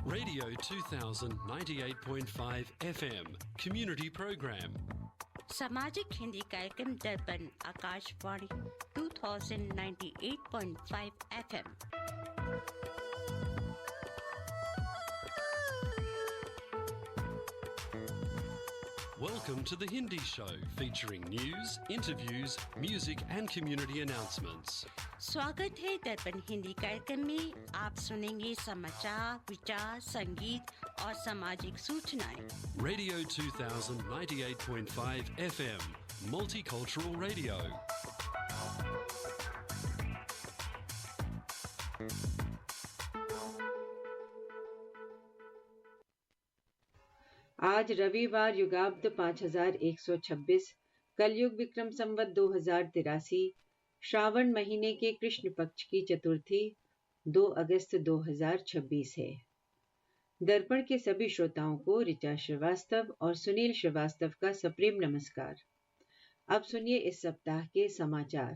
Radio 2000 98.5 FM Community Program. सामाजिक हिंदी कार्यक्रम दर्पण Akashvani 2098.5 FM। Welcome to the Hindi Show, featuring news, interviews, music and community announcements. स्वागत है दर्पण हिंदी कार्यक्रम में। आप सुनेंगे समाचार, विचार, संगीत और सामाजिक सूचनाएं। Radio 2000 98.5 FM Multicultural Radio. आज रविवार युगाब्द 5126 कलयुग विक्रम संवत 2083 श्रावण महीने के कृष्ण पक्ष की चतुर्थी 2 अगस्त 2026 है। दर्पण के सभी श्रोताओं को ऋचा श्रीवास्तव और सुनील श्रीवास्तव का सप्रेम नमस्कार। अब सुनिए इस सप्ताह के समाचार।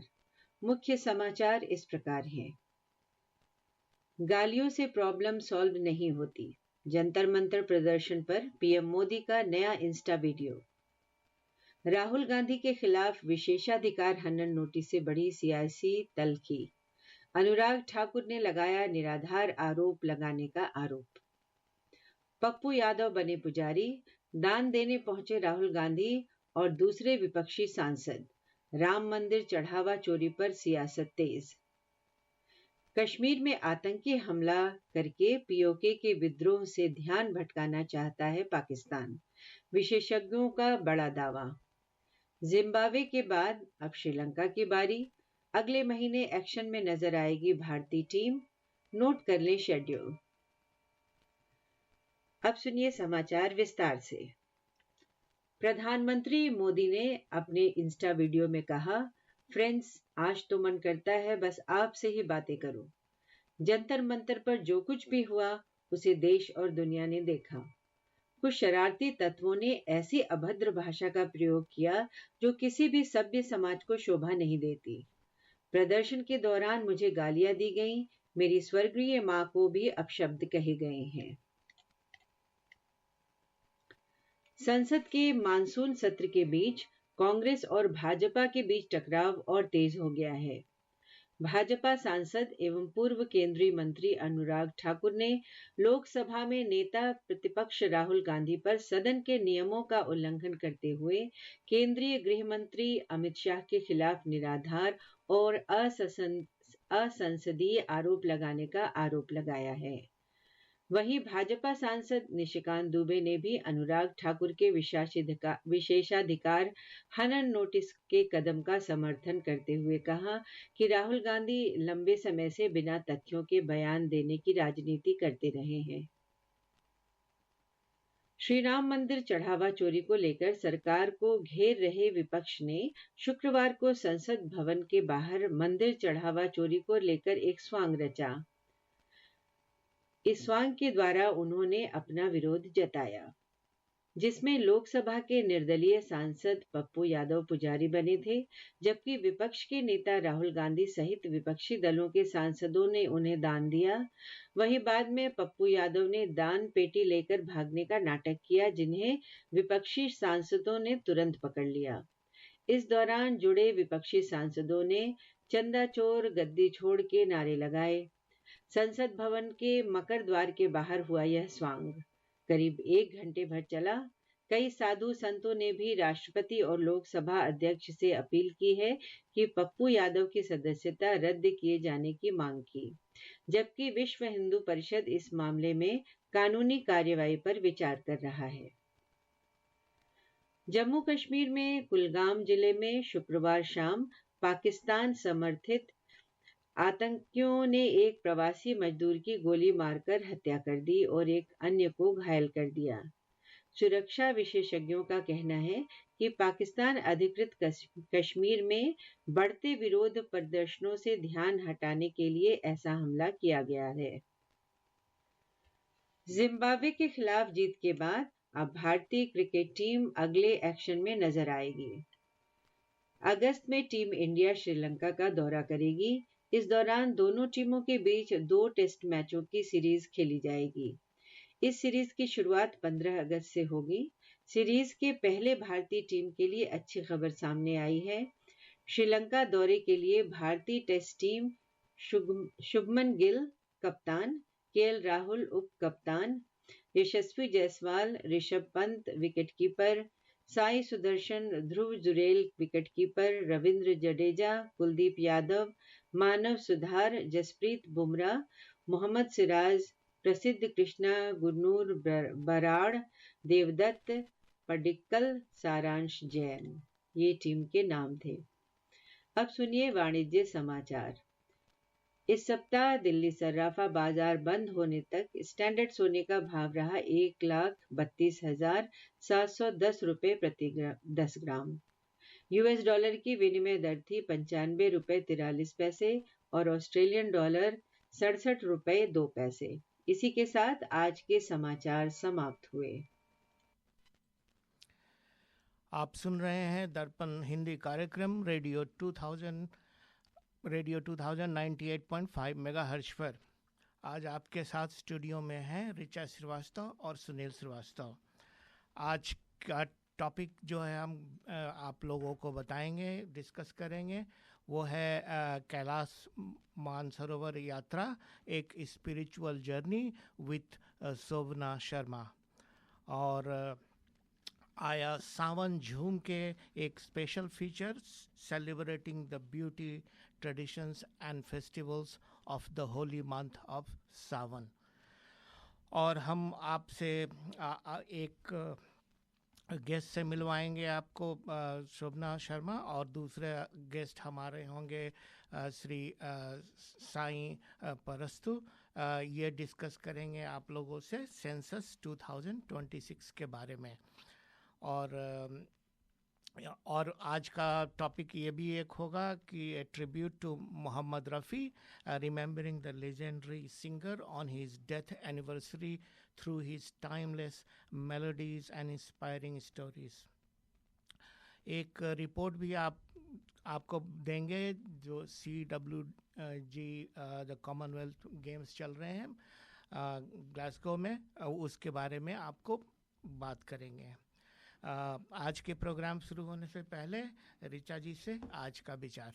मुख्य समाचार इस प्रकार हैं। गालियों से प्रॉब्लम सॉल्व नहीं होती, जंतर मंतर प्रदर्शन पर पीएम मोदी का नया इंस्टा वीडियो। राहुल गांधी के खिलाफ विशेषाधिकार हनन नोटिस से बड़ी सियासी तल्खी। अनुराग ठाकुर ने लगाया निराधार आरोप लगाने का आरोप। पप्पू यादव बने पुजारी, दान देने पहुंचे राहुल गांधी और दूसरे विपक्षी सांसद। राम मंदिर चढ़ावा चोरी पर सियासत तेज। कश्मीर में आतंकी हमला करके पीओके के विद्रोह से ध्यान भटकाना चाहता है पाकिस्तान, विशेषज्ञों का बड़ा दावा। जिम्बाब्वे के बाद अब श्रीलंका की बारी। अगले महीने एक्शन में नजर आएगी भारतीय टीम, नोट कर लें शेड्यूल। अब सुनिए समाचार विस्तार से। प्रधानमंत्री मोदी ने अपने इंस्टा वीडियो में कहा, फ्रेंड्स, आज तो मन करता है बस आपसे ही बातें करूं। जंतर मंतर पर जो कुछ भी हुआ उसे देश और दुनिया ने देखा। कुछ शरारती तत्वों ने ऐसी अभद्र भाषा का प्रयोग किया जो किसी भी सभ्य समाज को शोभा नहीं देती। प्रदर्शन के दौरान मुझे गालियां दी गईं, मेरी स्वर्गीय मां को भी अपशब्द कहे गए हैं। संसद के मानसून सत्र के बीच कांग्रेस और भाजपा के बीच टकराव और तेज हो गया है। भाजपा सांसद एवं पूर्व केंद्रीय मंत्री अनुराग ठाकुर ने लोकसभा में नेता प्रतिपक्ष राहुल गांधी पर सदन के नियमों का उल्लंघन करते हुए केंद्रीय गृह मंत्री अमित शाह के खिलाफ निराधार और असंसदीय आरोप लगाने का आरोप लगाया है। वहीं भाजपा सांसद निशिकांत दुबे ने भी अनुराग ठाकुर के विशेषाधिकार हनन नोटिस के कदम का समर्थन करते हुए कहा कि राहुल गांधी लंबे समय से बिना तथ्यों के बयान देने की राजनीति करते रहे हैं। श्री राम मंदिर चढ़ावा चोरी को लेकर सरकार को घेर रहे विपक्ष ने शुक्रवार को संसद भवन के बाहर मंदिर चढ़ावा चोरी को लेकर एक स्वांग रचा। इस स्वांग के द्वारा उन्होंने अपना विरोध जताया, जिसमें लोकसभा के निर्दलीय सांसद पप्पू यादव पुजारी बने थे, जबकि विपक्ष के नेता राहुल गांधी सहित विपक्षी दलों के सांसदों ने उन्हें दान दिया। वहीं बाद में पप्पू यादव ने दान पेटी लेकर भागने का नाटक किया, जिन्हें विपक्षी सांसदों ने तुरंत पकड़ लिया। इस दौरान जुड़े विपक्षी सांसदों ने चंदा चोर, गद्दी छोड़ के नारे लगाए। संसद भवन के मकर द्वार के बाहर हुआ यह स्वांग करीब 1 घंटे भर चला। कई साधु संतों ने भी राष्ट्रपति और लोकसभा अध्यक्ष से अपील की है कि पप्पू यादव की सदस्यता रद्द किए जाने की मांग की, जबकि विश्व हिंदू परिषद इस मामले में कानूनी कार्यवाही पर विचार कर रहा है। जम्मू कश्मीर में कुलगाम जिले में शुक्रवार शाम पाकिस्तान समर्थित आतंकियों ने एक प्रवासी मजदूर की गोली मारकर हत्या कर दी और एक अन्य को घायल कर दिया। सुरक्षा विशेषज्ञों का कहना है कि पाकिस्तान अधिकृत कश्मीर में बढ़ते विरोध प्रदर्शनों से ध्यान हटाने के लिए ऐसा हमला किया गया है। जिम्बाब्वे के खिलाफ जीत के बाद अब भारतीय क्रिकेट टीम अगले एक्शन में नजर आएगी। अगस्त में टीम इंडिया श्रीलंका का दौरा करेगी। इस दौरान दोनों टीमों के बीच 2 टेस्ट मैचों की सीरीज खेली जाएगी। इस सीरीज की शुरुआत 15 अगस्त से होगी। सीरीज के पहले भारतीय टीम के लिए अच्छी खबर सामने आई है। श्रीलंका दौरे के लिए भारतीय टेस्ट टीम शुभमन गिल कप्तान, केएल राहुल उप कप्तान, यशस्वी जायसवाल, ऋषभ पंत विकेटकीपर, साई सुदर्शन, ध्रुव जुरेल विकेटकीपर, रविंद्र जडेजा, कुलदीप यादव, मानव सुधार, जसप्रीत बुमराह, मोहम्मद सिराज, प्रसिद्ध कृष्णा, गुरनूर बराड़, देवदत्त पडिक्कल, सारांश जैन, ये टीम के नाम थे। अब सुनिए वाणिज्य समाचार। इस सप्ताह दिल्ली सर्राफा बाजार बंद होने तक स्टैंडर्ड सोने का भाव रहा 1,32,710 रुपये प्रति 10 ग्राम। यूएस डॉलर की विनिमय दर थी 95 रुपये 43 पैसे और ऑस्ट्रेलियन डॉलर 67 रुपये 2 पैसे। इसी के साथ आज के समाचार समाप्त हुए। आप सुन रहे हैं दर्पण हिंदी कार्यक्रम रेडियो 2098.5 मेगाहर्ट्ज पर। आज आपके साथ स्टूडियो में हैं ऋचा श्रीवास्तव और सुनील श्रीवास्तव। आज का टॉपिक जो है हम आप लोगों को बताएंगे, डिस्कस करेंगे, वो है कैलाश मानसरोवर यात्रा, एक spiritual journey with Shobhana Sharma. और आया सावन झूम के एक special feature celebrating the beauty traditions and festivals of the holy month of Sawan. और हम आपसे एक गेस्ट से मिलवाएंगे आपको, शोभना शर्मा, और दूसरे गेस्ट हमारे होंगे श्री साईं परस्तु। ये डिस्कस करेंगे आप लोगों से सेंसस 2026 के बारे में। और आज का टॉपिक ये भी एक होगा कि a tribute to Mohammed Rafi, remembering the legendary singer on his death anniversary through his timeless melodies and inspiring stories. एक रिपोर्ट भी आपको देंगे जो CWG द कॉमनवेल्थ गेम्स चल रहे हैं ग्लासगो में, उसके बारे में आपको बात करेंगे। आज के प्रोग्राम शुरू होने से पहले ऋचा जी से आज का विचार।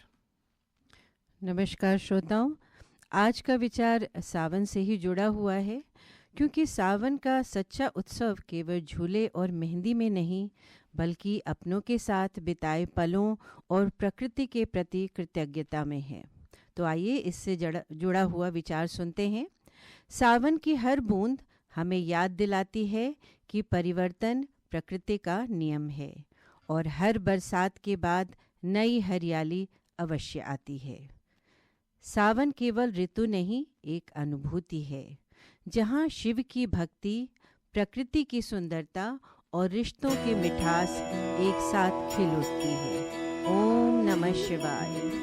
नमस्कार श्रोताओं, आज का विचार सावन से ही जुड़ा हुआ है, क्योंकि सावन का सच्चा उत्सव केवल झूले और मेहंदी में नहीं, बल्कि अपनों के साथ बिताए पलों और प्रकृति के प्रति कृतज्ञता में है। तो आइए इससे जुड़ा हुआ विचार सुनते हैं। सावन की हर बूंद हमें याद दिलाती है कि परिवर्तन प्रकृति का नियम है और हर बरसात के बाद नई हरियाली अवश्य आती है। सावन केवल ऋतु नहीं, एक अनुभूति है, जहाँ शिव की भक्ति, प्रकृति की सुंदरता और रिश्तों की मिठास एक साथ खिल उठती है। ओम नमः शिवाय।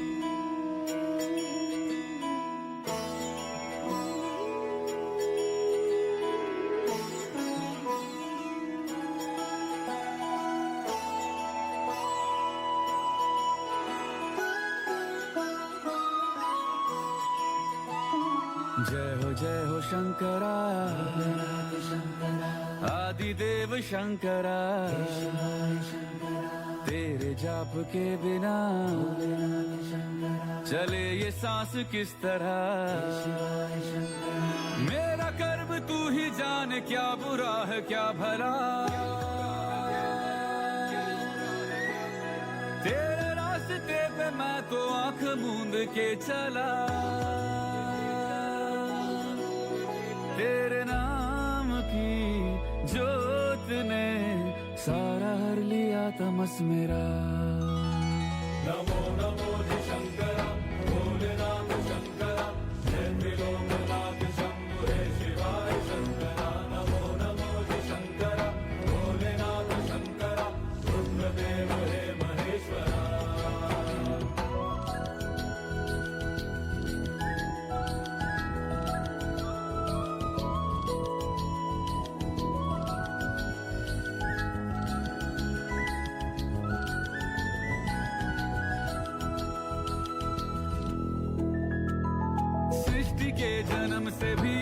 जय हो शंकरा, आदिदेव शंकरा, तेरे जाप के बिना चले ये सांस किस तरह। मेरा कर्म तू ही जाने, क्या बुरा है क्या भला, तेरे रास्ते पे मैं तो आंख मूंद के चला। तेरे नाम की जोत ने सारा हर लिया तमस मेरा। नमो नमो जी शंकरा, भोलेनाथ शंकरा, जय त्रिलोकनाथ शंभु हे शिवाय शंकरा। नमो नमो जी शंकरा, भोलेनाथ शंकरा, रुद्रदेव हे महेश्वरा। के जन्म से भी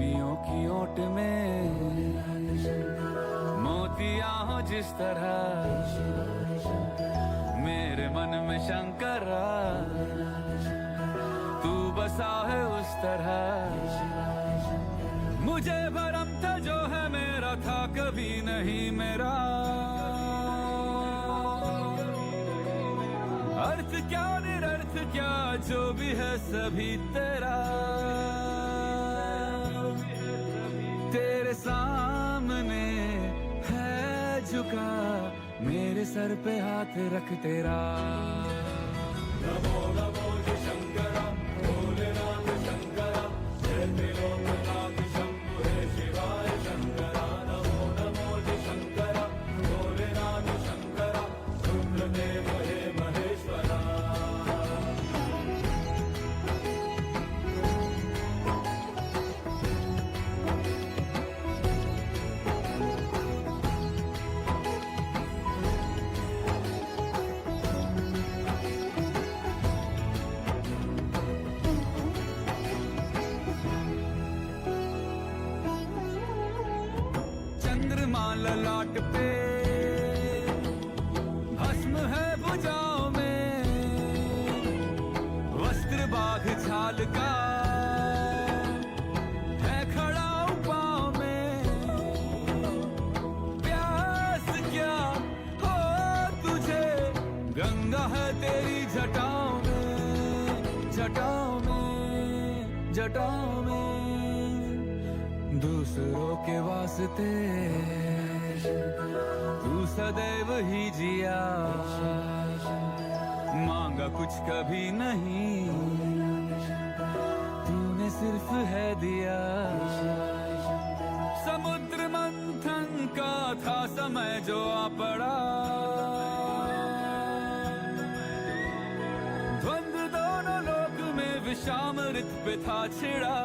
मोतियों की ओट में मोतियां हो जिस तरह मेरे मन में शंकरा तू बसा है उस तरह मुझे भरम था जो है मेरा था कभी नहीं मेरा अर्थ क्या निरर्थ क्या जो भी है सभी तेरा तेरे सामने है झुका मेरे सर पे हाथ रख तेरा नमो नमो जी शंकरा भोलेनाथ शंकरा जय त्रिलोकनाथ शंभु हे शिवाय शंकरा नमो नमो जी शंकरा भोलेनाथ शंकरा रुद्रदेव हे महेश्वरा चंद्रमा ललाट पे भस्म है भुजाओं में वस्त्र बाघ छाल का है खड़ा पाँव में प्यास क्या हो तुझे गंगा है तेरी जटाओं में जटाओं में जटाओं में दूसरों के वास्ते तू सदैव ही जिया मांगा कुछ कभी नहीं तूने सिर्फ है दिया समुद्र मंथन का था समय जो आ पड़ा द्वंद्व दोनों लोक में विषामृत पे था छिड़ा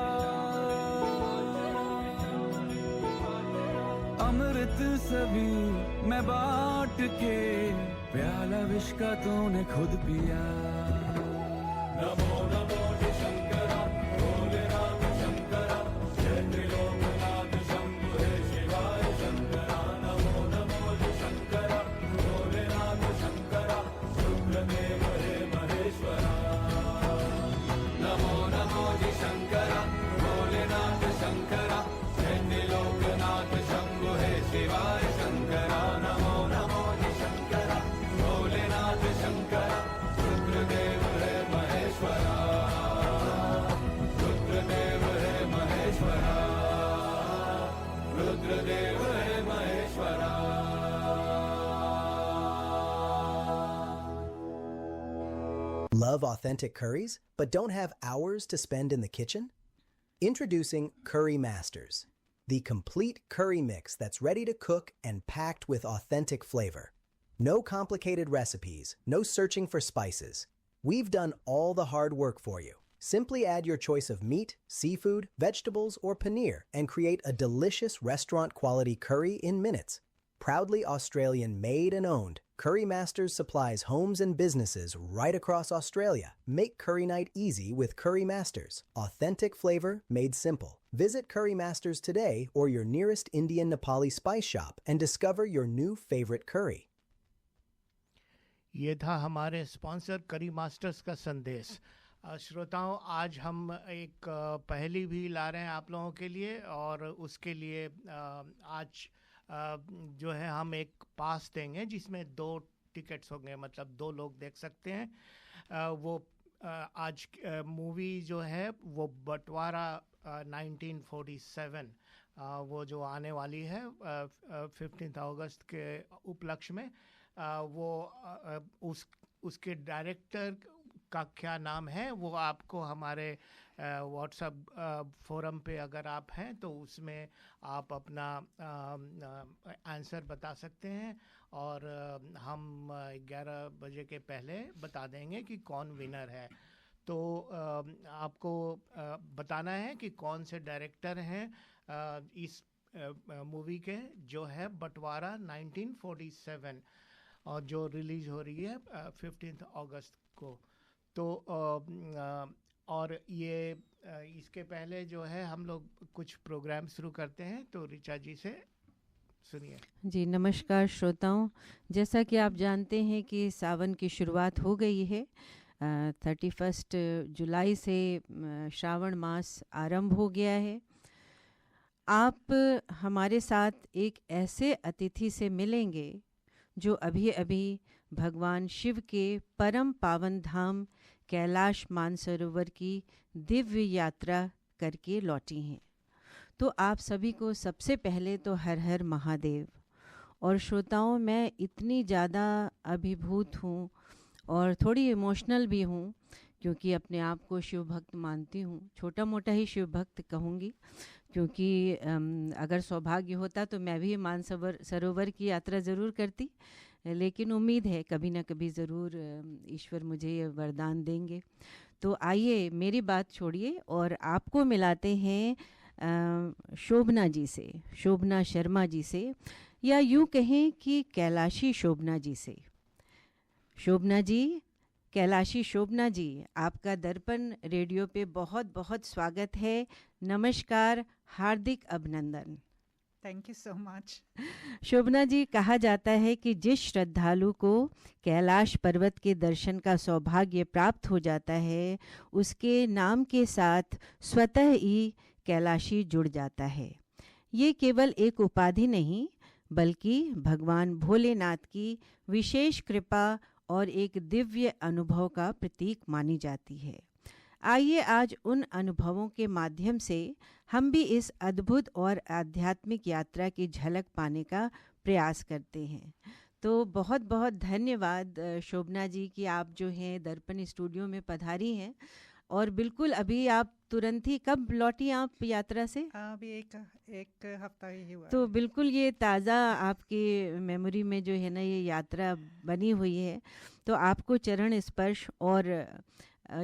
अमृत सभी मैं बांट के प्याला विष का तूने खुद पिया नमो नमो जी शंकरा भोलेनाथ शंकरा जय त्रिलोकनाथ शंभु हे शिवाय शंकरा नमो नमो जी शंकरा भोलेनाथ शंकरा रुद्रदेव हे महेश्वरा नमो नमो जी शंकरा भोलेनाथ शंकरा जय त्रिलोकनाथ शंभु हे शिवाय शंकरा नमो नमो जी शंकरा भोलेनाथ शंकरा रुद्रदेव हे महेश्वरा रुद्रदेव हे महेश्वरा रुद्रदेव हे Maheshwara Love authentic curries, but don't have hours to spend in the kitchen? Introducing Curry Masters, the complete curry mix that's ready to cook and packed with authentic flavor. No complicated recipes, no searching for spices. We've done all the hard work for you. Simply add your choice of meat, seafood, vegetables, or paneer and create a delicious restaurant-quality curry in minutes. Proudly Australian-made and owned, Curry Masters supplies homes and businesses right across Australia. Make curry night easy with Curry Masters. Authentic flavor made simple. Visit Curry Masters today or your nearest Indian Nepali spice shop and discover your new favorite curry. ये था हमारे sponsor करी masters का संदेश। श्रोताओं, आज हम एक पहेली भी ला रहे हैं आप लोगों के लिए, और उसके लिए आज जो है हम एक पास देंगे जिसमें 2 टिकट्स होंगे, मतलब 2 लोग देख सकते हैं। वो आज मूवी जो है वो बंटवारा 1947 वो जो आने वाली है 15 अगस्त के उपलक्ष्य में, वो उसके डायरेक्टर का क्या नाम है वो आपको हमारे व्हाट्सएप फोरम पे अगर आप हैं तो उसमें आप अपना आंसर बता सकते हैं, और हम 11 बजे के पहले बता देंगे कि कौन विनर है। तो आपको बताना है कि कौन से डायरेक्टर हैं इस मूवी के, जो है बंटवारा 1947, और जो रिलीज़ हो रही है 15 अगस्त को। तो और ये इसके पहले जो है हम लोग कुछ प्रोग्राम शुरू करते हैं, तो ऋचा जी से सुनिए। जी नमस्कार श्रोताओं, जैसा कि आप जानते हैं कि सावन की शुरुआत हो गई है। 31 जुलाई से श्रावण मास आरंभ हो गया है। आप हमारे साथ एक ऐसे अतिथि से मिलेंगे जो अभी अभी भगवान शिव के परम पावन धाम कैलाश मानसरोवर की दिव्य यात्रा करके लौटी हैं। तो आप सभी को सबसे पहले तो हर हर महादेव। और श्रोताओं, मैं इतनी ज़्यादा अभिभूत हूँ और थोड़ी इमोशनल भी हूँ, क्योंकि अपने आप को शिव भक्त मानती हूँ, छोटा मोटा ही शिव भक्त कहूँगी, क्योंकि अगर सौभाग्य होता तो मैं भी सरोवर की यात्रा ज़रूर करती, लेकिन उम्मीद है कभी ना कभी ज़रूर ईश्वर मुझे ये वरदान देंगे। तो आइए मेरी बात छोड़िए और आपको मिलाते हैं शोभना जी से, शोभना शर्मा जी से, या यूँ कहें कि कैलाशी शोभना जी से। शोभना जी, कैलाशी शोभना जी, आपका दर्पण रेडियो पे बहुत बहुत स्वागत है। नमस्कार, हार्दिक अभिनंदन। Thank you so much. Shobhana ji, कहा जाता है कि जिस श्रद्धालु को कैलाश पर्वत के दर्शन का सौभाग्य प्राप्त हो जाता है, उसके नाम के साथ स्वतः ही कैलाशी जुड़ जाता है। ये केवल एक उपाधि नहीं, बल्कि भगवान भोलेनाथ की विशेष कृपा और एक दिव्य अनुभव का प्रतीक मानी जाती है। आइए आज उन अनुभवों के माध्यम से हम भी इस अद्भुत और आध्यात्मिक यात्रा की झलक पाने का प्रयास करते हैं। तो बहुत बहुत धन्यवाद शोभना जी कि आप जो हैं दर्पण स्टूडियो में पधारी हैं। और बिल्कुल अभी आप तुरंत ही, कब लौटी आप यात्रा से? अभी एक हफ्ता ही हुआ। तो बिल्कुल ये ताज़ा आपकी मेमोरी में जो है ना ये यात्रा बनी हुई है। तो आपको चरण स्पर्श और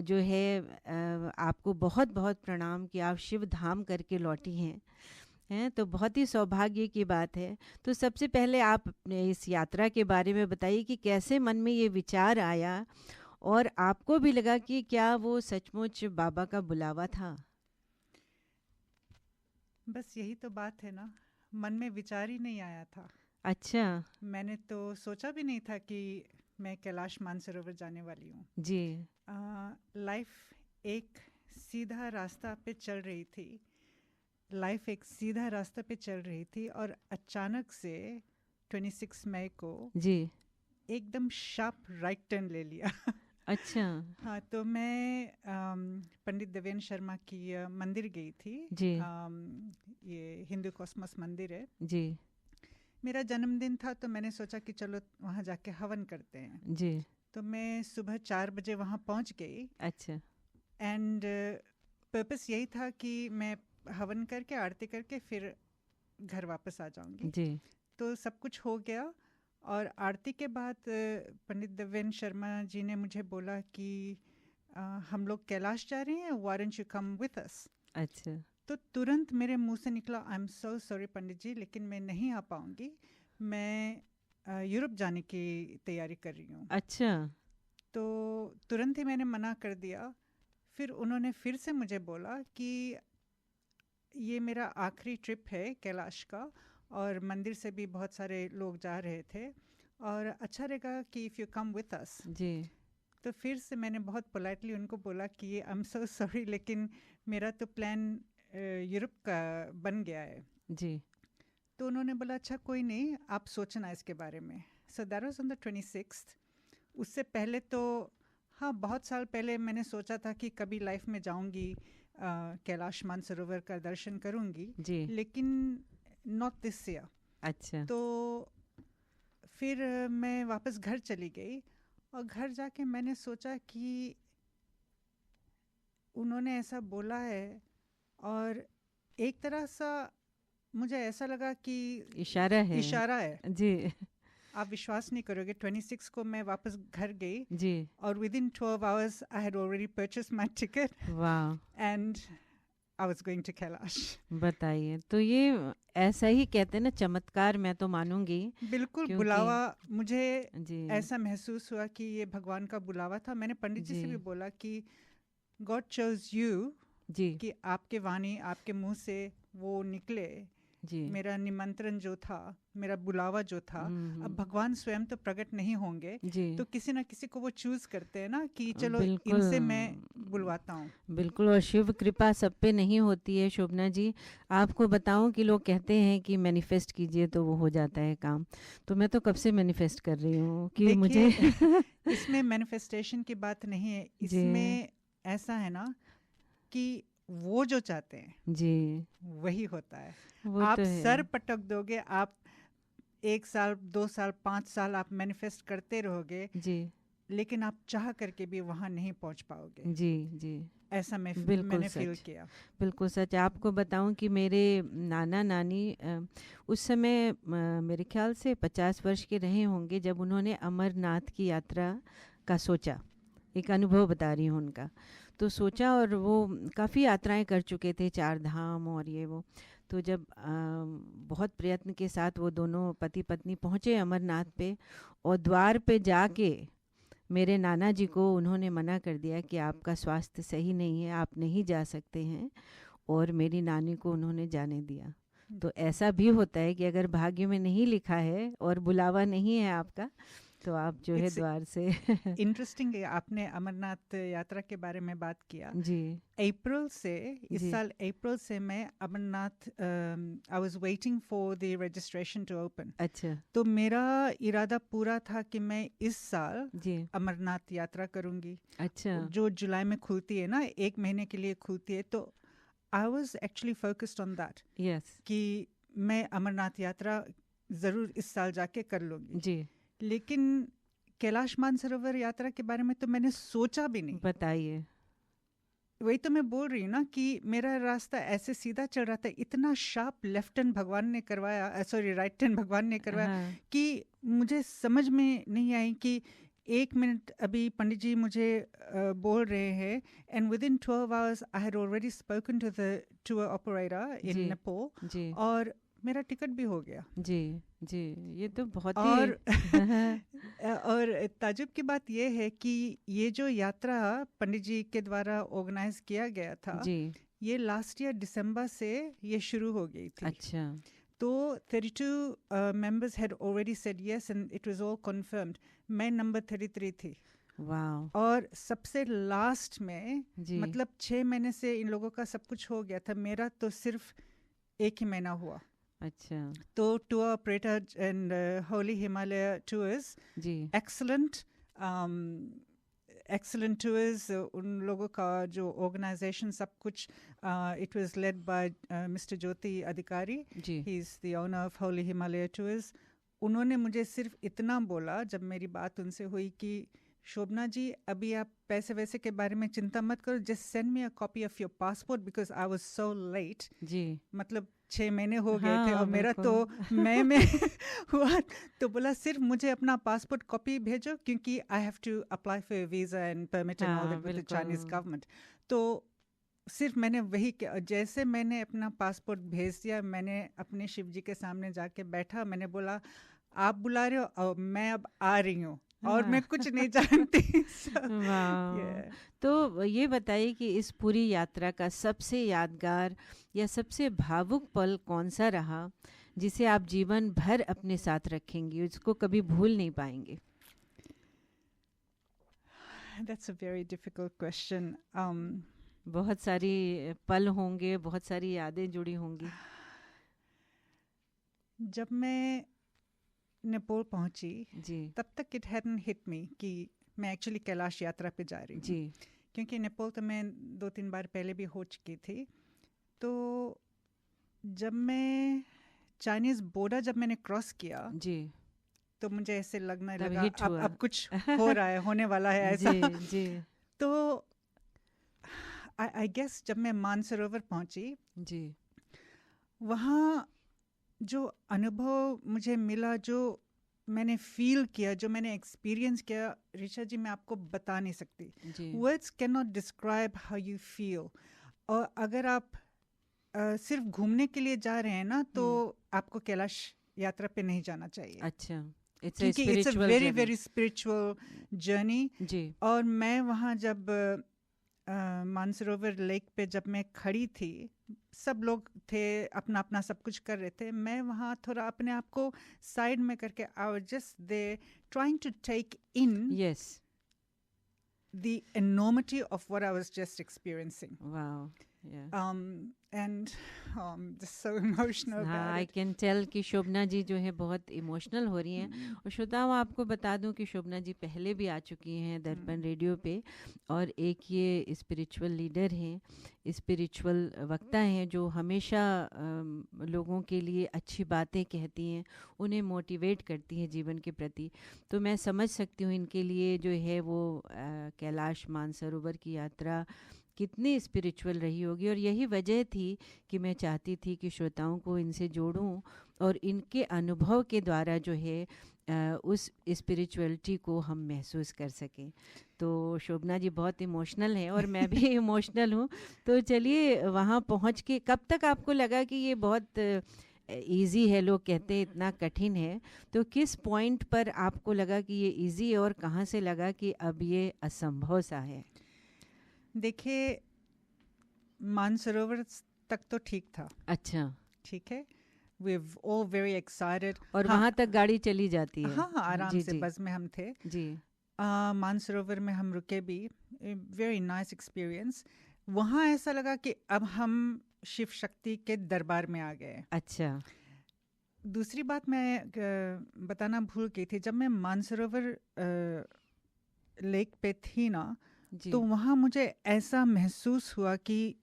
जो है आपको बहुत बहुत प्रणाम कि आप शिव धाम करके लौटी हैं। तो बहुत ही सौभाग्य की बात है। तो सबसे पहले आप अपने इस यात्रा के बारे में बताइए कि कैसे मन में ये विचार आया और आपको भी लगा कि क्या वो सचमुच बाबा का बुलावा था? बस यही तो बात है ना, मन में विचार ही नहीं आया था। अच्छा। मैंने तो सोचा भी नहीं था कि मैं कैलाश मानसरोवर जाने वाली हूँ जी। लाइफ एक सीधा रास्ता पे चल रही थी, लाइफ एक सीधा रास्ता पे चल रही थी और अचानक से 26 मई को जी एकदम शार्प राइट टर्न ले लिया। अच्छा। हाँ, तो मैं पंडित देवेंद्र शर्मा की मंदिर गई थी। जी। ये हिंदू कॉस्मोस मंदिर है जी। मेरा जन्मदिन था तो मैंने सोचा कि चलो वहाँ जाके हवन करते हैं। जी। तो मैं सुबह 4 बजे वहाँ पहुँच गई। अच्छा। एंड पर्पस यही था कि मैं हवन करके आरती करके फिर घर वापस आ जाऊँगी। जी। तो सब कुछ हो गया और आरती के बाद पंडित देवेंद्र शर्मा जी ने मुझे बोला कि हम लोग कैलाश जा रहे हैं, why don't you come with अस। अच्छा। तो तुरंत मेरे मुंह से निकला, आई एम सो सॉरी पंडित जी, लेकिन मैं नहीं आ पाऊँगी, मैं यूरोप जाने की तैयारी कर रही हूँ। अच्छा। तो तुरंत ही मैंने मना कर दिया। फिर उन्होंने फिर से मुझे बोला कि ये मेरा आखिरी ट्रिप है कैलाश का और मंदिर से भी बहुत सारे लोग जा रहे थे और अच्छा रहेगा कि if you come with us. जी। तो फिर से मैंने बहुत पोलाइटली उनको बोला कि आई एम सो सॉरी, लेकिन मेरा तो प्लान यूरोप का बन गया है। जी। तो उन्होंने बोला अच्छा कोई नहीं, आप सोचना इसके बारे में। So that was on the 26th। उससे पहले तो हाँ, बहुत साल पहले मैंने सोचा था कि कभी लाइफ में जाऊंगी, कैलाश मानसरोवर का दर्शन करूंगी, जी। लेकिन नॉट दिस ईयर। अच्छा। तो फिर मैं वापस घर चली गई और घर जाके मैंने सोचा कि उन्होंने ऐसा बोला है और एक तरह सा मुझे ऐसा लगा कि इशारा है। इशारा है। जी। आप विश्वास नहीं करोगे, 26 को मैं वापस घर गई जी। और within 12 hours I had already purchased my ticket वाह। And I was going to Kailash. बताइए, तो ये ऐसा ही कहते हैं ना, चमत्कार मैं तो मानूंगी। बिल्कुल बुलावा, मुझे जी। ऐसा महसूस हुआ कि ये भगवान का बुलावा था। मैंने पंडित जी से भी बोला कि गॉड चोज यू जी कि आपके वाणी, आपके मुंह से वो निकले। जी मेरा निमंत्रण जो था, मेरा बुलावा जो था, अब भगवान स्वयं तो प्रकट नहीं होंगे, जी तो किसी ना किसी को वो चूज करते हैं ना कि चलो बिल्कुल। इनसे मैं बुलवाता हूँ। बिल्कुल, और शिव कृपा सब पे नहीं होती है शोभना जी। आपको बताऊं कि लोग कहते हैं कि मैनिफेस्ट कीजिए तो वो हो जाता है काम, तो मैं तो कब से मैनिफेस्ट कर रही हूँ कि मुझे इसमें मैनिफेस्टेशन की बात नहीं है, इसमें ऐसा है ना कि वो जो चाहते हैं जी वही होता है। वो आप तो है। सर पटक दोगे, आप 1 साल 2 साल 5 साल आप मैनिफेस्ट करते रहोगे, जी लेकिन आप चाह करके भी वहाँ नहीं पहुँच पाओगे। जी जी ऐसा बिल्कुल मैंने फील सच। किया। बिल्कुल सच। आपको बताऊं कि मेरे नाना नानी उस समय मेरे ख्याल से 50 वर्ष के रहे होंगे जब उन्होंने अमरनाथ की यात्रा का सोचा। एक अनुभव बता रही हूँ उनका। तो सोचा, और वो काफ़ी यात्राएं कर चुके थे, 4 धाम और ये वो। तो जब बहुत प्रयत्न के साथ वो दोनों पति पत्नी पहुँचे अमरनाथ पे, और द्वार पे जाके मेरे नाना जी को उन्होंने मना कर दिया कि आपका स्वास्थ्य सही नहीं है, आप नहीं जा सकते हैं, और मेरी नानी को उन्होंने जाने दिया। तो ऐसा भी होता है कि अगर भाग्य में नहीं लिखा है और बुलावा नहीं है आपका, तो आप जो है द्वार से इंटरेस्टिंग है, आपने अमरनाथ यात्रा के बारे में बात किया। जी अप्रैल से, इस साल अप्रैल से मैं Amarnath, I was waiting for the registration to open. अच्छा तो मेरा इरादा पूरा था कि मैं इस साल जी अमरनाथ यात्रा करूंगी, अच्छा जो जुलाई में खुलती है ना, 1 महीने के लिए खुलती है। तो I was actually focused on that yes कि मैं अमरनाथ यात्रा ज़रूर इस साल जाके कर लूँगी। जी लेकिन कैलाश मानसरोवर यात्रा के बारे में तो मैंने सोचा भी नहीं। बताइए। वही तो मैं बोल रही हूँ ना कि मेरा रास्ता ऐसे सीधा चल रहा था, इतना शार्प लेफ्ट टर्न भगवान ने करवाया, सॉरी राइट टर्न भगवान ने करवाया, हाँ कि मुझे समझ में नहीं आई कि 1 मिनट अभी पंडित जी मुझे बोल रहे हैं, and within 12 hours I had already spoken to the tour operator in जी नेपाल, जी और मेरा टिकट भी हो गया। जी जी ये तो बहुत और ही और ताजुब की बात यह है कि ये जो यात्रा पंडित जी के द्वारा ऑर्गेनाइज किया गया था, जी ये लास्ट ईयर दिसंबर से ये शुरू हो गई थी। अच्छा तो 32 members had already said yes and it was all confirmed. मैं नंबर 33 थी। वाह और सबसे लास्ट में, जी मतलब 6 महीने से इन लोगों का सब कुछ हो गया था, मेरा तो सिर्फ 1 ही महीना हुआ। अच्छा तो tour operator and holy Himalaya tours, जी excellent excellent tours, उन लोगों का जो ऑर्गेनाइजेशन सब कुछ, it was led by Mr. ज्योति अधिकारी, जी he is the owner of Holy Himalaya Tours। उन्होंने मुझे सिर्फ इतना बोला जब मेरी बात उनसे हुई कि शोभना जी अभी आप पैसे वैसे के बारे में चिंता मत करो, just send me a copy of your passport because I was so late। जी मतलब 6 महीने हो गए थे हाँ, और मेरा तो मई में हुआ। तो बोला सिर्फ मुझे अपना पासपोर्ट कॉपी भेजो, क्योंकि I have to apply for visa and permit and all हाँ, दैट विद द बिल्कुल। Chinese government. तो सिर्फ मैंने वही किया। जैसे मैंने अपना पासपोर्ट भेज दिया, मैंने अपने शिव जी के सामने जाके बैठा, मैंने बोला आप बुला रहे हो और मैं अब आ रही हूँ, और मैं कुछ नहीं जानती। वाह। Yeah. तो ये बताइए कि इस पूरी यात्रा का सबसे यादगार या सबसे भावुक पल कौन सा रहा, जिसे आप जीवन भर अपने साथ रखेंगी, उसको कभी भूल नहीं पाएंगे? That's a very difficult question. बहुत सारी पल होंगे, बहुत सारी यादें जुड़ी होंगी। जब मैं नेपाल पहुंची जी तब तक इट हैडंट हिट मी कि मैं एक्चुअली कैलाश यात्रा पे जा रही हूँ, जी क्योंकि नेपाल तो मैं 2-3 बार पहले भी हो चुकी थी। तो जब मैं चाइनीज़ बॉर्डर जब मैंने क्रॉस किया, जी तो मुझे ऐसे लगने तब लगा hit हुआ। अब कुछ हो रहा है, होने वाला है ऐसा। जी जी तो आई गेस जब मैं मानसरोवर पहुंची, जी वहाँ जो अनुभव मुझे मिला, जो मैंने फील किया, जो मैंने एक्सपीरियंस किया, ऋचा जी मैं आपको बता नहीं सकती। जी words can not describe how you feel. और अगर आप सिर्फ घूमने के लिए जा रहे हैं ना, तो आपको कैलाश यात्रा पे नहीं जाना चाहिए, अच्छा, इट्स क्योंकि it's a very very spiritual journey. जी और मैं वहाँ जब मानसरोवर लेक पे जब मैं खड़ी थी, सब लोग थे, अपना अपना सब कुछ कर रहे थे, मैं वहाँ थोड़ा अपने आप को साइड में करके I was just there trying to take in yes, the enormity of what I was just experiencing. Wow, And just so emotional हाँ, about I it. Can tell कि शोभना जी जो है बहुत इमोशनल हो रही हैं। और श्रोताओं, आपको बता दूं कि शोभना जी पहले भी आ चुकी हैं दर्पण रेडियो पे, और एक ये स्पिरिचुअल लीडर हैं, स्पिरिचुअल वक्ता हैं, जो हमेशा लोगों के लिए अच्छी बातें कहती हैं, उन्हें मोटिवेट करती हैं जीवन के प्रति। तो मैं समझ सकती हूँ इनके लिए जो है वो कैलाश मानसरोवर की यात्रा कितनी स्पिरिचुअल रही होगी। और यही वजह थी कि मैं चाहती थी कि श्रोताओं को इनसे जोड़ूं और इनके अनुभव के द्वारा जो है उस स्पिरिचुअलिटी को हम महसूस कर सकें। तो शोभना जी बहुत इमोशनल है और मैं भी इमोशनल हूँ। तो चलिए वहाँ पहुँच के, कब तक आपको लगा कि ये बहुत इजी है? लोग कहते हैं इतना कठिन है, तो किस पॉइंट पर आपको लगा कि ये इजी है और कहाँ से लगा कि अब ये असंभव सा है? देखिए, मानसरोवर तक तो ठीक था। अच्छा, ठीक है, we've all very excited. और वहाँ तक गाड़ी चली जाती है? हाँ, आराम जी, से जी, बस में हम थे जी। मानसरोवर में हम रुके भी, वेरी नाइस एक्सपीरियंस। वहाँ ऐसा लगा कि अब हम शिव शक्ति के दरबार में आ गए। अच्छा, दूसरी बात मैं बताना भूल गई थी, जब मैं मानसरोवर लेक पे थी ना, जी, तो वहाँ मुझे ऐसा महसूस हुआ कि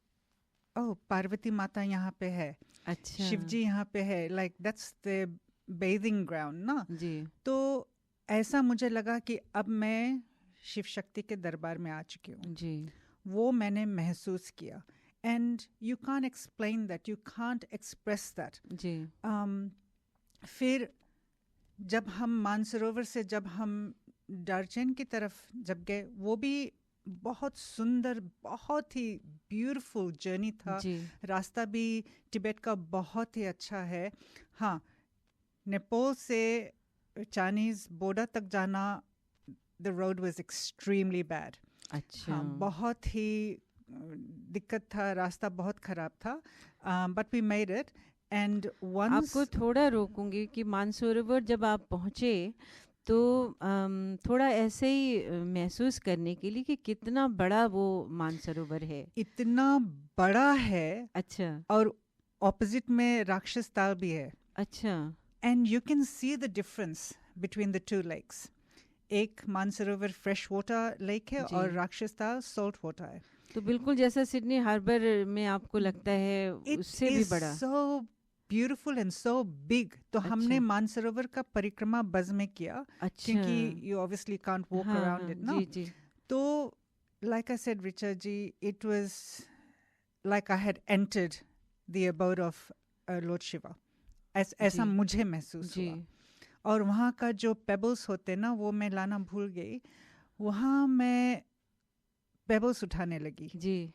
ओह, पार्वती माता यहाँ पे है, अच्छा, शिव जी यहाँ पे है, like that's the bathing ground ना। जी, तो ऐसा मुझे लगा कि अब मैं शिव शक्ति के दरबार में आ चुकी हूँ। जी, वो मैंने महसूस किया, and you can't explain that, you can't express that. जी, फिर जब हम मानसरोवर से जब हम दार्जिलिंग की तरफ जब गए, वो भी बहुत सुंदर, बहुत ही ब्यूटीफुल जर्नी था। जी, रास्ता भी तिब्बत का बहुत ही अच्छा है। हाँ, नेपाल से चाइनीज़ बॉर्डर तक जाना, the road was extremely bad. अच्छा, हाँ, बहुत ही दिक्कत था, रास्ता बहुत ख़राब था, but we made it. And once आपको थोड़ा रोकूंगी कि मानसरोवर जब आप पहुँचे तो थोड़ा ऐसे ही महसूस करने के लिए कि कितना बड़ा वो मानसरोवर है। इतना बड़ा है, अच्छा, और ऑपोजिट में राक्षस ताल भी है, अच्छा, and you can see the difference between the two lakes. एक मानसरोवर फ्रेश वाटर लेक है जी। और राक्षस ताल सॉल्ट वाटर है। तो बिल्कुल जैसा सिडनी हार्बर में आपको लगता है उससे भी बड़ा। So beautiful and so big. तो अच्छा। हमने मानसरोवर का परिक्रमा बस में किया, अच्छा, क्योंकि यू ऑब्वियसली कांट वॉक हाँ, अराउंड इट ना। जी, जी, तो लाइक आई सेड रिचर्ड जी, it was like I had entered the abode of lord Shiva, ऐसा जी। मुझे महसूस जी, हुआ। और वहाँ का जो पेबल्स होते ना, वो मैं लाना भूल गई। वहाँ मैं पेबल्स उठाने लगी, जी,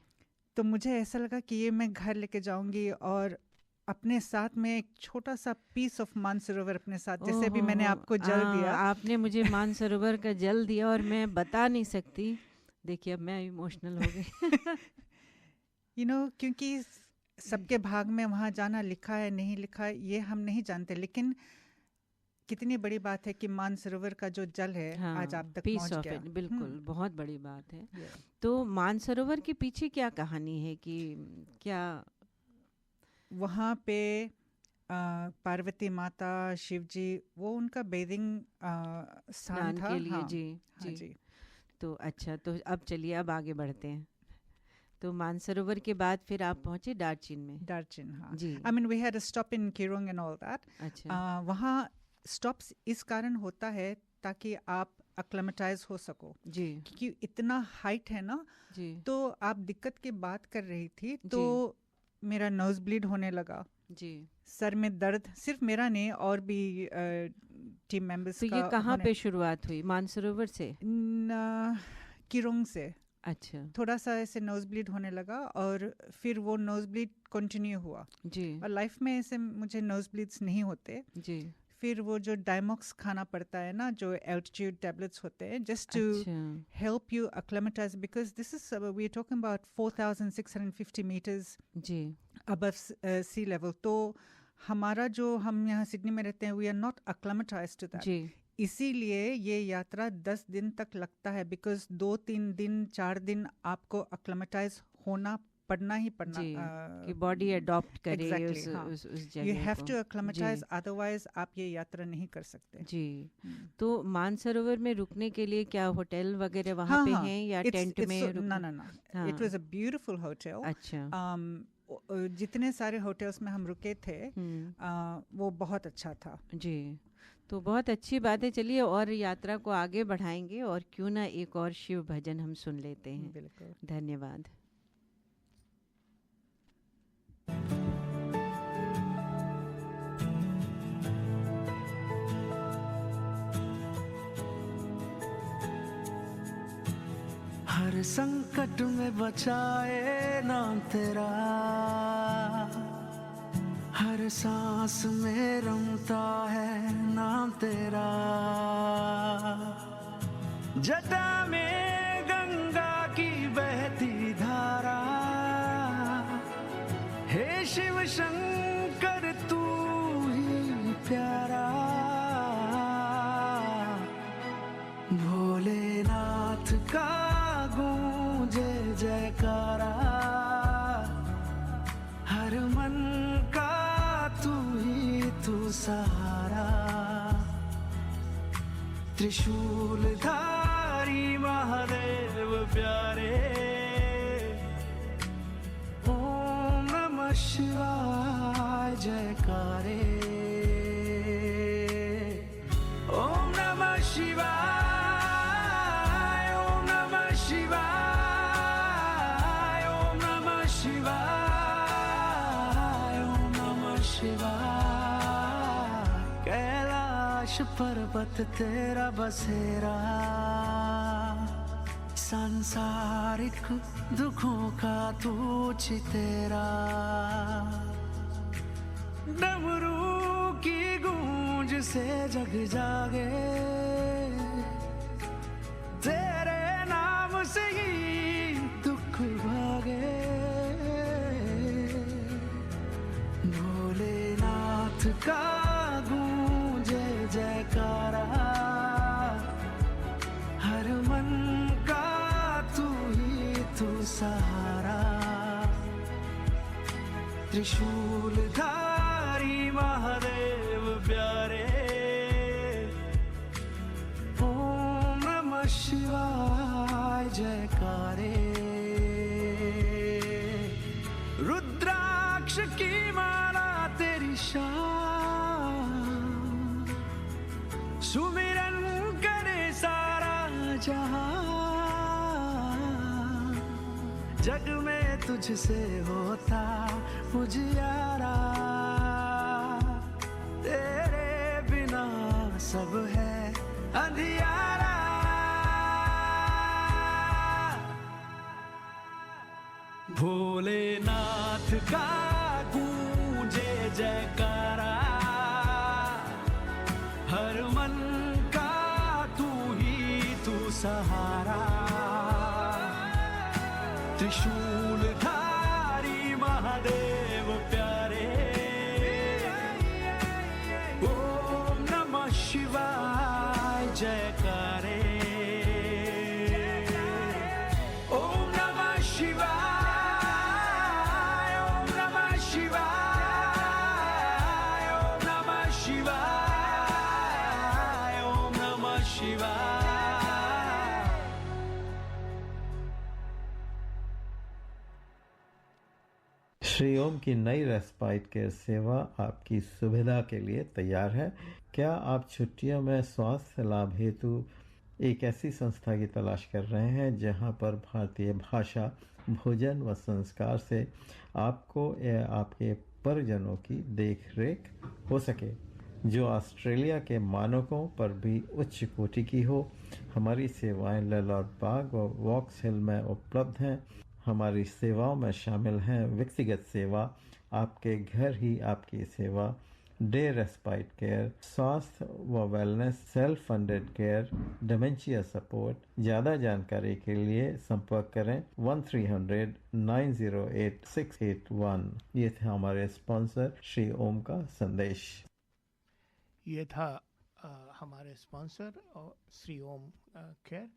तो मुझे ऐसा लगा कि ये मैं घर लेके जाऊंगी और अपने साथ में एक छोटा सा पीस ऑफ मानसरोवर अपने साथ, जैसे भी मैंने ओहो, आपको जल दिया। आपने मुझे मानसरोवर का जल दिया और मैं बता नहीं सकती। देखिए अब मैं इमोशनल हो गई। यू नो, क्योंकि सबके भाग में वहाँ जाना लिखा है नहीं लिखा है ये हम नहीं जानते, लेकिन कितनी बड़ी बात है कि मानसरोवर का जो जल है आज आप तक पीस पहुँच ऑफ गया। इट, बिल्कुल बहुत बड़ी बात है। Yeah. तो मानसरोवर के पीछे क्या कहानी है कि क्या? वहाँ पे पार्वती माता, शिव जी, वो उनका बेदिंग स्थान स्नान था। के लिए, हाँ, जी, हाँ जी, जी। तो अच्छा, तो अब चलिए अब आगे बढ़ते हैं। तो मानसरोवर के बाद फिर आप पहुंचे दार्जिलिंग में? दार्जिलिंग, हाँ। जी, I mean we had a stop in Kyirong and all that. अच्छा, वहाँ स्टॉप्स इस कारण होता है ताकि आप अक्लेमेटाइज हो सको, जी, क्योंकि इतना हाइट है ना। जी, तो आप दिक्कत की बात कर रही थी, तो मेरा नोज ब्लीड होने लगा, जी। सर में दर्द, सिर्फ मेरा नहीं और भी टीम मेंबर्स तो का। ये कहाँ पे शुरुआत हुई? मानसरोवर से? किरोंग से अच्छा, थोड़ा सा ऐसे नोज ब्लीड होने लगा, और फिर वो नोज ब्लीड कंटिन्यू हुआ, जी, और लाइफ में ऐसे मुझे नोज ब्लीड्स नहीं होते। जी, फिर वो जो डायमॉक्स खाना पड़ता है ना, जो एल्टीट्यूड टैबलेट्स होते हैं, just to help you acclimatise, because this is we are talking about 4650 metres जी अबव सी लेवल. तो हमारा जो हम यहाँ सिडनी में रहते हैं, we are not acclimatise to that. जी इसीलिए ये यात्रा 10 दिन तक लगता है, बिकॉज 2-3 दिन 4 दिन आपको अक्लेमेटाइज होना पढ़ना ही पढ़ना कि बॉडी अडॉप्ट करे exactly, उस जगह यू हैव को। टू अक्लेमेटाइज, जी। अदरवाइज आप ये यात्रा नहीं कर सकते. जी तो मानसरोवर में रुकने के लिए क्या होटल वगैरह वहाँ पे हैं या टेंट में ना ना ना, हाँ। It was a beautiful hotel. अच्छा जितने सारे होटल्स में हम रुके थे वो बहुत अच्छा था. जी तो बहुत अच्छी बात है. चलिए और यात्रा को आगे बढ़ाएंगे और क्यों ना एक और शिव भजन हम सुन लेते हैं. बिल्कुल. धन्यवाद. हर संकट में बचाए नाम तेरा, हर सांस में रमता है नाम तेरा. जटा में गंगा की बहती धारा, हे शिव शंकर तू ही प्यारा. भोलेनाथ का गूंजे जयकारा, हर मन का तू सहारा. त्रिशूलधारी महादेव प्यारे, ओम नमः शिवाय जयकारे. ओम नमः शिवाय, ओम नमः शिवाय, ओम नमः शिवाय, ओम नमः शिवाय. कैलाश पर्वत तेरा बसेरा, सांसारिक दुखों का तू चितेरा. डमरू की गूंज से जग जागे, तेरे नाम से ही दुख भागे. भोलेनाथ का गूंजे जयकारा, हर मन का तू सहारा. त्रिशूलधारी महादेव प्यारे, ओम नमः शिवाय जयकारे. रुद्राक्ष की माला तेरी शान, सुमिरन करे सारा जहां. जग में तुझसे होता उजियारा, तेरे बिना सब है अंधियारा. भोलेनाथ का गूंजे जयकारा, हर मन का तू सहारा. त्रिशूलधारी महादेव प्यारे, ओम नमः शिवाय जयकारे. ओम नमः शिवाय, ओम नमः शिवाय, ओम नमः शिवाय, ओम नमः शिवाय. श्री ओम की नई रेस्पाइट केयर सेवा आपकी सुविधा के लिए तैयार है. क्या आप छुट्टियों में स्वास्थ्य लाभ हेतु एक ऐसी संस्था की तलाश कर रहे हैं जहां पर भारतीय भाषा, भोजन व संस्कार से आपको या आपके परिजनों की देखरेख हो सके, जो ऑस्ट्रेलिया के मानकों पर भी उच्च कोटि की हो? हमारी सेवाएं ललौट बाग व वॉक्स हिल में उपलब्ध हैं. हमारी सेवाओं में शामिल हैं व्यक्तिगत सेवा, आपके घर ही आपकी सेवा, डे रेस्पाइट केयर, स्वास्थ्य व wellness self funded care, dementia support. ज़्यादा जानकारी के लिए संपर्क करें 1300-908-681। ये थे हमारे स्पॉन्सर श्री ओम का संदेश। ये था हमारे स्पॉन्सर और Shri Om care.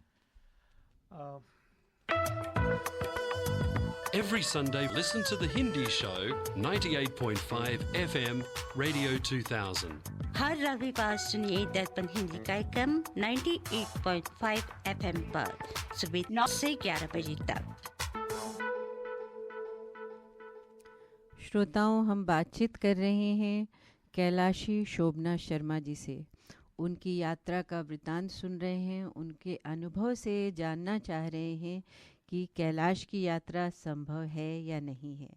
Every Sunday, listen to the Hindi show, 98.5 FM, Radio 2000. हर रविवार सुनिए दर्पण हिंदी कार्यक्रम 98.5 FM पर सुबह 9 से 11 बजे तक। श्रोताओं, हम बातचीत कर रहे हैं कैलाशी शोभना शर्मा जी से। उनकी यात्रा का वृतांत सुन रहे हैं, उनके अनुभव से जानना चाह रहे हैं कि कैलाश की यात्रा संभव है या नहीं है।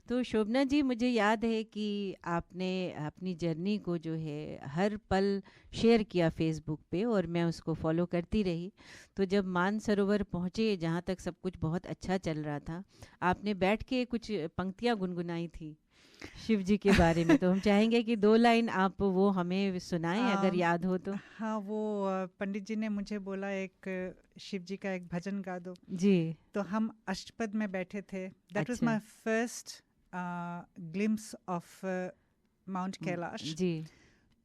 तो शोभना जी, मुझे याद है कि आपने अपनी जर्नी को जो है हर पल शेयर किया फेसबुक पे और मैं उसको फॉलो करती रही। तो जब मानसरोवर पहुँचे, जहाँ तक सब कुछ बहुत अच्छा चल रहा था, आपने बैठ के कुछ पंक्तियाँ गुनगुनाई थी शिव जी के बारे में। तो हम चाहेंगे कि 2 लाइन आप वो हमें सुनाएं अगर याद हो तो। हाँ, वो पंडित जी ने मुझे बोला एक शिव जी का एक भजन गा दो जी। तो हम अष्टपद में बैठे थे। That was my first glimpse of mount Kailash ji.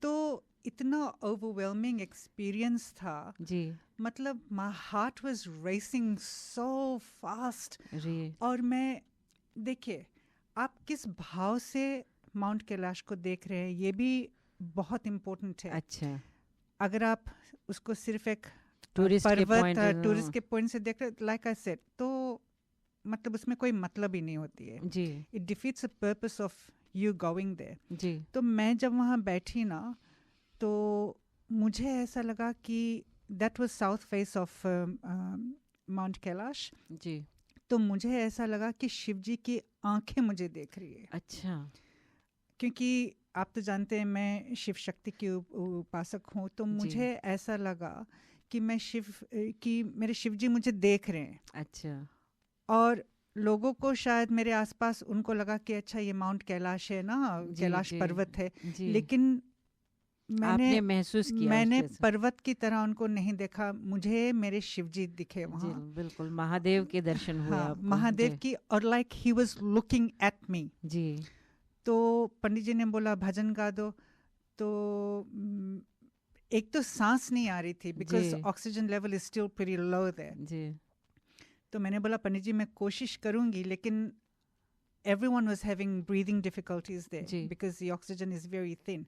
तो इतना ओवरवेलमिंग एक्सपीरियंस था जी। मतलब my heart was racing so fast. और मैं, देखिए, आप किस भाव से माउंट कैलाश को देख रहे हैं ये भी बहुत इम्पोर्टेंट है। अच्छा, अगर आप उसको सिर्फ एक टूरिस्ट के पॉइंट से देख रहे हैं, लाइक आई सेड, तो मतलब उसमें कोई मतलब ही नहीं होती है जी। It defeats the purpose of you going there जी। तो मैं जब वहाँ बैठी ना, तो मुझे ऐसा लगा कि that was south face of mount Kailash ji. तो मुझे ऐसा लगा कि शिव जी की आंखें मुझे देख रही है। अच्छा। क्योंकि आप तो जानते हैं मैं शिव शक्ति की उपासक हूँ, तो मुझे ऐसा लगा कि मेरे शिव जी मुझे देख रहे हैं। अच्छा। और लोगों को शायद मेरे आसपास उनको लगा कि अच्छा ये माउंट कैलाश है ना, कैलाश पर्वत है, लेकिन आपने महसूस किया, मैंने पर्वत की तरह उनको नहीं देखा, मुझे मेरे शिव जी दिखे वहाँ। बिल्कुल महादेव के दर्शन हुए। हाँ, महादेव की, और like he was looking at me जी। तो पंडित जी ने बोला भजन गा दो, तो एक तो सांस नहीं आ रही थी because oxygen level is still pretty low there जी। तो मैंने बोला पंडित जी मैं कोशिश करूंगी, लेकिन everyone was having breathing difficulties there because the oxygen is very thin.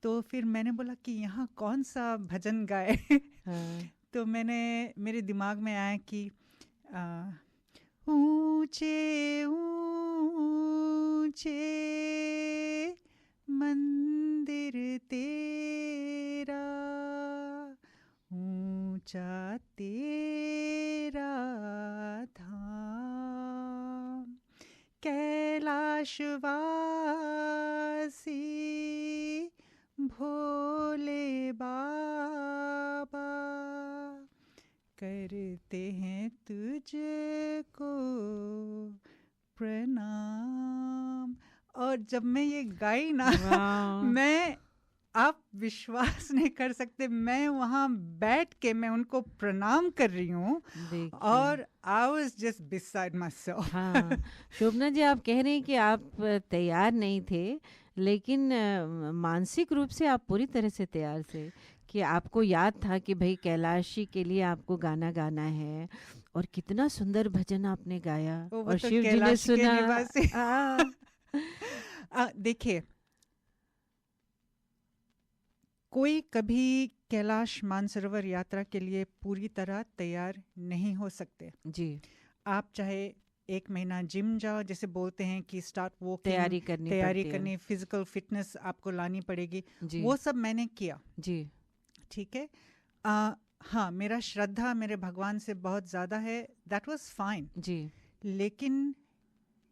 तो फिर मैंने बोला कि यहाँ कौन सा भजन गाए। तो मेरे दिमाग में आया कि ऊंचे ऊंचे मंदिर तेरा, ऊंचा तेरा धाम, कैलाशवासी भोले बाबा करते हैं तुझको प्रणाम। और जब मैं ये गाई ना आप विश्वास नहीं कर सकते, मैं वहाँ बैठ के मैं उनको प्रणाम कर रही हूँ और आई was just beside my self. हाँ, शोभना जी, आप कह रहे हैं कि आप तैयार नहीं थे, लेकिन मानसिक रूप से आप पूरी तरह से तैयार थे कि आपको याद था कि भाई कैलाशी के लिए आपको गाना गाना है। और कितना सुंदर भजन आपने गाया और शिव जी ने सुना। देखिए, कोई कभी कैलाश मानसरोवर यात्रा के लिए पूरी तरह तैयार नहीं हो सकते जी। आप चाहे 1 महीना जिम जाओ, जैसे बोलते हैं कि स्टार्ट वॉकिंग, तैयारी करनी, फिजिकल फिटनेस आपको लानी पड़ेगी, वो सब मैंने किया जी। ठीक है, हाँ, मेरा श्रद्धा मेरे भगवान से बहुत ज़्यादा है, दैट वाज फाइन जी। लेकिन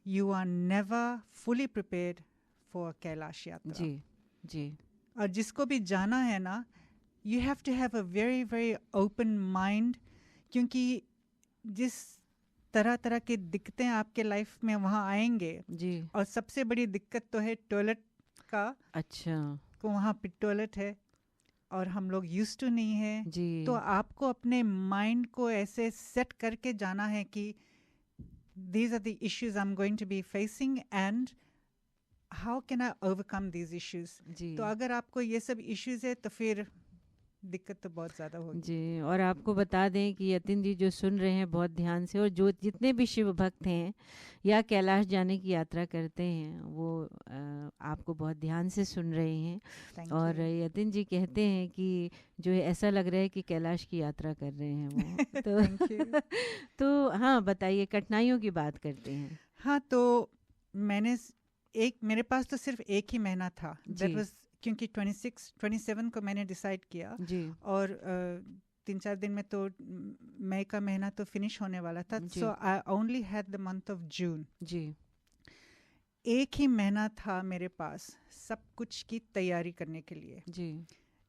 you are never fully prepared for Kailash Yatra जी जी। और जिसको भी जाना है ना, you have to have a very very open mind, क्योंकि जिस तरह तरह की दिक्कतें आपके लाइफ में वहाँ आएंगे जी। और सबसे बड़ी दिक्कत तो है टॉयलेट का अच्छा को वहाँ पिट टॉयलेट है और हम लोग यूज्ड टू नहीं है, जी तो आपको अपने माइंड को ऐसे सेट करके जाना है कि these are the issues I'm going to be facing and how can I overcome these issues. जी तो अगर आपको ये सब issues है तो फिर दिक्कत तो बहुत ज़्यादा होगी। जी। और आपको बता दें कि यतिन जी जो सुन रहे हैं बहुत ध्यान से, और जो जितने भी शिव भक्त हैं या कैलाश जाने की यात्रा करते हैं वो आपको बहुत ध्यान से सुन रहे हैं। Thank और you. यतिन जी कहते हैं कि जो है ऐसा लग रहा है कि कैलाश की यात्रा कर रहे हैं वो। तो Thank you. तो हाँ बताइए, कठिनाइयों की बात करते हैं। हाँ, तो मेरे पास तो सिर्फ एक ही महीना था। जी। That was क्योंकि 27 को मैंने डिसाइड किया जी और 3-4 दिन में तो मई का महीना तो फिनिश होने वाला था। जी। So I only had the month of June. जी एक ही महीना था मेरे पास सब कुछ की तैयारी करने के लिए। जी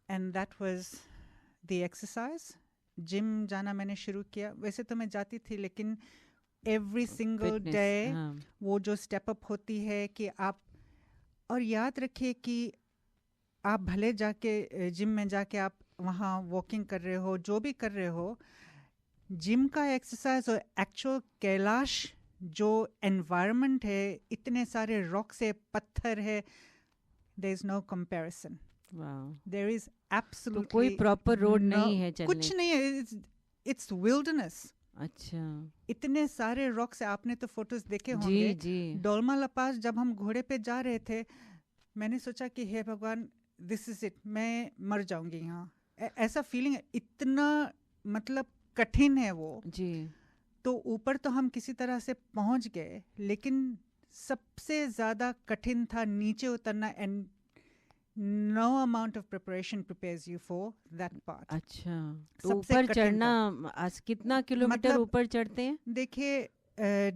and that was the exercise. Gym जाना मैंने शुरू किया। वैसे तो मैं जाती थी लेकिन एवरी सिंगल Fitness, डे हाँ। वो जो स्टेप अप होती है कि आप, और याद रखिए कि आप भले जाके जिम में जाके आप वहाँ वॉकिंग कर रहे हो, जो भी कर रहे हो, जिम का एक्सरसाइज और एक्चुअल कैलाश जो एनवायरनमेंट है, इतने सारे रॉक्स है, पत्थर है, there is no comparison. Wow. There is तो एब्सोल्युटली कोई प्रॉपर रोड नहीं है चलने कुछ नहीं है। It's wilderness. अच्छा इतने सारे रॉक्स है। आपने तो फोटोज देखे जी होंगे। जी डोलमा लपास जब हम घोड़े पे जा रहे थे, मैंने सोचा कि हे भगवान, दिस इज इट, मैं मर जाऊंगी यहाँ। ऐसा फीलिंग है। इतना मतलब कठिन है वो। जी तो ऊपर तो हम किसी तरह से पहुंच गए, लेकिन सबसे ज्यादा कठिन था नीचे उतरना। And no amount of preparation prepares you for that part. अच्छा तो सबसे ऊपर कठिन चढ़ना कितना किलोमीटर मतलब- ऊपर चढ़ते हैं? देखिए,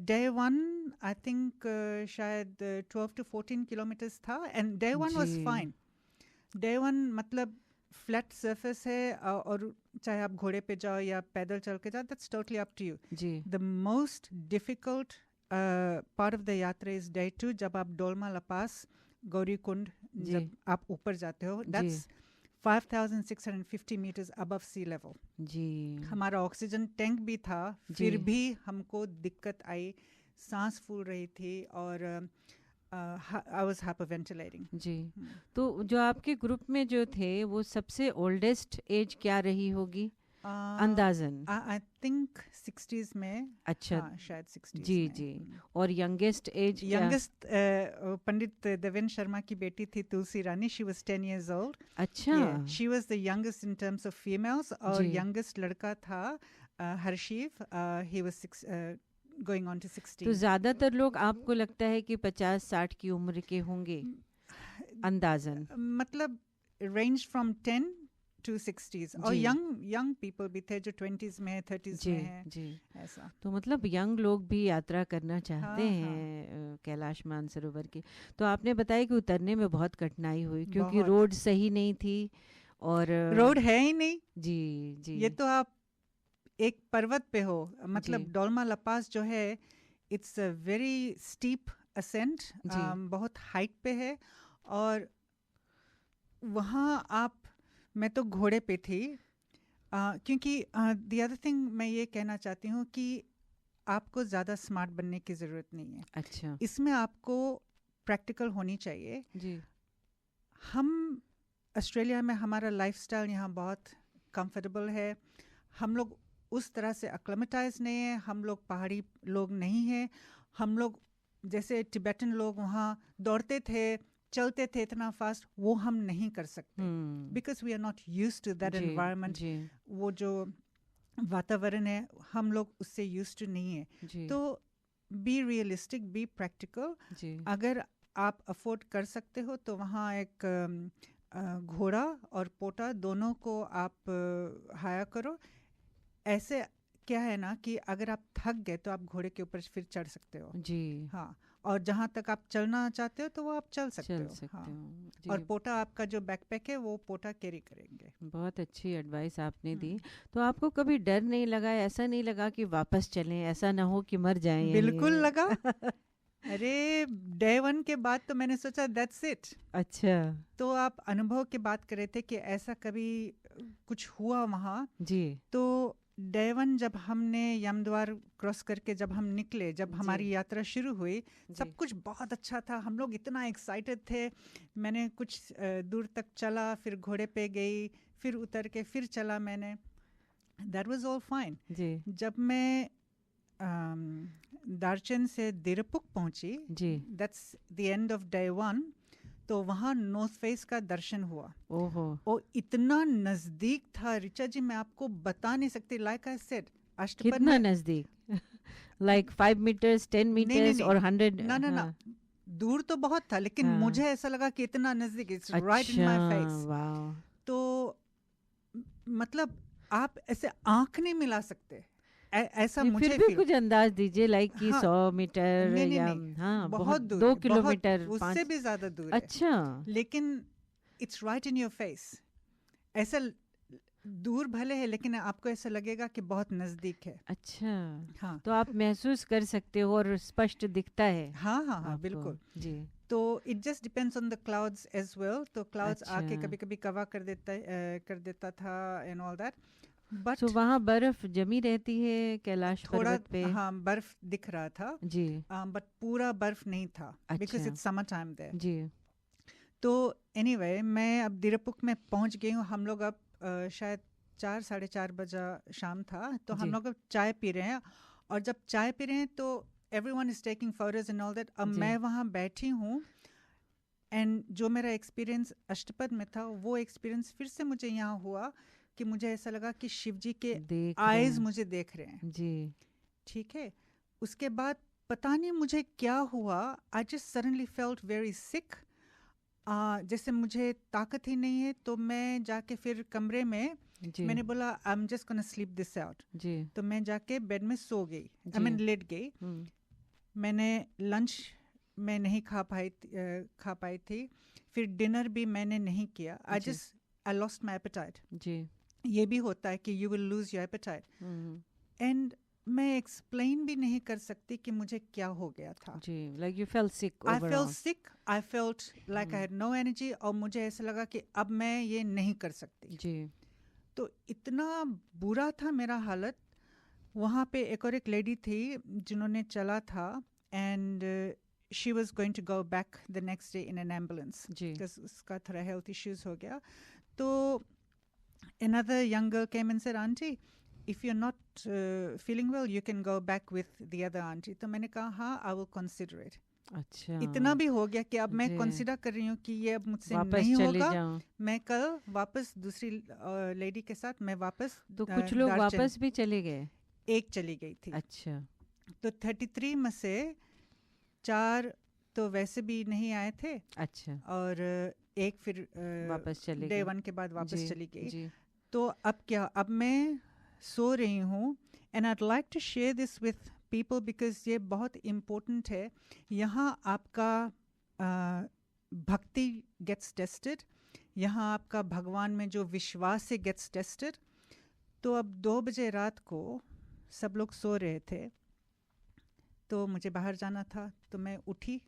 डे 1 आई थिंक शायद 12 to 14 किलोमीटर्स था। एंड डे 1 वाज जी। फाइन। डे 1 मतलब फ्लैट सरफेस है, और चाहे आप घोड़े पे जाओ या पैदल चल के जाओ, that's totally up to you. जी the most difficult part of the yatra is day 2, जब आप डोलमा लपास गौरी कुंड जी। जब आप ऊपर जाते हो। That's 5650 meters above sea level. जी हमारा ऑक्सीजन टैंक भी था, फिर भी हमको दिक्कत आई, सांस फूल रही थी और आई वाज हाइपरवेंटिलेटिंग। जी। तो जो आपके ग्रुप में जो थे वो सबसे ओल्डेस्ट एज क्या रही होगी अंदाजन? आई थिंक 60s में। अच्छा हाँ, शायद 60s जी में। जी। और यंगेस्ट एज क्या? यंगेस्ट पंडित देवेंद्र शर्मा की बेटी थी Tulsi Rani. She was 10 years old. अच्छा she was the youngest in terms of females. और जी। यंगेस्ट लड़का था Harshiv. He was going on to 60. तो ज्यादातर लोग आपको लगता है कि 50-60 की उम्र के होंगे अंदाजन? मतलब रेंज फ्रॉम 10 to 60s। और जी। यंग पीपल भी थे जो 20s में 30s जी में हैं, जी। ऐसा। तो मतलब यंग लोग भी यात्रा करना चाहते हाँ, हैं कैलाश मानसरोवर की। तो आपने बताया कि उतरने में बहुत कठिनाई हुई क्योंकि बहुत। रोड सही नहीं थी और रोड है ही नहीं। जी जी। ये तो आप एक पर्वत पे हो, मतलब जी। डोलमा लपास जो है, it's a very steep ascent. जी। बहुत हाइट पे है। और वहाँ आप, मैं तो घोड़े पे थी, क्योंकि द अदर थिंग मैं ये कहना चाहती हूँ कि आपको ज़्यादा स्मार्ट बनने की ज़रूरत नहीं है। अच्छा इसमें आपको प्रैक्टिकल होनी चाहिए। जी। हम ऑस्ट्रेलिया में, हमारा लाइफस्टाइल यहाँ बहुत कंफर्टेबल है। हम लोग उस तरह से एक्लेमेटाइज नहीं है। हम लोग पहाड़ी लोग नहीं हैं। हम लोग जैसे टिबेटन लोग वहाँ दौड़ते थे, चलते थे इतना फास्ट, वो हम नहीं कर सकते because we are not used to that environment. वो जो वातावरण है, हम लोग उससे यूज्ड टू नहीं है। जी। तो बी रियलिस्टिक, बी प्रैक्टिकल। जी। अगर आप अफोर्ड कर सकते हो तो वहाँ एक घोड़ा और पोटा दोनों को आप हायर करो। ऐसे क्या है ना कि अगर आप थक गए तो आप घोड़े के ऊपर फिर चढ़ सकते हो। जी। हाँ, और जहाँ तक आप चलना चाहते हो तो वो आप चल सकते हो। हाँ। हो। और पोटा, आपका जो बैकपैक है वो पोटा कैरी करेंगे। बहुत अच्छी एडवाइस आपने दी। तो आपको कभी डर नहीं लगा, ऐसा नहीं लगा कि वापस चलें, ऐसा ना हो कि मर जाएं? बिल्कुल लगा। अरे डे 1 के बाद तो मैंने सोचा दैट्स इट। अच्छा तो आप अनुभव की बात कर रहे थे कि ऐसा कभी कुछ हुआ वहाँ। जी तो डे 1 जब हमने यमद्वार क्रॉस करके जब हम निकले, जब हमारी यात्रा शुरू हुई, सब कुछ बहुत अच्छा था। हम लोग इतना एक्साइटेड थे। मैंने कुछ दूर तक चला, फिर घोड़े पे गई, फिर उतर के फिर चला मैंने। That was all fine. जी जब मैं दार्चन से दिरपुक पहुंची, जी that's the end of day 1, तो वहाँ नॉर्थ फेस का दर्शन हुआ। ओहो और इतना नज़दीक था ऋचा जी, मैं आपको बता नहीं सकती। लाइक आई सेड, अष्टपद कितना में नजदीक लाइक 5 मीटर्स 10 मीटर्स नहीं, और 100 ना ना ना, दूर तो बहुत था, लेकिन हाँ। मुझे ऐसा लगा कि इतना नज़दीक, it's right in my face. Wow तो मतलब आप ऐसे आंख नहीं मिला सकते, ऐसा जी, मुझे फिर भी फील। कुछ अंदाज दीजिए लाइक कि हाँ, 100 मीटर नहीं, या नहीं, हाँ बहुत दूर 2 है, किलोमीटर बहुत, उससे 5 भी ज्यादा दूर है। अच्छा लेकिन it's right in your face. ऐसा दूर भले है, लेकिन आपको ऐसा लगेगा कि बहुत नजदीक है। अच्छा हाँ तो आप महसूस कर सकते हो और स्पष्ट दिखता है हाँ हाँ हाँ आपको। बिल्कुल। जी तो it just depends on the clouds as well. तो क्लाउड्स अच्छा। आके कभी कभी कवर कर देता था एंड ऑल दैट। बट तो वहाँ बर्फ जमी रहती है कैलाश थोड़ा पर्वत पे? हाँ बर्फ दिख रहा था, जी बट पूरा बर्फ नहीं था, बिकॉज अच्छा। It's summer time there. जी तो एनीवे मैं अब दिरपुक में पहुंच गई हूँ। हम लोग अब शायद 4 साढ़े 4 बजा शाम था। तो हम जी। लोग अब चाय पी रहे हैं, और जब चाय पी रहे हैं तो everyone is taking photos and all that. अब जी। मैं वहाँ बैठी हूँ, एंड जो मेरा एक्सपीरियंस अष्टपद में था, वो एक्सपीरियंस फिर से मुझे यहाँ हुआ कि मुझे ऐसा लगा कि शिव जी के देख रहे आईज हैं। मुझे देख रहे हैं। जी ठीक है। उसके बाद पता नहीं मुझे क्या हुआ, I just suddenly felt very sick. जैसे मुझे ताकत ही नहीं है। तो मैं जाके फिर कमरे में जी मैंने बोला I am just gonna sleep this out. जी तो मैं जाके बेड में सो गई, आई जी। मीन लेट गई। मैंने लंच मैं नहीं खा पाई थी। फिर डिनर भी मैंने नहीं किया। I lost my apatite. जी ये भी होता है कि you will lose your apatite, and मैं एक्सप्लेन भी नहीं कर सकती कि मुझे क्या हो गया था। जी like you felt sick I felt sick, I felt like I had no energy, और मुझे ऐसा लगा कि अब मैं ये नहीं कर सकती। जी तो इतना बुरा था मेरा हालत। वहाँ पे एक और एक लेडी थी जिन्होंने चला था, and she was going to go back the next day in an ambulance, जी उसका थोड़ा हेल्थ इश्यूज हो गया। तो another young girl came and said, auntie, if you're not feeling well, you can go back with the other auntie. तो मैंने कहा हाँ, I will consider it. अच्छा इतना भी हो गया कि अब मैं जी। कंसिडर कर रही हूँ कि ये अब मुझसे वापस नहीं चले होगा। जाऊं। मैं कल वापस दूसरी लेडी के साथ मैं वापस तो कुछ लोग दार्चन- वापस भी चले गए? एक चली गई थी। अच्छा तो 33 में से 4 तो वैसे भी नहीं आए थे, अच्छा और एक फिर वापस चले डे गए। 1 के बाद वापस जी, चली गई। जी तो अब क्या, अब मैं सो रही हूँ, and I'd like to share this with people because ये बहुत इम्पोर्टेंट है। यहाँ आपका भक्ति गेट्स टेस्टेड, यहाँ आपका भगवान में जो विश्वास है गेट्स टेस्टेड। तो अब 2 बजे रात को सब लोग सो रहे थे, तो मुझे बाहर जाना था, तो मैं उठी।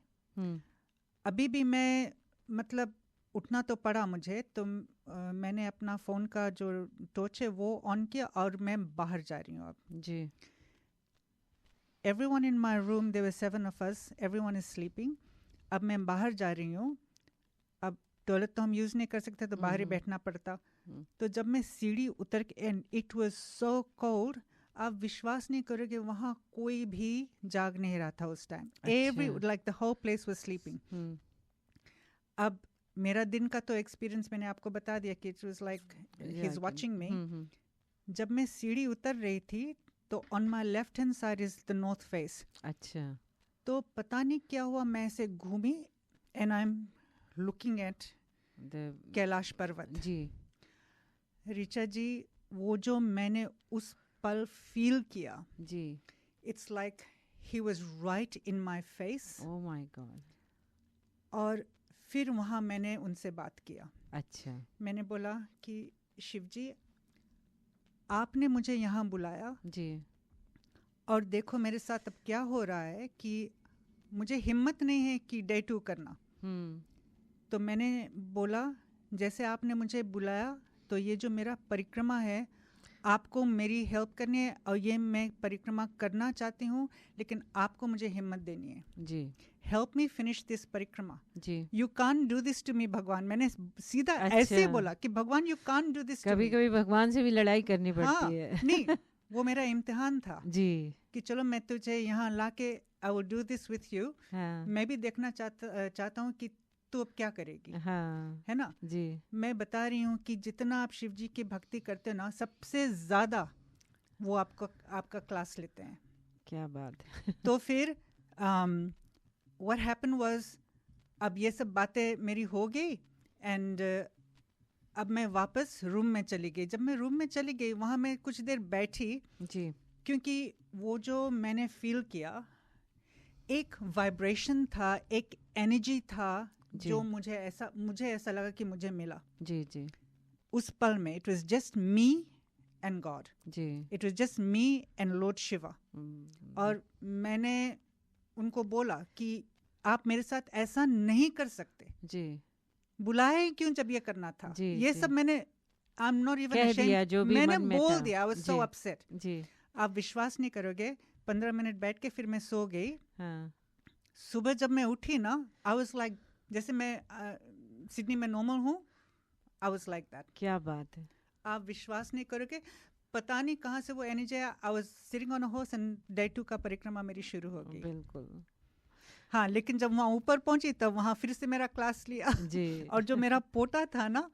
अभी भी मैं मतलब उठना तो पड़ा मुझे, तो मैंने अपना फ़ोन का जो टॉर्च है वो ऑन किया, और मैं बाहर जा रही हूँ अब। जी everyone in my room, there were 7 of us, everyone is sleeping. अब मैं बाहर जा रही हूँ। अब टॉयलेट तो हम यूज़ नहीं कर सकते, तो बाहर ही बैठना पड़ता। तो जब मैं सीढ़ी उतर के, and it was so cold, आप विश्वास नहीं करोगे, वहाँ कोई भी जाग नहीं रहा था उस time. Every like the whole place was sleeping. अब मेरा दिन का तो एक्सपीरियंस मैंने आपको बता दिया कि it was like he is watching me. जब मैं सीढ़ी उतर रही थी, तो on my left hand side is the north face. अच्छा तो पता नहीं क्या हुआ, मैं ऐसे घूमी, and I am looking at Kailash पर्वत। जी ऋचा जी, वो जो मैंने उस पल फील किया, जी it's like he was right in my face. Oh my god. और फिर वहाँ मैंने उनसे बात किया। अच्छा मैंने बोला कि शिव जी, आपने मुझे यहाँ बुलाया, जी और देखो मेरे साथ अब क्या हो रहा है कि मुझे हिम्मत नहीं है कि डे 2 करना। तो मैंने बोला जैसे आपने मुझे बुलाया तो ये जो मेरा परिक्रमा है आपको मेरी हेल्प करनी है और ये मैं परिक्रमा करना चाहती हूँ, लेकिन आपको मुझे हिम्मत देनी है जी। Help me finish this parikrama जी। You can't do this to me Bhagwan. मैंने सीधा ऐसे ही बोला कि भगवान यू कांट डू दिस। कभी कभी भगवान से भी लड़ाई करनी पड़ती है। नहीं, वो मेरा इम्तिहान था जी कि चलो मैं तुझे यहाँ लाके I will do this with you. मैं भी देखना चाहता हूँ कि तू अब क्या करेगी। है ना जी। मैं बता रही हूँ कि जितना आप शिव जी की भक्ति करते हो ना, सबसे ज्यादा वो आपका क्लास लेते हैं। क्या बात है। तो फिर व्हाट हैपन वाज, अब ये सब बातें मेरी हो गई एंड अब मैं वापस रूम में चली गई। जब मैं रूम में चली गई वहाँ मैं कुछ देर बैठी जी, क्योंकि वो जो मैंने फील किया एक वाइब्रेशन था, एक एनर्जी था जो मुझे ऐसा लगा कि मुझे मिला। जी जी। उस पल में it was just me and God ji. It was just me and Lord Shiva. और मैंने उनको बोला कि आप मेरे साथ ऐसा नहीं कर सकते जी, बुलाए क्यों जब ये करना था जी, ये जी. सब मैंने I am not even ashamed, मैंने बोल दिया। आई वाज सो अपसेट जी। आप विश्वास नहीं करोगे 15 मिनट बैठ के फिर मैं सो गई। हाँ। सुबह जब मैं उठी ना आई वाज लाइक जैसे मैं सिडनी में नॉर्मल हूँ, आई वाज लाइक दैट। क्या बात है। आप विश्वास नहीं करोगे, पता नहीं कहाँ से वो एनर्जी आया। I was sitting on a horse and day 2 का परिक्रमा मेरी शुरू हो गई। बिल्कुल। हाँ, लेकिन जब वहाँ ऊपर पहुंची तब वहाँ फिर से मेरा क्लास लिया जी। और जो मेरा पोता था ना,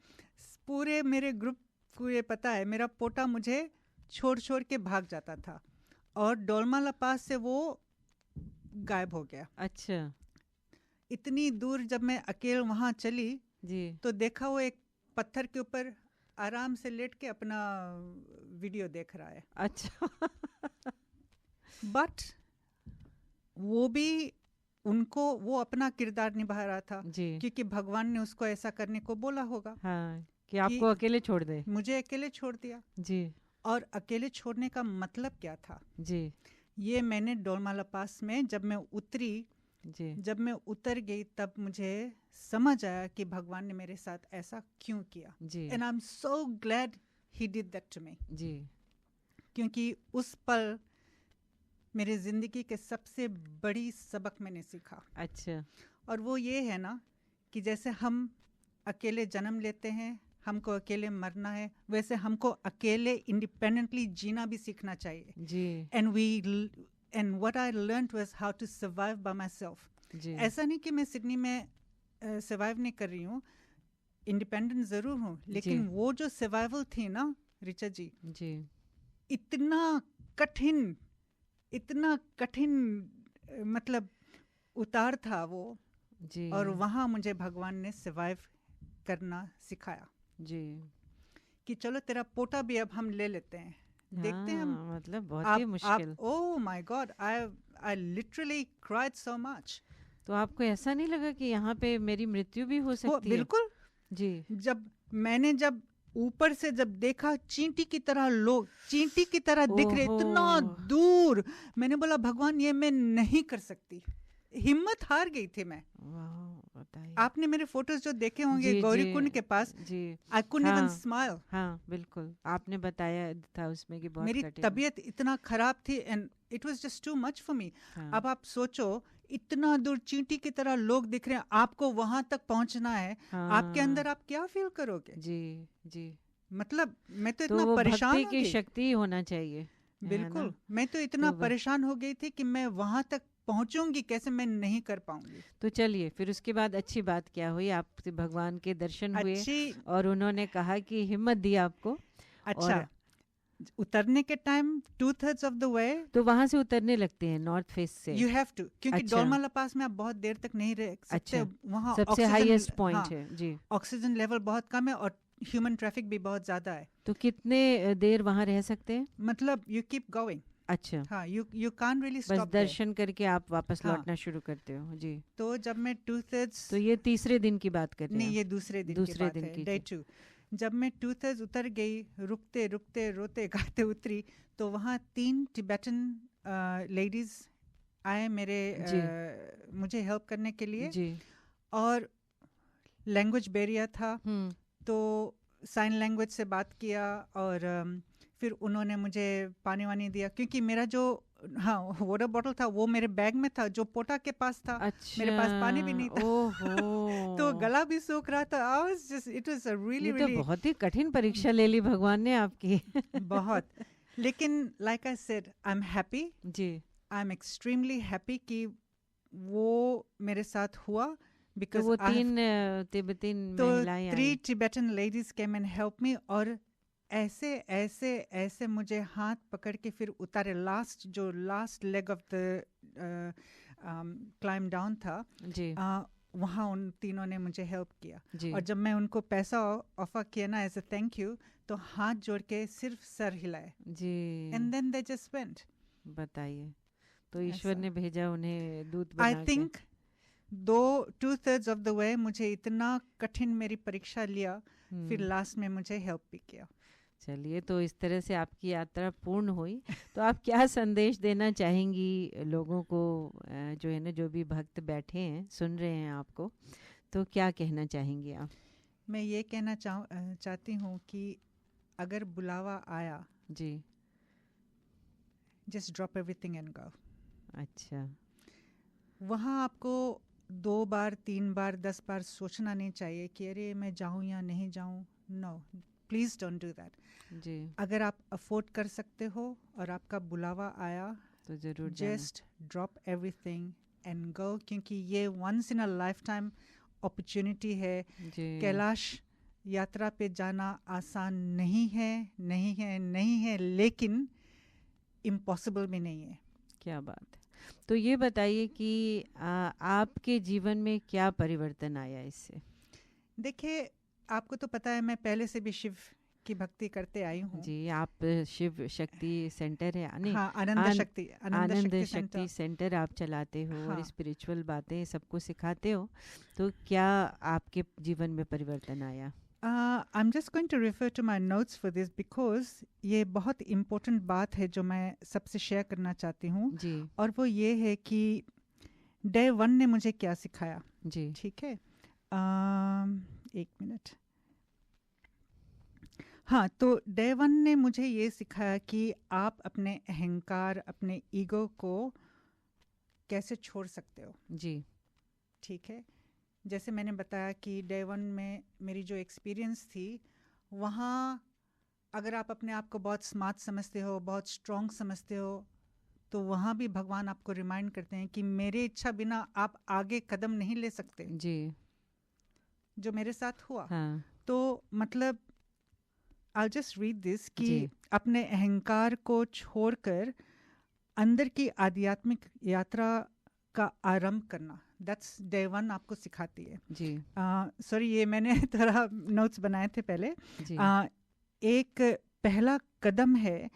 पूरे मेरे ग्रुप को ये पता है, मेरा पोता मुझे छोड़ छोड़ के भाग जाता था और डोलमा ला पास से वो गायब हो गया। अच्छा। इतनी दूर जब मैं अकेले वहाँ चली जी, तो देखा वो एक पत्थर के ऊपर आराम से लेट के अपना वीडियो देख रहा है। अच्छा। बट वो भी उनको वो अपना किरदार निभा रहा था जी, क्योंकि भगवान ने उसको ऐसा करने को बोला होगा। हाँ, कि आपको अकेले छोड़ दे। मुझे अकेले छोड़ दिया जी। और अकेले छोड़ने का मतलब क्या था जी, ये मैंने डोलमाला पास में जब मैं उतरी जी, जब मैं उतर गई तब मुझे समझ आया कि भगवान ने मेरे साथ ऐसा क्यों किया जी। And I am so glad he did that to me जी, क्योंकि उस पल मेरे ज़िंदगी के सबसे बड़ी सबक मैंने सीखा। अच्छा। और वो ये है ना कि जैसे हम अकेले जन्म लेते हैं, हमको अकेले मरना है, वैसे हमको अकेले इंडिपेंडेंटली जीना भी सीखना चाहिए जी। And what I learned was how to survive by myself. ऐसा नहीं कि मैं सिडनी में सर्वाइव नहीं कर रही हूँ, इंडिपेंडेंट ज़रूर हूँ, लेकिन वो जो सर्वाइवल थी ना रिचा जी, इतना कठिन मतलब उतार था वो जी। और वहाँ मुझे भगवान ने सर्वाइव करना सिखाया जी, कि चलो तेरा पोटा भी अब हम ले लेते हैं। देखते हैं हम, मतलब बहुत ही मुश्किल। ओह my God, I literally cried so much. तो आपको ऐसा नहीं लगा कि यहाँ पे मेरी मृत्यु भी हो सकती है? बिल्कुल जी। जब ऊपर से जब देखा चींटी की तरह लोग चींटी की तरह दिख रहे इतना दूर, मैंने बोला भगवान ये मैं नहीं कर सकती, हिम्मत हार गई थी मैं। आपने मेरे फोटोज जो देखे होंगे गौरी कुंड के पास जी, आई कुडंट इवन स्माइल। हाँ बिल्कुल, आपने बताया था उसमें कि बहुत मेरी तबीयत इतना खराब थी and it was just too much for me. अब आप सोचो इतना दूर चींटी की तरह लोग दिख रहे हैं, आपको वहां तक पहुंचना है। आपके अंदर आप क्या फील करोगे? जी जी। मतलब मैं तो इतना परेशान भक्ति की शक्ति होना चाहिए। बिल्कुल, मैं तो इतना परेशान हो गई थी कि मैं वहां तक पहुंचूंगी कैसे, मैं नहीं कर पाऊंगी। तो चलिए फिर उसके बाद अच्छी बात क्या हुई, आपसे भगवान के दर्शन हुए और उन्होंने कहा कि हिम्मत दी आपको। अच्छा, उतरने के टाइम 2/3 ऑफ द वे, तो वहां से उतरने लगते हैं नॉर्थ फेस से। यू हैव टू, क्योंकि डोलमाला पास में आप बहुत देर तक नहीं रह सकते। अच्छा, वहाँ सबसे हाईएस्ट पॉइंट है जी। ऑक्सीजन लेवल बहुत कम है और ह्यूमन ट्रैफिक भी बहुत ज्यादा है। तो कितने देर वहाँ रह सकते हैं? मतलब यू कीप गोइंग। अच्छा। हाँ, you can't really stop। बस दर्शन करके आप वापस लौटना शुरू करते हो जी। तो जब मैं 2/3, तो ये तीसरे दिन की बात कर रहे हैं? नहीं, ये दूसरे दिन की डे 2। जब मैं 2/3 उतर गई, रुकते रुकते रोते गाते उतरी, तो वहाँ 3 टिबेटन लेडीज आए मुझे हेल्प करने के लिए जी। और लैंग्वेज बैरियर था, तो साइन लैंग्वेज से बात किया और फिर उन्होंने मुझे पानी वानी दिया, क्योंकि मेरा जो वाटर बॉटल था वो मेरे बैग में था जो पोटा के पास था। अच्छा, मेरे पास पानी भी नहीं था। ओहो। तो गला भी सूख रहा था। इट वाज ये तो बहुत ही कठिन परीक्षा ले ली भगवान ने आपकी। बहुत। लेकिन like I said, I am happy जी। आई एम एक्सट्रीमली हैप्पी कि वो मेरे साथ हुआ, because तो वो 3 तिब्बतीन महिलाएं 3 Tibetan ladies came and helped me, और ऐसे मुझे हाथ पकड़ के फिर उतारे। Last leg of the climb down था जी। वहाँ उन तीनों ने मुझे हेल्प किया जी। और जब मैं उनको पैसा ऑफर किया ना एज अ थैंक यू, तो हाथ जोड़ के सिर्फ सर हिलाए जी। And then they just went. बताइए, तो ईश्वर ने भेजा उन्हें दूत बना आई के। थिंक 2/3 ऑफ द वे मुझे इतना कठिन मेरी परीक्षा लिया, फिर लास्ट में मुझे हेल्प भी किया। चलिए, तो इस तरह से आपकी यात्रा पूर्ण हुई। तो आप क्या संदेश देना चाहेंगी लोगों को, जो है ना, जो भी भक्त बैठे हैं सुन रहे हैं आपको, तो क्या कहना चाहेंगी आप? मैं ये कहना चाहती हूँ कि अगर बुलावा आया, जी, just drop everything and go. अच्छा। वहाँ आपको 2 बार 3 बार 10 बार सोचना नहीं चाहिए कि अरे मैं जाऊँ या नहीं जाऊँ। No, please don't do that. जी। अगर आप अफोर्ड कर सकते हो और आपका बुलावा आया, तो जरूर just drop everything and go, क्योंकि ये once in a life time opportunity है। कैलाश यात्रा पे जाना आसान नहीं है, लेकिन इम्पॉसिबल भी नहीं है। क्या बात है। तो ये बताइए कि आपके जीवन में क्या परिवर्तन आया इससे? देखिए, आपको तो पता है मैं पहले से भी शिव की भक्ति करते आई हूँ। जी, आप शिव शक्ति सेंटर है, हाँ, आनंद शक्ति सेंटर आप चलाते हो। हाँ। और स्पिरिचुअल बातें सबको सिखाते हो। तो क्या आपके जीवन में परिवर्तन आया? I am just going to refer to my notes for this, because ये बहुत इम्पोर्टेंट बात है जो मैं सबसे शेयर करना चाहती हूँ। जी। और वो ये है कि डे 1 ने मुझे क्या सिखाया। जी। ठीक है, 1 मिनट। हाँ, तो डे 1 ने मुझे ये सिखाया कि आप अपने अहंकार, अपने ईगो को कैसे छोड़ सकते हो। जी। ठीक है, जैसे मैंने बताया कि डे 1 में मेरी जो एक्सपीरियंस थी, वहाँ अगर आप अपने आप को बहुत स्मार्ट समझते हो, बहुत स्ट्रॉन्ग समझते हो, तो वहाँ भी भगवान आपको रिमाइंड करते हैं कि मेरे इच्छा बिना आप आगे कदम नहीं ले सकते। जी। जो मेरे साथ हुआ। हाँ। तो मतलब I'll just read this कि अपने अहंकार को छोड़कर अंदर की आध्यात्मिक यात्रा का आरंभ करना, that's day 1 आपको सिखाती है। जी। सॉरी, ये मैंने थोड़ा नोट्स बनाए थे पहले। जी। एक पहला कदम है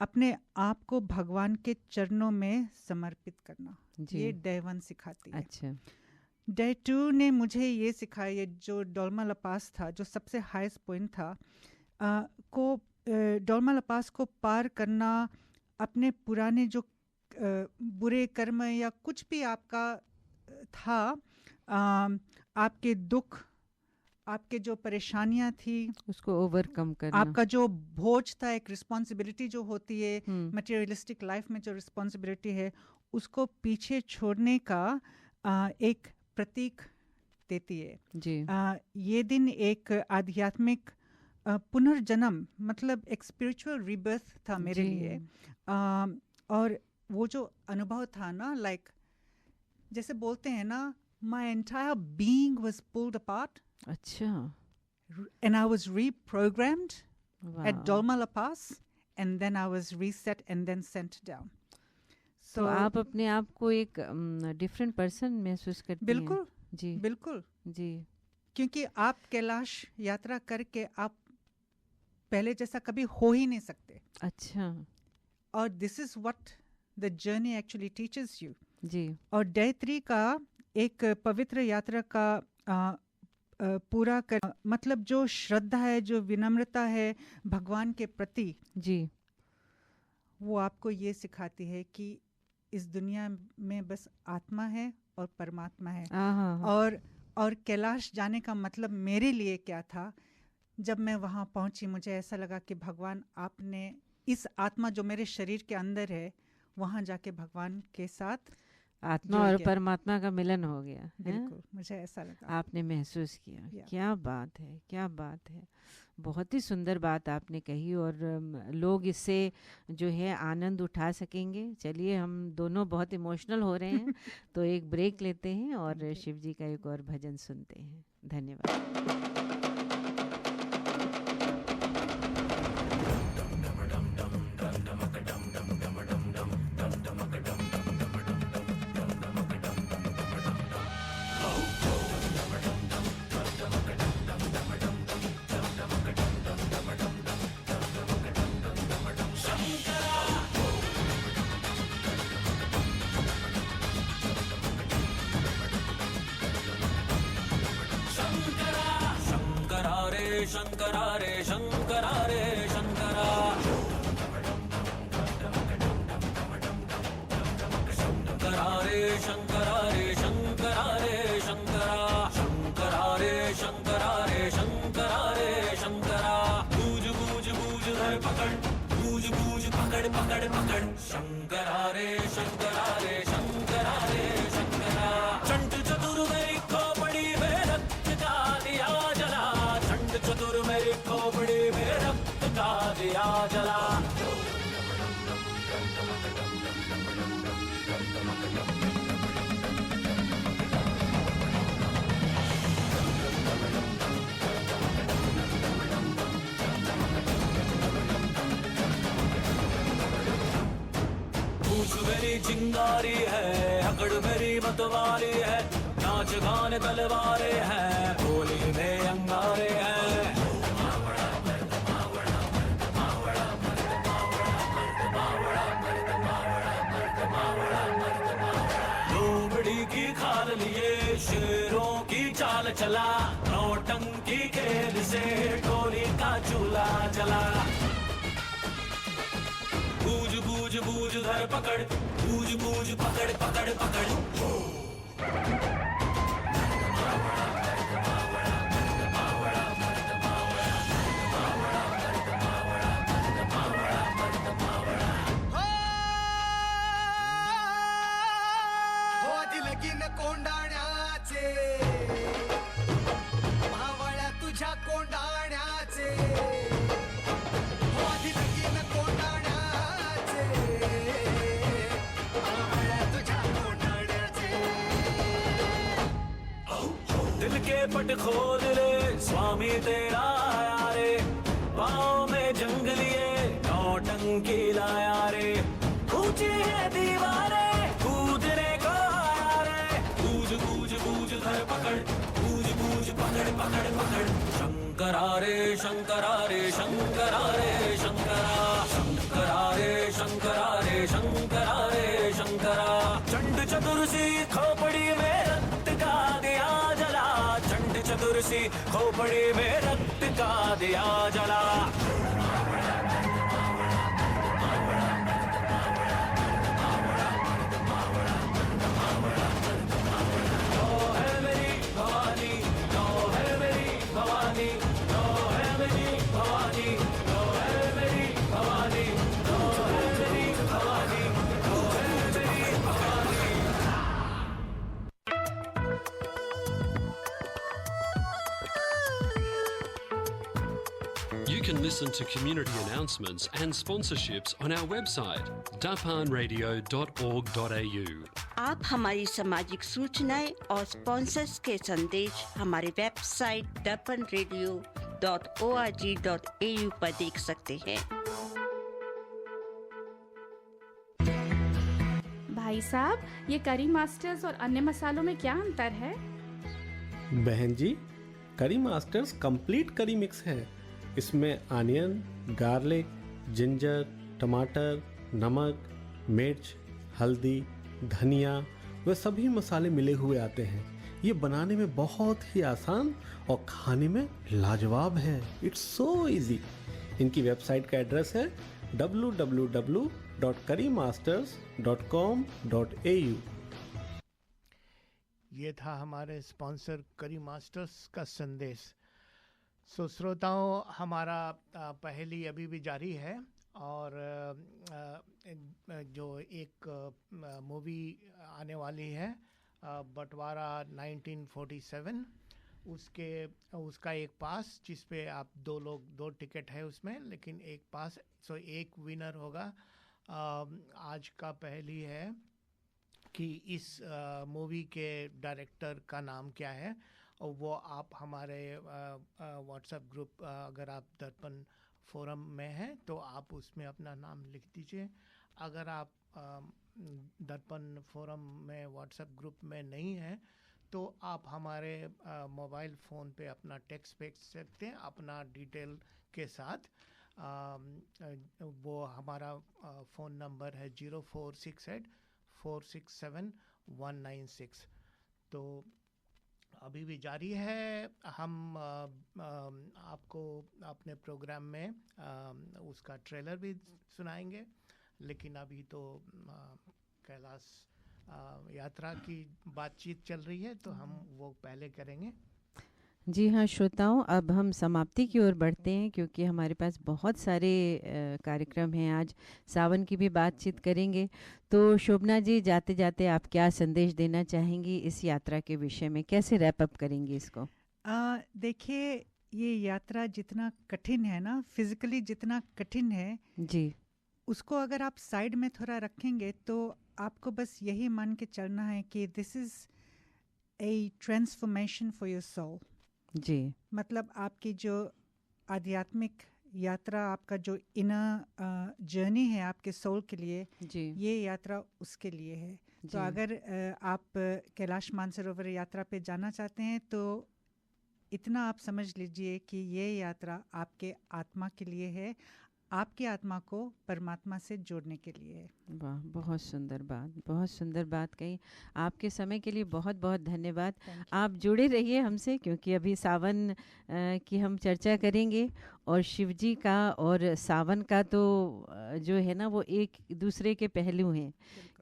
अपने आप को भगवान के चरणों में समर्पित करना। ये डे 1 सिखाती है। अच्छा। डे 2 ने मुझे ये सिखाया, ये जो डोलमा लपास था, जो सबसे हाईएस्ट पॉइंट था, डोलमा लपास को पार करना, अपने पुराने जो बुरे कर्म या कुछ भी आपका था, आपके दुख, आपके जो परेशानियां थी, उसको ओवरकम करना, आपका जो बोझ था, एक रिस्पॉन्सिबिलिटी जो होती है मटेरियलिस्टिक लाइफ में, जो रिस्पॉन्सिबिलिटी है, उसको पीछे छोड़ने का एक प्रतीक देती है। जी। ये दिन एक आध्यात्मिक पुनर्जन्म, मतलब एक स्पिरिचुअल रीबर्थ था मेरे लिए। और वो जो अनुभव था ना, लाइक जैसे बोलते हैं ना, my entire being was pulled apart. अच्छा। And I was reprogrammed at Dolma La pass, and then I was reset and then sent down. तो आप अपने आप को एक डिफरेंट पर्सन महसूस करती हैं? बिल्कुल जी, बिल्कुल जी। क्योंकि आप कैलाश यात्रा करके आप पहले जैसा कभी हो ही नहीं सकते। अच्छा। और this is what the journey actually teaches you. जी। और डे 3 का एक पवित्र यात्रा का पूरा कर, मतलब जो श्रद्धा है, जो विनम्रता है भगवान के प्रति, जी, वो आपको ये सिखाती है कि इस दुनिया में बस आत्मा है और परमात्मा है। आहा। और कैलाश जाने का मतलब मेरे लिए क्या था, जब मैं वहाँ पहुँची मुझे ऐसा लगा कि भगवान आपने इस आत्मा जो मेरे शरीर के अंदर है वहाँ जाके भगवान के साथ आत्मा और परमात्मा का मिलन हो गया। बिल्कुल, मुझे ऐसा लगा। आपने महसूस किया। क्या बात है, क्या बात है। बहुत ही सुंदर बात आपने कही और लोग इससे जो है आनंद उठा सकेंगे। चलिए, हम दोनों बहुत इमोशनल हो रहे हैं तो एक ब्रेक लेते हैं और शिव जी का एक और भजन सुनते हैं। धन्यवाद। शंकरा रे शंकरा रे शंकरा, शंकरा रे शंकरा रे शंकरा रे शंकरा, शंकरा रे शंकरा रे शंकरा रे शंकरा। बूझ बूझ बूझ धर पकड़, बूझ बूझ पकड़ पकड़ पकड़। शंकरा रे शंकरा रे शंकरा रे शंकरा। चंड चतुर मेरी खोपड़ी में रक्त का दिया जला, चंड चतुर मेरी खोपड़ी में रक्त का दिया जला। पूछ मेरी चिंगारी है, हकड़ मेरी मतवारी है, नाच गान तलवारे हैं, होली में अंगारे हैं। लोमड़ी की खाल लिए शेरों की चाल चला, नौटंकी खेल से टोली का चूल्हा जला। बूझ बूझ बूझ धर पकड़, बूझ बूझ पकड़ पकड़ पकड़। कोंडाण्याचे मावळ्या तुझ्या कोंडाण्याचे, लगीन कोंडाण्याचे मावळ्या तुझ्या कोंडाण्याचे। दिल के पट खोल रे स्वामी तेरा आया रे, पाँव में जंग लिए नौटंकी लाया रे। ऊंची है दीवारें कूदने को आया रे, बूझ बूझ बूझ धर पकड़, बूझ बूझ पकड़ पकड़ पकड़। शंकरा रे शंकरा रे शंकरा रे शंकरा, शंकरा रे शंकरा रे शंकरा रे शंकरा। चंड चतुर्सी खोपड़ी में रक्त का दिया जला, चंड चतुर्सी खोपड़ी में रक्त का दिया जला। You can listen to community announcements and sponsorships on our website, dapanradio.org.au. आप हमारी सामाजिक सूचनाएं और स्पॉन्सर्स के संदेश हमारे वेबसाइट dapanradio.org.au पर देख सकते हैं। भाई साहब, ये करी मास्टर्स और अन्य मसालों में क्या अंतर है? बहन जी, करी मास्टर्स कंप्लीट करी मिक्स है। इसमें आनियन, गार्लिक, जिंजर, टमाटर, नमक, मिर्च, हल्दी, धनिया वे सभी मसाले मिले हुए आते हैं। ये बनाने में बहुत ही आसान और खाने में लाजवाब है। It's so easy. इनकी वेबसाइट का एड्रेस है www.currymasters.com.au। ये था हमारे स्पॉन्सर करी मास्टर्स का संदेश। सो श्रोताओं, हमारा पहेली अभी भी जारी है और जो एक मूवी आने वाली है बंटवारा 1947, उसका एक पास, जिस पे आप दो टिकट है उसमें, लेकिन एक पास, सो एक विनर होगा। आज का पहेली है कि इस मूवी के डायरेक्टर का नाम क्या है, और वो आप हमारे व्हाट्सएप ग्रुप, अगर आप दर्पण फोरम में हैं तो आप उसमें अपना नाम लिख दीजिए। अगर आप दर्पण फोरम में व्हाट्सएप ग्रुप में नहीं हैं तो आप हमारे मोबाइल फ़ोन पे अपना टेक्स्ट भेज सकते हैं अपना डिटेल के साथ। वो हमारा फ़ोन नंबर है 0468467196। तो अभी भी जारी है। हम आपको अपने प्रोग्राम में उसका ट्रेलर भी सुनाएंगे, लेकिन अभी तो कैलाश यात्रा की बातचीत चल रही है तो हम वो पहले करेंगे। जी हाँ श्रोताओं, अब हम समाप्ति की ओर बढ़ते हैं क्योंकि हमारे पास बहुत सारे कार्यक्रम हैं। आज सावन की भी बातचीत करेंगे। तो शोभना जी, जाते जाते आप क्या संदेश देना चाहेंगी इस यात्रा के विषय में? कैसे रैप अप करेंगे इसको? देखिए, ये यात्रा जितना कठिन है ना, फिजिकली जितना कठिन है जी, उसको अगर आप साइड में थोड़ा रखेंगे तो आपको बस यही मान के चलना है कि this is a transformation for your soul. जी, मतलब आपकी जो आध्यात्मिक यात्रा, आपका जो इनर जर्नी है आपके सोल के लिए, जी, ये यात्रा उसके लिए है। तो अगर आप कैलाश मानसरोवर यात्रा पे जाना चाहते हैं तो इतना आप समझ लीजिए कि ये यात्रा आपके आत्मा के लिए है, आपकी आत्मा को परमात्मा से जोड़ने के लिए है। वाह, बहुत सुंदर बात, बहुत सुंदर बात कही। आपके समय के लिए बहुत बहुत धन्यवाद। आप जुड़े रहिए हमसे क्योंकि अभी सावन की हम चर्चा करेंगे और शिवजी का और सावन का तो जो है ना वो एक दूसरे के पहलू हैं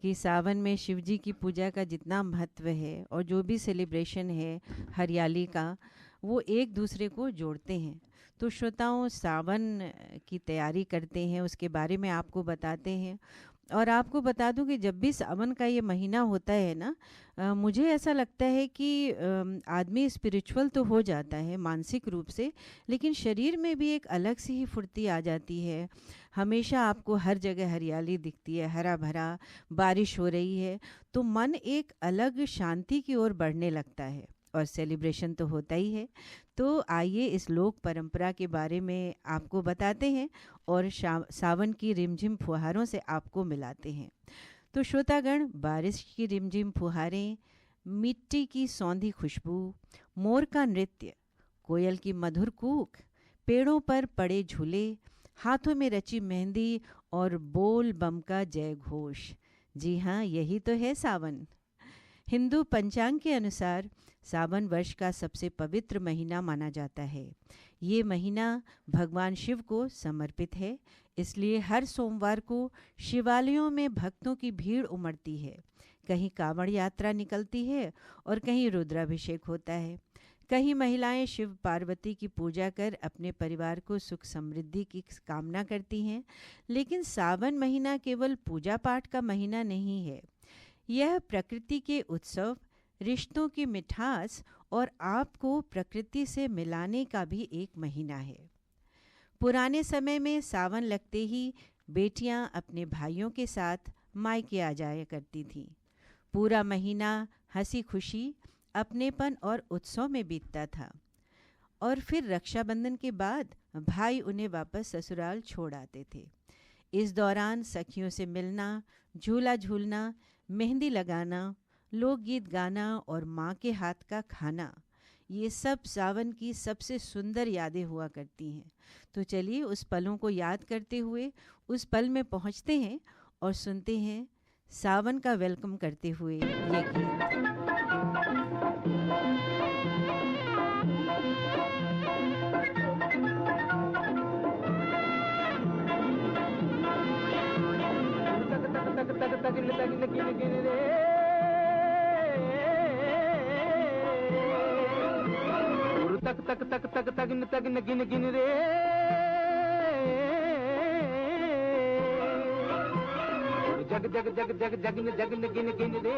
कि सावन में शिवजी की पूजा का जितना महत्व है और जो भी सेलिब्रेशन है हरियाली का, वो एक दूसरे को जोड़ते हैं। तो श्रोताओं, सावन की तैयारी करते हैं, उसके बारे में आपको बताते हैं। और आपको बता दूं कि जब भी सावन का ये महीना होता है ना, मुझे ऐसा लगता है कि आदमी स्पिरिचुअल तो हो जाता है मानसिक रूप से, लेकिन शरीर में भी एक अलग सी ही फुर्ती आ जाती है। हमेशा आपको हर जगह हरियाली दिखती है, हरा भरा, बारिश हो रही है, तो मन एक अलग शांति की ओर बढ़ने लगता है और सेलिब्रेशन तो होता ही है। तो आइए इस लोक परंपरा के बारे में आपको बताते हैं और सावन की रिमझिम फुहारों से आपको मिलाते हैं। तो श्रोतागण, बारिश की रिमझिम फुहारें, मिट्टी की सौंधी खुशबू, मोर का नृत्य, कोयल की मधुर कूक, पेड़ों पर पड़े झूले, हाथों में रची मेहंदी और बोल बम का जय घोष। जी हाँ, यही तो है सावन। हिंदू पंचांग के अनुसार सावन वर्ष का सबसे पवित्र महीना माना जाता है। ये महीना भगवान शिव को समर्पित है, इसलिए हर सोमवार को शिवालयों में भक्तों की भीड़ उमड़ती है। कहीं कांवड़ यात्रा निकलती है और कहीं रुद्राभिषेक होता है। कहीं महिलाएं शिव पार्वती की पूजा कर अपने परिवार को सुख समृद्धि की कामना करती हैं। लेकिन सावन महीना केवल पूजा पाठ का महीना नहीं है, यह प्रकृति के उत्सव, रिश्तों की मिठास और आपको प्रकृति से मिलाने का भी एक महीना है। पुराने समय में सावन लगते ही बेटियां अपने भाइयों के साथ मायके आ जाया करती थीं। पूरा महीना हंसी खुशी, अपनेपन और उत्सव में बीतता था और फिर रक्षाबंधन के बाद भाई उन्हें वापस ससुराल छोड़ आते थे। इस दौरान सखियों से मिलना, झूला झूलना, मेहंदी लगाना, लोकगीत गाना और माँ के हाथ का खाना, ये सब सावन की सबसे सुंदर यादें हुआ करती हैं। तो चलिए उस पलों को याद करते हुए उस पल में पहुँचते हैं और सुनते हैं सावन का वेलकम करते हुए ये गीत। तक तक तगिन तगिन गिन गिन रे उर तक तक तक तक तगिन तगिन गिन गिन रे जग जग जग जग जगिन जगिन गिन गिन रे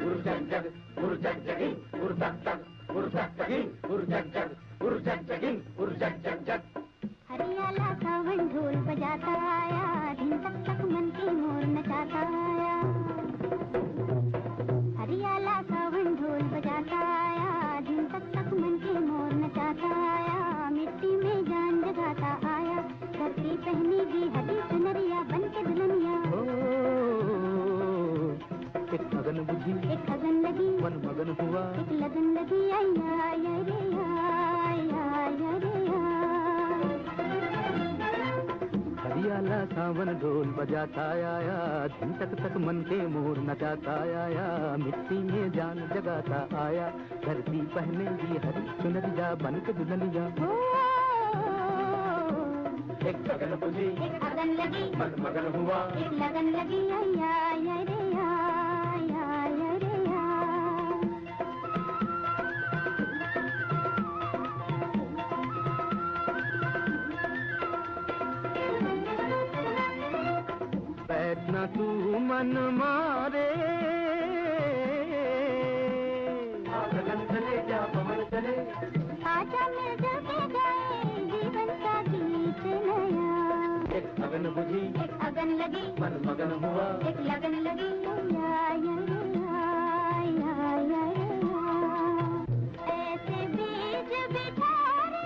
उर जग जग उर जग जगिन उर तक तक उर तक तगिन उर जग जग उर जग जगिन उर जग जग जग हरियाला सावन ढोल बजाता आया दिन तक तक मन की मोर नचाता आया हरियाला सावन ढोल बजाता आया दिन तक तक मन की मोर नचाता आया मिट्टी में जान जगाता आया धरती पहनी दी हरी सुनरिया बन के दुल्हनिया एक लगन बुझी एक लगन लगी मन मगन हुआ एक लगन लगी आया आया रे आया आया रे हरियाला सावन ढोल बजाता आया दिन तक तक मन के मोर नचाता आया मिट्टी में जान जगाता आया धरती पहने दी हरी चुनरिया बन के दुल्हनिया एक लगन बुझी एक लगन लगी मन मगन हुआ एक लगन लगी आया आया रे आया आया रे बैठना तू मन मारे गगन चले जा पवन चले आजा मिल जाके गाए जीवन का गीत नया एक लगन बुझी एक अगन लगी मन मगन हुआ एक लगन लगी आया आया आया ऐसे बीज बिठारे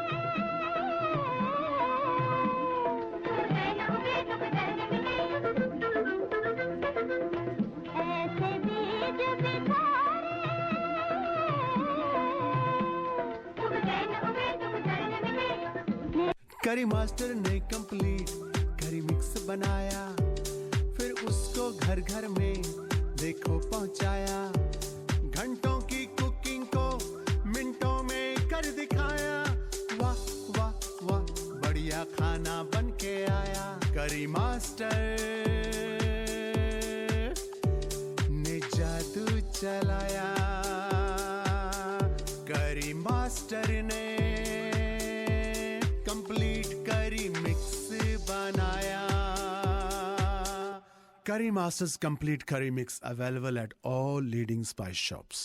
ऐसे बीज बिठारे करी मास्टर ने कंप्लीट करी मिक्स बनाया फिर उसको घर घर में देखो पहुंचाया घंटों की कुकिंग को मिनटों में कर दिखाया वाह वाह वाह बढ़िया खाना बन के आया करी मास्टर ने जादू चलाया करी मास्टर ने कंप्लीट करी मिक्स बनाया करी मास्टर्स कंप्लीट करी mix available at all leading spice shops.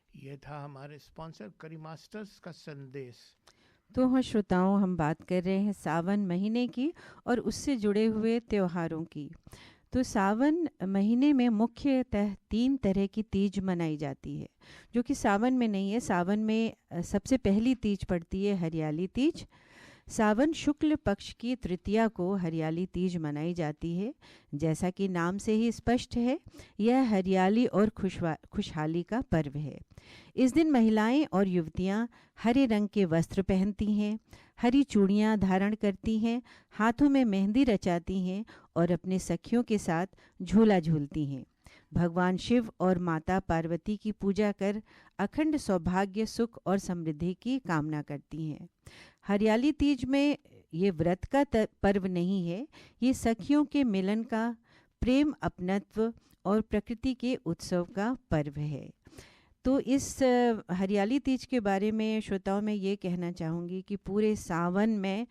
ये था हमारे स्पॉन्सर करी मास्टर्स का संदेश। तो हाँ श्रोताओं, हम बात कर रहे हैं सावन महीने की और उससे जुड़े हुए त्योहारों की। तो सावन महीने में मुख्यतः 3 तरह की तीज मनाई जाती है, जो कि सावन में नहीं है। सावन में सबसे पहली तीज पड़ती है हरियाली तीज। सावन शुक्ल पक्ष की तृतीया को हरियाली तीज मनाई जाती है। जैसा कि नाम से ही स्पष्ट है, यह हरियाली और खुशहाली का पर्व है। इस दिन महिलाएं और युवतियां हरे रंग के वस्त्र पहनती हैं, हरी चूड़ियां धारण करती हैं, हाथों में मेहंदी रचाती हैं और अपने सखियों के साथ झूला झूलती हैं। भगवान शिव और माता पार्वती की पूजा कर अखंड सौभाग्य, सुख और समृद्धि की कामना करती हैं। हरियाली तीज में ये व्रत का पर्व नहीं है, ये सखियों के मिलन का, प्रेम, अपनत्व और प्रकृति के उत्सव का पर्व है। तो इस हरियाली तीज के बारे में श्रोताओं में ये कहना चाहूँगी कि पूरे सावन में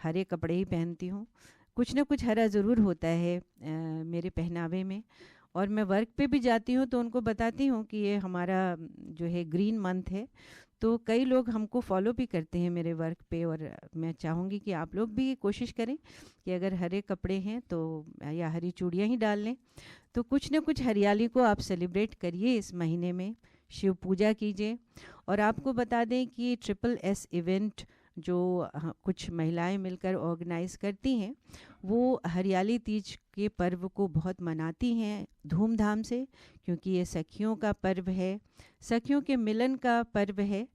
हरे कपड़े ही पहनती हूँ। कुछ ना कुछ हरा ज़रूर होता है मेरे पहनावे में। और मैं वर्क पे भी जाती हूँ तो उनको बताती हूँ कि ये हमारा जो है ग्रीन मंथ है। तो कई लोग हमको फॉलो भी करते हैं मेरे वर्क पे, और मैं चाहूँगी कि आप लोग भी कोशिश करें कि अगर हरे कपड़े हैं तो या हरी चूड़ियाँ ही डाल लें। तो कुछ ना कुछ हरियाली को आप सेलिब्रेट करिए इस महीने में, शिव पूजा कीजिए। और आपको बता दें कि SSS इवेंट जो कुछ महिलाएं मिलकर ऑर्गेनाइज़ करती हैं, वो हरियाली तीज के पर्व को बहुत मनाती हैं धूमधाम से, क्योंकि ये सखियों का पर्व है, सखियों के मिलन का पर्व है।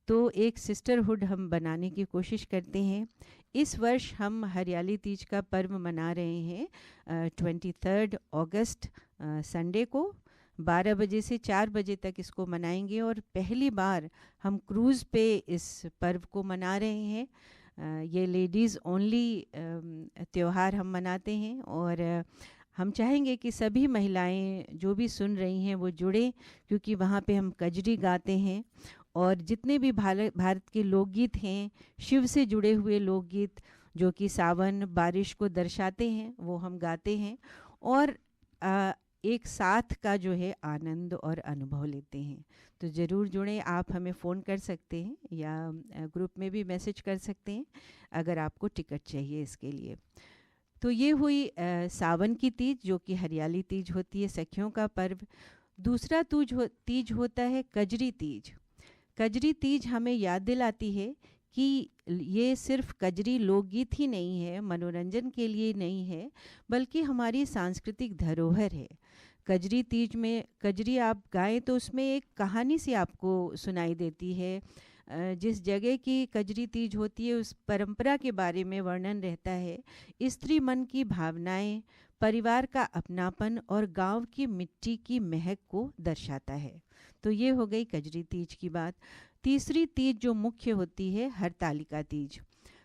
तो एक सिस्टरहुड हम बनाने की कोशिश करते हैं। इस वर्ष हम हरियाली तीज का पर्व मना रहे हैं 23 अगस्त संडे को 12 बजे से 4 बजे तक इसको मनाएंगे। और पहली बार हम क्रूज़ पे इस पर्व को मना रहे हैं। ये लेडीज़ ओनली त्यौहार हम मनाते हैं और हम चाहेंगे कि सभी महिलाएं जो भी सुन रही हैं वो जुड़ें, क्योंकि वहाँ पे हम कजरी गाते हैं और जितने भी भारत के लोकगीत हैं, शिव से जुड़े हुए लोकगीत जो कि सावन बारिश को दर्शाते हैं, वो हम गाते हैं और एक साथ का जो है आनंद और अनुभव लेते हैं। तो ज़रूर जुड़ें। आप हमें फ़ोन कर सकते हैं या ग्रुप में भी मैसेज कर सकते हैं अगर आपको टिकट चाहिए इसके लिए। तो ये हुई सावन की तीज, जो कि हरियाली तीज होती है, सखियों का पर्व। दूसरा तीज होता है कजरी तीज। कजरी तीज हमें याद दिलाती है कि ये सिर्फ कजरी लोकगीत ही नहीं है, मनोरंजन के लिए नहीं है, बल्कि हमारी सांस्कृतिक धरोहर है। कजरी तीज में कजरी आप गाएं तो उसमें एक कहानी सी आपको सुनाई देती है। जिस जगह की कजरी तीज होती है उस परंपरा के बारे में वर्णन रहता है। स्त्री मन की भावनाएं, परिवार का अपनापन और गांव की मिट्टी की महक को दर्शाता है। तो ये हो गई कजरी तीज की बात। तीसरी तीज जो मुख्य होती है हरतालिका तीज।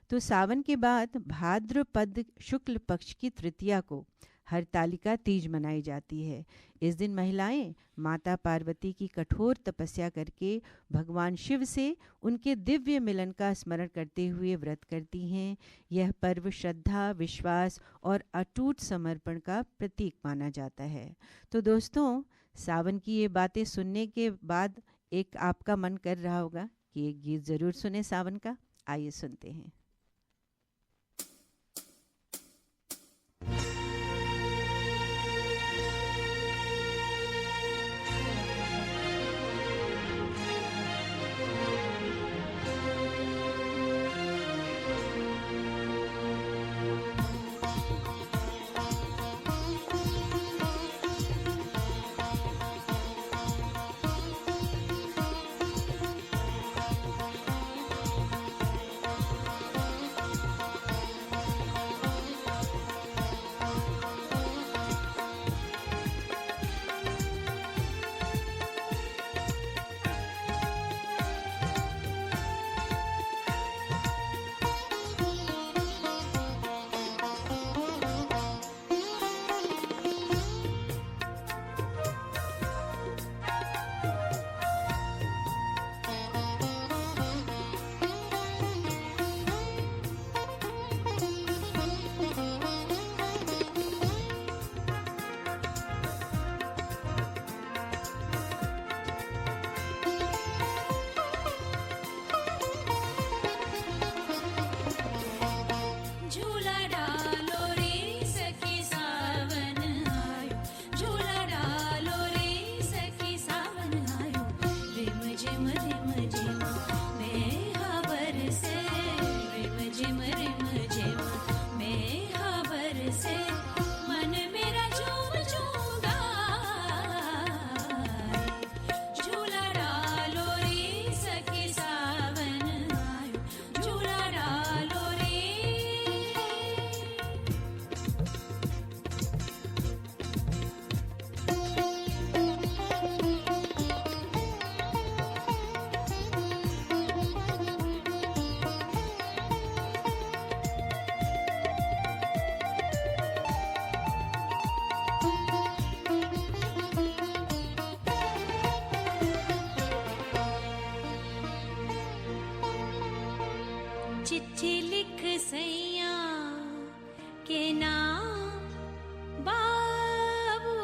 तो सावन के बाद भाद्रपद शुक्ल पक्ष की तृतीया को हरतालिका तीज मनाई जाती है। इस दिन महिलाएं माता पार्वती की कठोर तपस्या करके भगवान शिव से उनके दिव्य मिलन का स्मरण करते हुए व्रत करती हैं। यह पर्व श्रद्धा, विश्वास और अटूट समर्पण का प्रतीक माना जाता है। तो दोस्तों, सावन की ये बातें सुनने के बाद एक आपका मन कर रहा होगा कि एक गीत ज़रूर सुने सावन का। आइए सुनते हैं। चिट्ठी लिख सैया के नाम बाबू,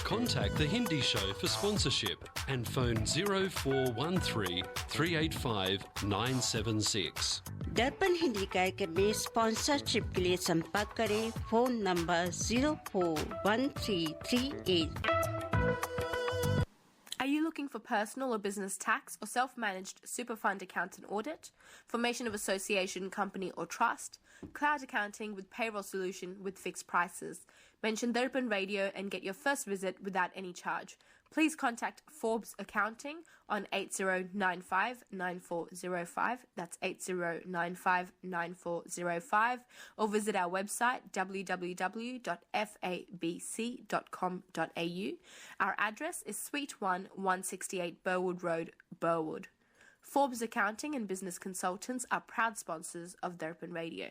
Contact The Hindi Show for sponsorship and phone 0413 385 976. दर्पण हिंदी कार्यक्रम में स्पॉन्सरशिप के लिए संपर्क करें। Phone number 041338। Are you looking for personal or business tax or self-managed super fund account and audit, formation of association, company or trust, cloud accounting with payroll solution with fixed prices? Mention Darpan Radio and get your first visit without any charge. Please contact Forbes Accounting on 8095-9405, that's 8095-9405, or visit our website www.fabc.com.au. Our address is Suite 1, 168 Burwood Road, Burwood. Forbes Accounting and Business Consultants are proud sponsors of Darpan Radio.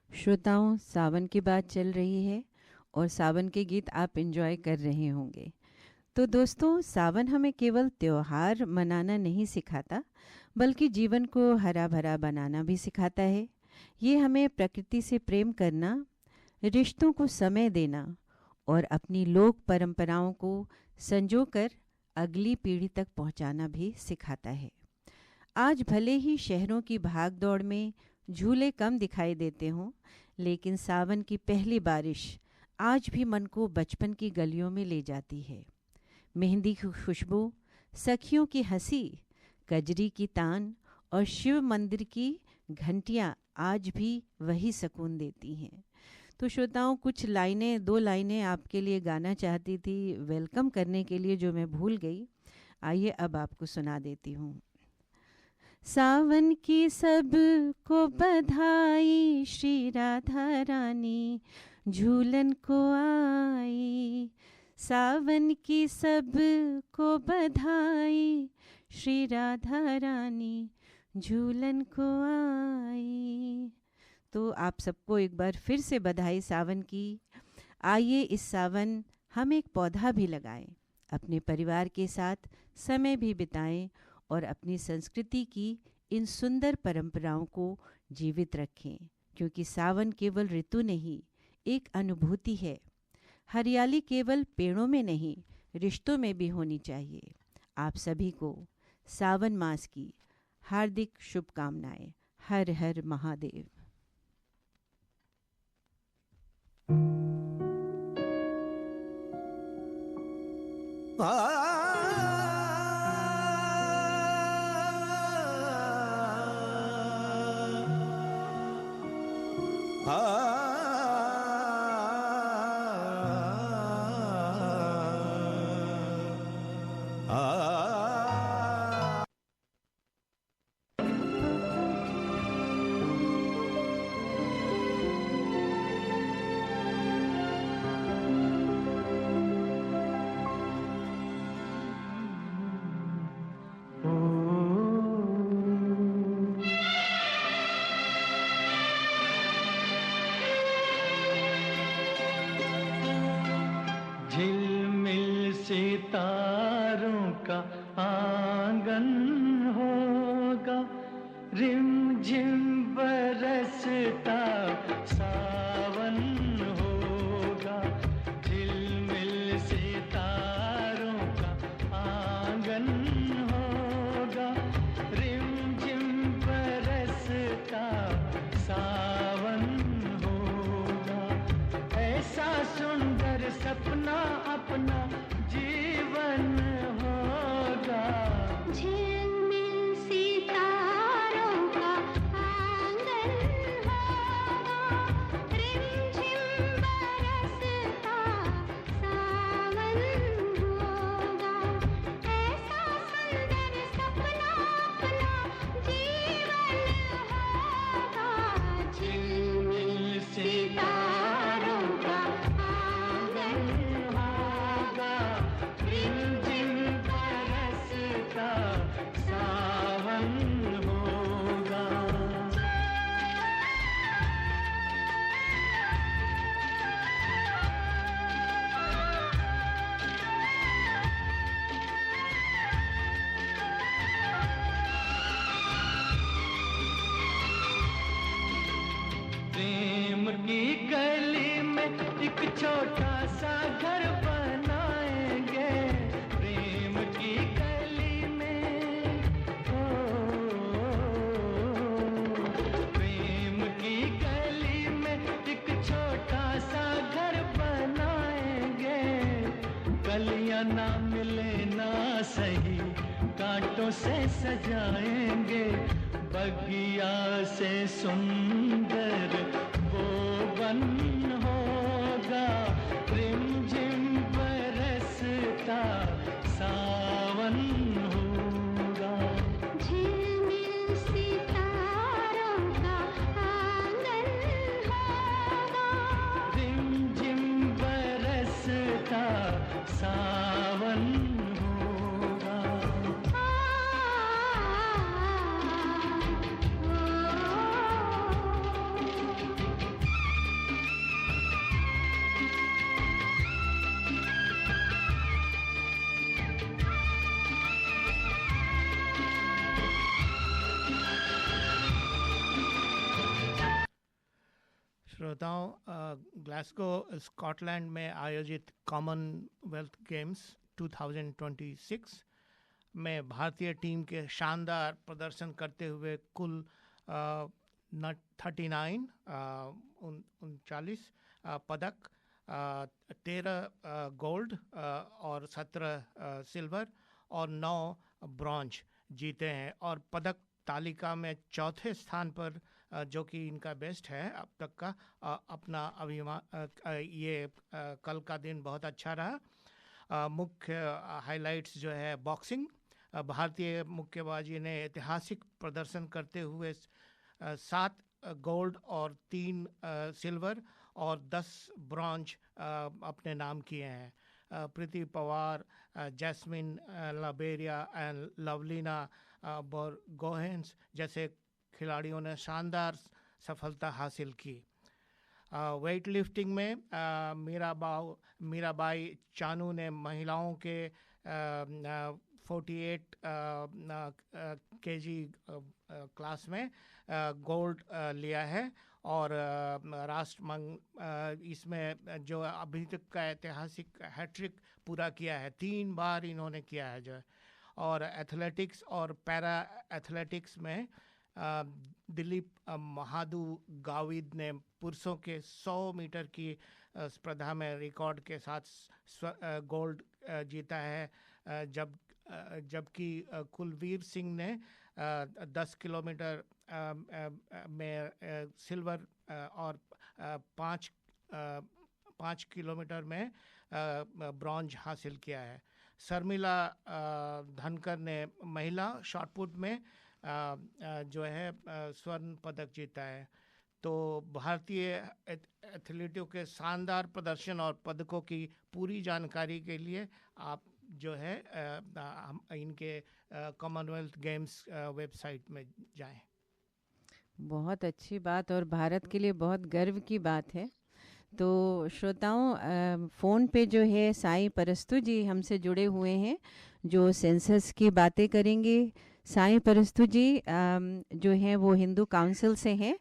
श्रोताओं, सावन की बात चल रही है और सावन के गीत आप एंजॉय कर रहे होंगे। तो दोस्तों, सावन हमें केवल त्योहार मनाना नहीं सिखाता, बल्कि जीवन को हरा भरा बनाना भी सिखाता है। ये हमें प्रकृति से प्रेम करना, रिश्तों को समय देना और अपनी लोक परंपराओं को संजोकर अगली पीढ़ी तक पहुंचाना भी सिखाता है। आज भले ही शहरों की भाग दौड़ में झूले कम दिखाई देते हों, लेकिन सावन की पहली बारिश आज भी मन को बचपन की गलियों में ले जाती है। मेहंदी की खुशबू, सखियों की हंसी, कजरी की तान और शिव मंदिर की घंटियाँ आज भी वही सुकून देती हैं। तो श्रोताओं, कुछ लाइनें, 2 लाइनें आपके लिए गाना चाहती थी वेलकम करने के लिए, जो मैं भूल गई। आइए अब आपको सुना देती हूँ। सावन की सब को बधाई, श्री राधा रानी झूलन को आई। सावन की सब को बधाई, श्री राधा रानी झूलन को आई। तो आप सबको एक बार फिर से बधाई सावन की। आइए इस सावन हम एक पौधा भी लगाएं, अपने परिवार के साथ समय भी बिताएं और अपनी संस्कृति की इन सुंदर परंपराओं को जीवित रखें, क्योंकि सावन केवल ऋतु नहीं, एक अनुभूति है। हरियाली केवल पेड़ों में नहीं, रिश्तों में भी होनी चाहिए। आप सभी को सावन मास की हार्दिक शुभकामनाएं। हर हर महादेव। सितारों का आंगन होगा, रिम झिम बरसता सावन होगा। झिलमिल सितारों का आंगन होगा, रिम झिम बरसता सावन होगा। ऐसा सुंदर सपना अपना जीवन होगा। झिलमिल सितारों का आंगन होगा, रिमझिम बरसता सावन होगा। ऐसा सुंदर सपना अपना जीवन होगा। झिलमिल सितारों का आंगन होगा, रिमझिम बरसता सावन होगा। प्रेम की गली में एक छोटा सा घर बनाएंगे। प्रेम की गली में प्रेम की गली में एक छोटा सा घर बनाएंगे। गलियां ना मिले ना सही, कांटों से सजाएंगे। बगिया से सुंदर वो बन होगा, रिमझिम बरसता श्रोताओं, ग्लासगो स्कॉटलैंड में आयोजित कॉमनवेल्थ गेम्स 2026 में भारतीय टीम के शानदार प्रदर्शन करते हुए कुल 39 पदक, 13 गोल्ड और 17 सिल्वर और 9 ब्रॉन्ज जीते हैं और पदक तालिका में चौथे स्थान पर, जो कि इनका बेस्ट है अब तक का, अपना ये कल का दिन बहुत अच्छा रहा। मुख्य हाइलाइट्स जो है बॉक्सिंग, भारतीय मुक्केबाजी ने ऐतिहासिक प्रदर्शन करते हुए 7 गोल्ड और 3 सिल्वर और 10 ब्रॉन्ज अपने नाम किए हैं। प्रीति पवार, जैस्मिन लाबेरिया एंड लवलीना बोरगोहेंस जैसे खिलाड़ियों ने शानदार सफलता हासिल की। वेट लिफ्टिंग में मीराबाई चानू ने महिलाओं के 48 केजी क्लास में गोल्ड लिया है और इसमें जो अभी तक का ऐतिहासिक हैट्रिक पूरा किया है, 3 बार इन्होंने किया है जो है। और एथलेटिक्स और पैरा एथलेटिक्स में दिलीप महादू गाविद ने पुरुषों के 100 मीटर की स्पर्धा में रिकॉर्ड के साथ गोल्ड जीता है, जबकि कुलवीर सिंह ने 10 किलोमीटर में सिल्वर और 5 किलोमीटर में ब्रॉन्ज हासिल किया है। शर्मिला धनकर ने महिला शॉटपुट में जो है स्वर्ण पदक जीता है। तो भारतीय एथलीटों के शानदार प्रदर्शन और पदकों की पूरी जानकारी के लिए आप जो है इनके कॉमनवेल्थ गेम्स वेबसाइट में जाएं। बहुत अच्छी बात और भारत के लिए बहुत गर्व की बात है। तो श्रोताओं, फ़ोन पे जो है साईं परस्तु जी हमसे जुड़े हुए हैं जो सेंसस की बातें करेंगे। साईं परस्तु जी जो हैं वो हिंदू काउंसिल से हैं।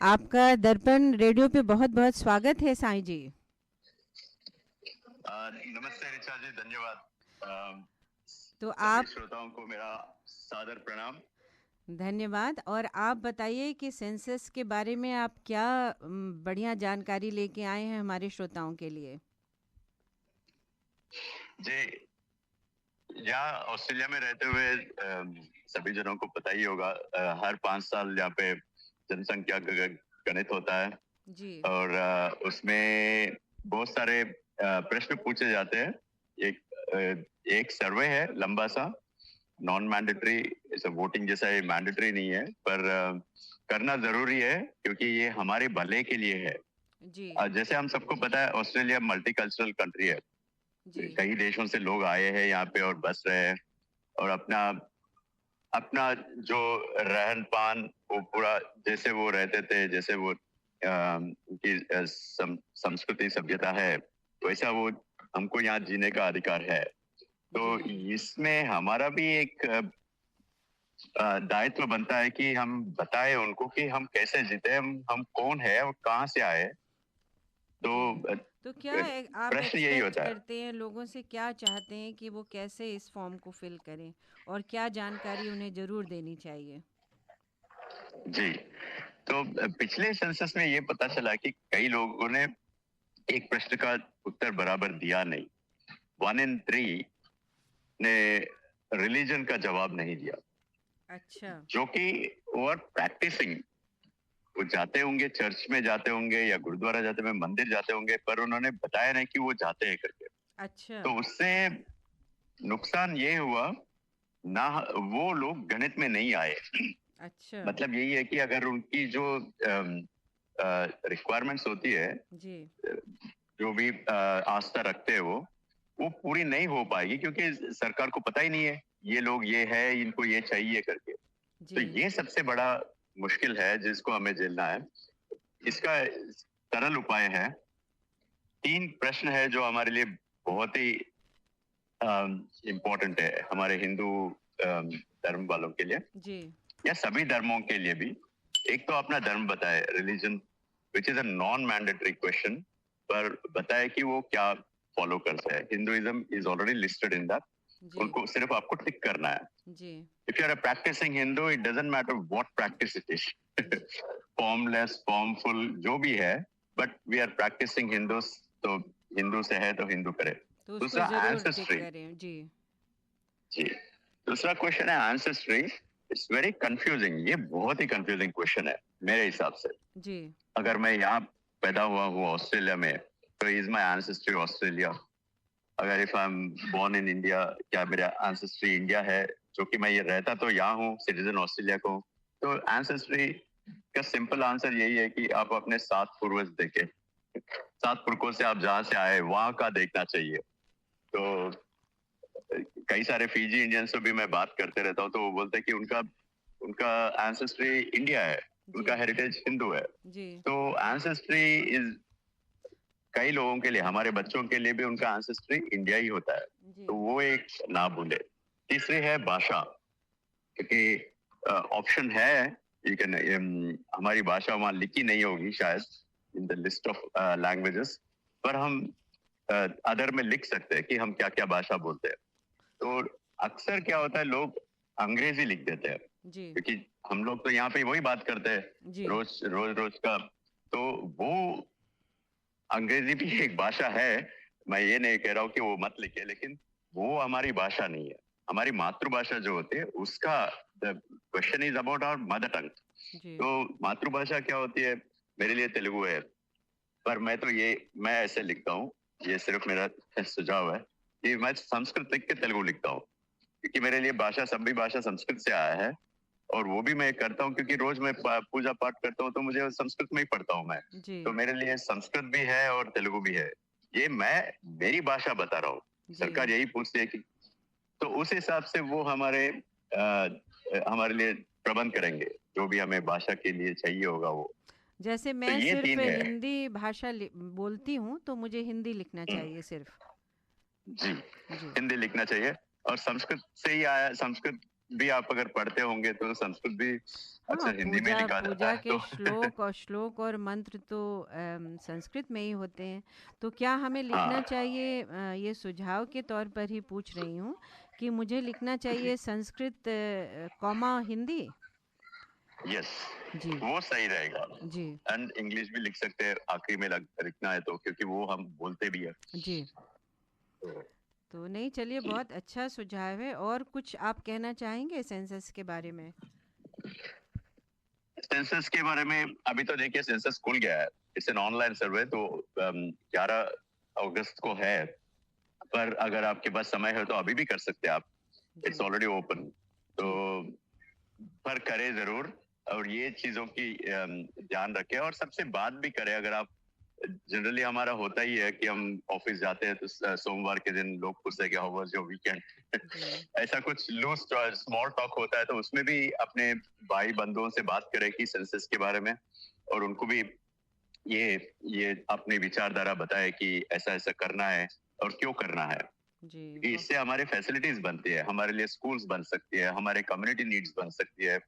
आपका दर्पण रेडियो पे बहुत बहुत स्वागत है साईं जी। नमस्ते ऋचा जी, धन्यवाद। तो आप श्रोताओं को मेरा सादर प्रणाम। धन्यवाद। और आप बताइए कि सेंसस के बारे में आप क्या बढ़िया जानकारी लेके आए हैं हमारे श्रोताओं के लिए। जी, यहाँ ऑस्ट्रेलिया में रहते हुए सभी जनों को पता ही होगा, हर 5 साल यहाँ पे जनसंख्या गणित होता है जी। और उसमें बहुत सारे प्रश्न पूछे जाते हैं। एक सर्वे है लंबा सा, नॉन मैंडेटरी, वोटिंग जैसा ये मैंडेटरी नहीं है, पर करना जरूरी है क्योंकि ये हमारे भले के लिए है जी। जैसे हम सबको पता है ऑस्ट्रेलिया मल्टीकल्चरल कंट्री है, कई देशों से लोग आए हैं यहाँ पे और बस रहे हैं और अपना जो रहन पान वो पूरा जैसे वो रहते थे, जैसे वो उनकी संस्कृति सभ्यता है, वैसा वो हमको यहाँ जीने का अधिकार है। तो इसमें हमारा भी एक दायित्व बनता है कि हम बताएं उनको कि हम कैसे जीते, हम कौन है और कहाँ से आए। तो क्या आप प्रश्न यही होता है, करते हैं लोगों से, क्या चाहते हैं कि वो कैसे इस फॉर्म को फिल करें और क्या जानकारी उन्हें जरूर देनी चाहिए? जी, तो पिछले सेंसस में ये पता चला कि कई लोगों ने एक प्रश्न का उत्तर बराबर दिया नहीं। 1 in 3 ने रिलीजन का जवाब नहीं दिया। अच्छा। जो कि और प्रैक्टिसिंग, वो जाते होंगे, चर्च में जाते होंगे या गुरुद्वारा जाते होंगे, मंदिर जाते होंगे, पर उन्होंने बताया नहीं कि वो जाते हैं करके। अच्छा। तो उससे नुकसान ये हुआ ना, वो लोग गणित में नहीं आए। अच्छा। मतलब यही है कि अगर उनकी जो रिक्वायरमेंट्स होती है जी, जो भी आस्था रखते हैं वो पूरी नहीं हो पाएगी क्योंकि सरकार को पता ही नहीं है ये लोग ये है, इनको ये चाहिए करके। तो ये सबसे बड़ा मुश्किल है जिसको हमें झेलना है। इसका सरल उपाय है, 3 प्रश्न है जो हमारे लिए बहुत ही इम्पोर्टेंट है, हमारे हिंदू धर्म वालों के लिए जी, या सभी धर्मों के लिए भी। एक तो अपना धर्म बताए, religion which is a non-mandatory question, पर बताए कि वो क्या फॉलो करता है. Hinduism is already listed in that. उनको सिर्फ आपको टिक करना है. If you are a practicing Hindu, it doesn't matter what practice it is. Formless, formful, जो भी है, but we are practicing Hindus, तो हिंदू से है तो हिंदू करे. दूसरा ancestry. जी. दूसरा क्वेश्चन है ancestry. It's very confusing. ये बहुत ही confusing क्वेश्चन है मेरे हिसाब से. जी. अगर मैं यहाँ पैदा हुआ हूँ ऑस्ट्रेलिया में, तो is my ancestry Australia? अगर if I'm born in India, क्या मेरा ancestry इंडिया है, जो कि मैं ये रहता तो यहाँ हूँ, सिटीजन ऑस्ट्रेलिया को. तो ancestry का सिंपल आंसर यही है कि आप अपने 7 पूर्वज देखें. 7 पुरखों से आप जहाँ से आए वहाँ का देखना चाहिए. तो कई सारे फीजी इंडियंस से भी मैं बात करते रहता हूँ, तो वो बोलते हैं कि उनका एंसेस्ट्री इंडिया है, उनका हेरिटेज हिंदू है. तो एंसेस्ट्री इज कई लोगों के लिए, हमारे बच्चों के लिए भी उनका एंसेस्ट्री इंडिया ही होता है. तो वो एक ना भूले. तीसरी है भाषा, क्योंकि ऑप्शन है हमारी भाषा वहाँ लिखी नहीं होगी शायद in the list of languages, पर हम अदर में लिख सकते हैं कि हम क्या क्या भाषा बोलते हैं. तो अक्सर क्या होता है, लोग अंग्रेजी लिख देते हैं, क्योंकि हम लोग तो यहाँ पे वही बात करते हैं रोज का. तो वो अंग्रेजी भी एक भाषा है, मैं ये नहीं कह रहा हूँ कि वो मत लिखे, लेकिन वो हमारी भाषा नहीं है. हमारी मातृभाषा जो होती है उसका question is about our mother tongue. तो मातृभाषा क्या होती है, मेरे लिए तेलुगु है, पर मैं ऐसे लिखता हूँ, ये सिर्फ मेरा सुझाव है कि मैं संस्कृत लिख के तेलुगु लिखता हूँ, क्योंकि मेरे लिए सभी भाषा संस्कृत से आया है. और वो भी मैं करता हूँ क्योंकि रोज मैं पूजा पाठ करता हूँ, तो मुझे संस्कृत में ही पढ़ता हूँ मैं. तो मेरे लिए संस्कृत भी है और तेलुगु भी है. ये मैं मेरी भाषा बता रहा हूँ, सरकार यही पूछती है कि, तो उस हिसाब से वो हमारे लिए प्रबंध करेंगे जो भी हमें भाषा के लिए चाहिए होगा वो. जैसे मैं तो सिर्फ हिंदी भाषा बोलती हूँ, तो मुझे हिंदी लिखना चाहिए सिर्फ. जी, हिंदी लिखना चाहिए. और संस्कृत से ही आया, संस्कृत भी आप अगर पढ़ते होंगे तो संस्कृत भी अक्सर हिंदी में लिखा जाता पूजा है. के श्लोक और मंत्र तो संस्कृत में ही होते हैं. तो क्या हमें लिखना चाहिए, ये सुझाव के तौर पर ही पूछ रही हूँ, कि मुझे लिखना चाहिए संस्कृत कॉमा हिंदी? यस, वो सही रहेगा. जी. एंड इंग्लिश भी लिख सकते हैं आखिरी में लिखना है तो, क्योंकि वो हम बोलते भी है. जी. तो नहीं, चलिए, बहुत अच्छा सुझाव है. और कुछ आप कहना चाहेंगे सेंसस के बारे में? सेंसस के बारे में अभी तो देखिए, सेंसस खुल गया है. इट्स एन ऑनलाइन सर्वे, तो 11 अगस्त को है. पर अगर आपके पास समय है तो अभी भी कर सकते हैं आप. It's already open. तो पर करें जरूर, और ये चीजों की ध्यान रखें, और सबसे बात भी करें. अगर आप जनरली हमारा होता ही है कि हम ऑफिस जाते हैं तो सोमवार के दिन लोग पूछते हैं कि हाउ वाज योर वीकेंड. ऐसा कुछ लूज स्मॉल टॉक होता है, तो उसमें भी अपने भाई बंधुओं से बात करें कि सेंसस के बारे में, और उनको भी ये अपनी विचारधारा बताए कि ऐसा ऐसा करना है और क्यों करना है. इससे हमारे फैसिलिटीज बनती है, हमारे लिए स्कूल्स बन सकती है, हमारे कम्युनिटी नीड्स बन सकती है.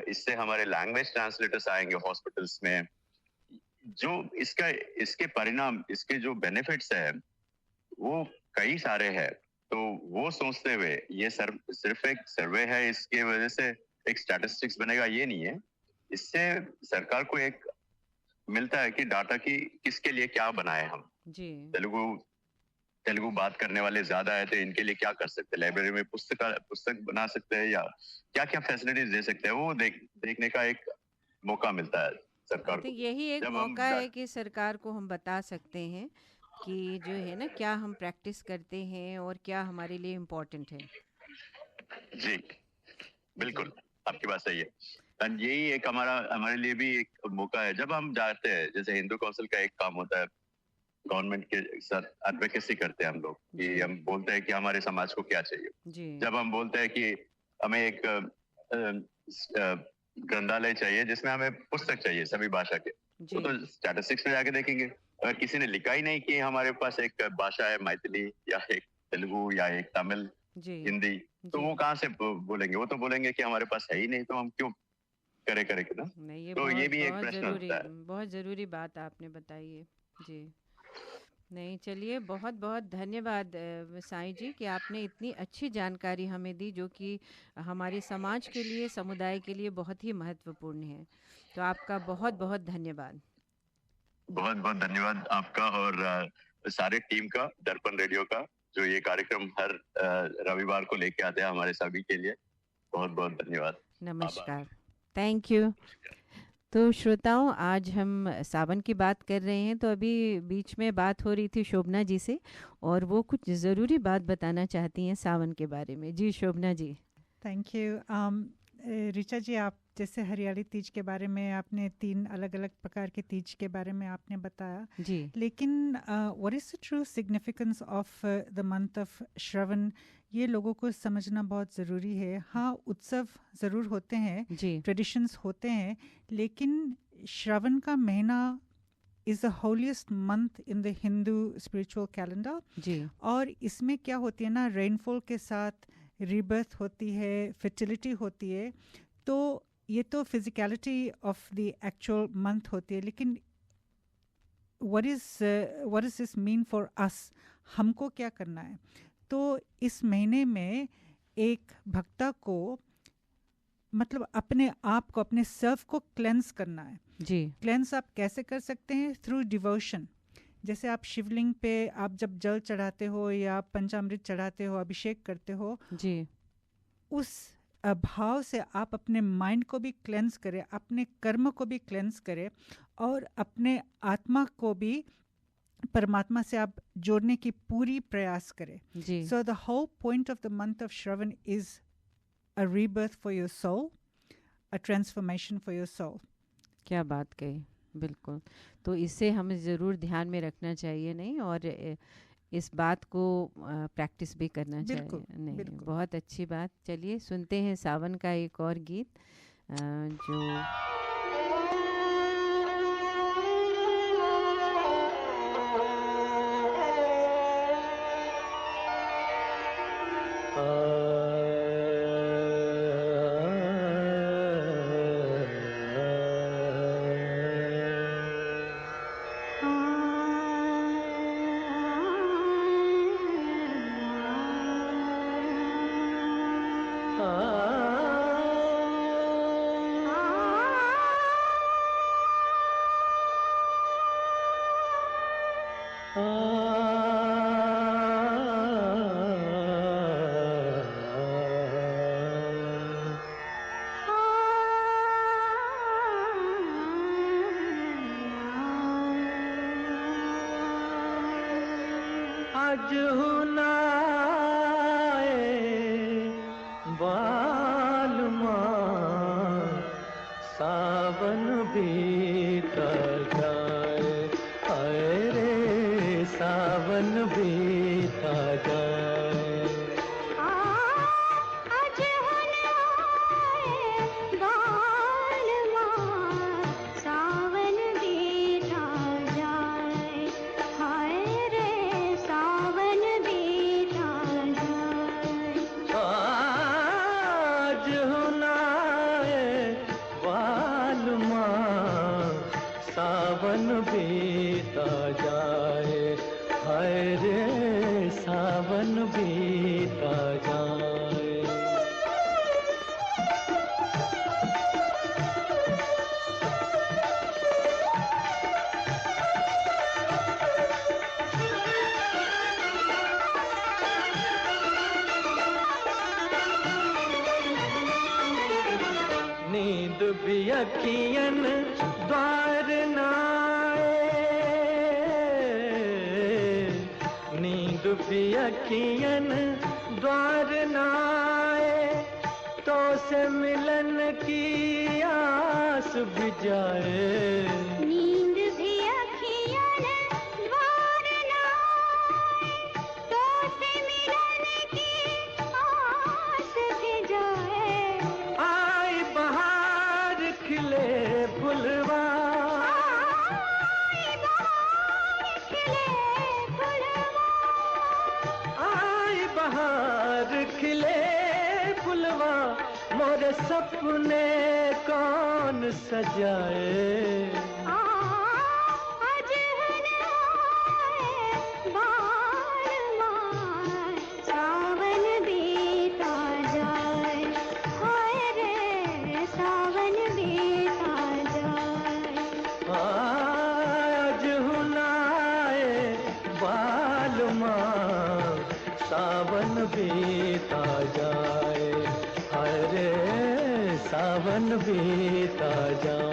इससे हमारे लैंग्वेज ट्रांसलेटर्स आएंगे हॉस्पिटल्स में. जो इसके परिणाम, इसके जो बेनिफिट्स है वो कई सारे हैं. तो वो सोचते हुए, ये सिर्फ एक सर्वे है, इसके वजह से एक स्टैटिस्टिक्स बनेगा ये नहीं है. इससे सरकार को एक मिलता है कि डाटा की किसके लिए क्या बनाए हम. तेलुगु बात करने वाले ज्यादा है, तो इनके लिए क्या कर सकते हैं. लाइब्रेरी में पुस्तक बना सकते हैं, या क्या क्या फैसिलिटीज दे सकते हैं, वो देखने का एक मौका मिलता है सरकार को. यही एक मौका है कि सरकार को हम बता सकते हैं कि जो है ना, क्या हम प्रैक्टिस करते हैं और क्या हमारे लिए इम्पोर्टेंट है. जी बिल्कुल, आपकी बात सही है. और यही एक हमारे लिए भी एक मौका है. जब हम जाते हैं, जैसे हिंदू काउंसिल का एक काम होता है, गवर्नमेंट के साथ एडवोकेसी करते हैं हम लोग, कि हम बोलते हैं कि हमारे समाज को क्या चाहिए. जब हम बोलते हैं कि हमें एक ग्रंथालय चाहिए जिसमें हमें पुस्तक चाहिए सभी भाषा के, वो तो स्टैटिस्टिक्स में जाके देखेंगे. अगर किसी ने लिखा ही नहीं कि हमारे पास एक भाषा है मैथिली, या एक तेलुगु, या एक तमिल, हिंदी, तो वो कहाँ से बोलेंगे. वो तो बोलेंगे कि हमारे पास है ही नहीं, तो हम क्यों करे के ना। नहीं, ये तो बहुत ये भी एक बहुत प्रश्न ज़रूरी होता है। बहुत ज़रूरी बात आपने बताई है जी। नहीं, चलिए, बहुत बहुत धन्यवाद साईं जी कि आपने इतनी अच्छी जानकारी हमें दी जो कि हमारे समाज के लिए, समुदाय के लिए बहुत ही महत्वपूर्ण है। तो आपका बहुत बहुत धन्यवाद। बहुत बहुत धन्यवाद आपका और सारे टीम का, दर्पण रेडियो का, जो ये कार्यक्रम हर रविवार को लेके आते हैं हमारे सभी के लिए। बहुत बहुत धन्यवाद। नमस्कार, थैंक यू। तो श्रोताओं, आज हम सावन की बात कर रहे हैं। तो अभी बीच में बात हो रही थी शोभना जी से और वो कुछ ज़रूरी बात बताना चाहती हैं सावन के बारे में। जी शोभना जी। Thank you. ऋचा जी, आप जैसे हरियाली तीज के बारे में आपने 3 अलग अलग प्रकार के तीज के बारे में आपने बताया जी, लेकिन what is the true significance of the month of Shravan, ये लोगों को समझना बहुत ज़रूरी है। हाँ, उत्सव ज़रूर होते हैं, ट्रेडिशंस होते हैं, लेकिन श्रवण का महीना is the holiest month in the Hindu spiritual calendar जी। और इसमें क्या होती है ना, रेनफॉल के साथ रीबर्थ होती है, फर्टिलिटी होती है। तो ये तो physicality of the actual month होती है, लेकिन what is this mean for us, हमको क्या करना है? तो इस महीने में एक भक्ता को मतलब अपने आप को, अपने सेल्फ को क्लेंस करना है जी। क्लेंस आप कैसे कर सकते हैं? Through devotion. जैसे आप शिवलिंग पे आप जब जल चढ़ाते हो या पंचामृत चढ़ाते हो, अभिषेक करते हो जी, उस भाव से आप अपने माइंड को भी क्लेंस करें, अपने कर्म को भी क्लेंस करें और अपने आत्मा को भी परमात्मा से आप जोड़ने की पूरी प्रयास करें। So the whole point of the month of Shravan is a rebirth for your soul, a transformation for your soul. क्या बात कही, बिल्कुल। तो इसे हमें ज़रूर ध्यान में रखना चाहिए, नहीं, और इस बात को प्रैक्टिस भी करना चाहिए। नहीं, बिल्कुल। बहुत अच्छी बात। चलिए सुनते हैं सावन का एक और गीत जो अखियन द्वार नाए, नींद भी अखियन द्वार नाए, तो से मिलन की आस भी जाए। नींद भी अखियन द्वार नाए, तो से मिलन की आस भी जाए। आई बहार खिले फुलवा, आई बहार खिले फुलवा, आई बहार खिले फुलवा, मोर मेरे सपने कौन सजाए। सावन बीता जाए, हाय रे सावन बीता जाए। आज हुनाए बालमा सावन बीता जाए, हाय रे सावन बीता जाए।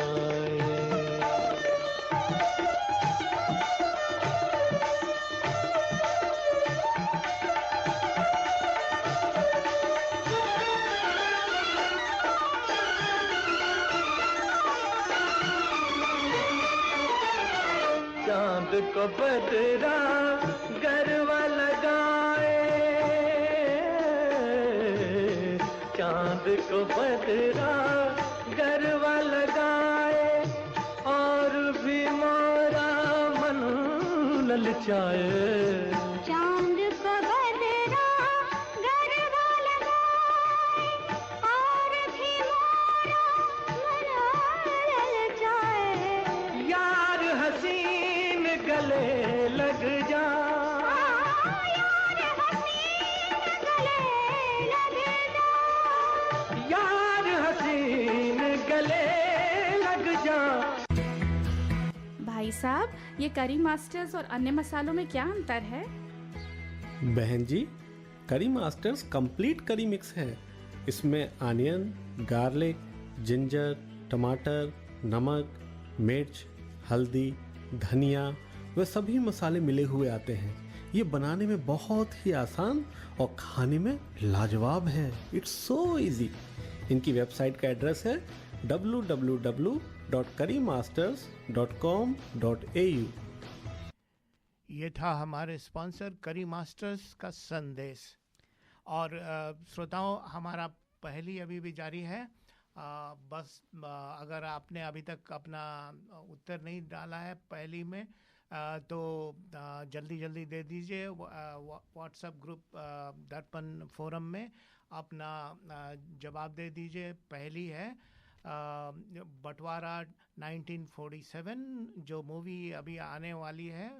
चांद को बदरा गरबा लगाए, चांद को बदरा गरबा लगाए, और भी मोरा मन ललचाए। चांद को बदरा गरबा लगाए, और भी मोरा मन ललचाए। यार हसीन गले लग जा, यार हसीन गले लग जा, यार हसीन गले लग जा। भाई साहब, ये करी मास्टर्स और अन्य मसालों में क्या अंतर है? बहन जी, करी मास्टर्स कंप्लीट करी मिक्स है। इसमें आनियन, गार्लिक, जिंजर, टमाटर, नमक, मिर्च, हल्दी, धनिया व सभी मसाले मिले हुए आते हैं। ये बनाने में बहुत ही आसान और खाने में लाजवाब है। It's so easy. इनकी वेबसाइट का एड्रेस है www.currymasters.com.au। ये था हमारे स्पॉन्सर करी मास्टर्स का संदेश। और श्रोताओं, हमारा पहली अभी भी जारी है। अगर आपने अभी तक अपना उत्तर नहीं डाला है पहली में, तो जल्दी जल्दी दे दीजिए। व्हाट्सएप ग्रुप दर्पण फोरम में अपना जवाब दे दीजिए। पहली है बंटवारा 1947 जो मूवी अभी आने वाली है,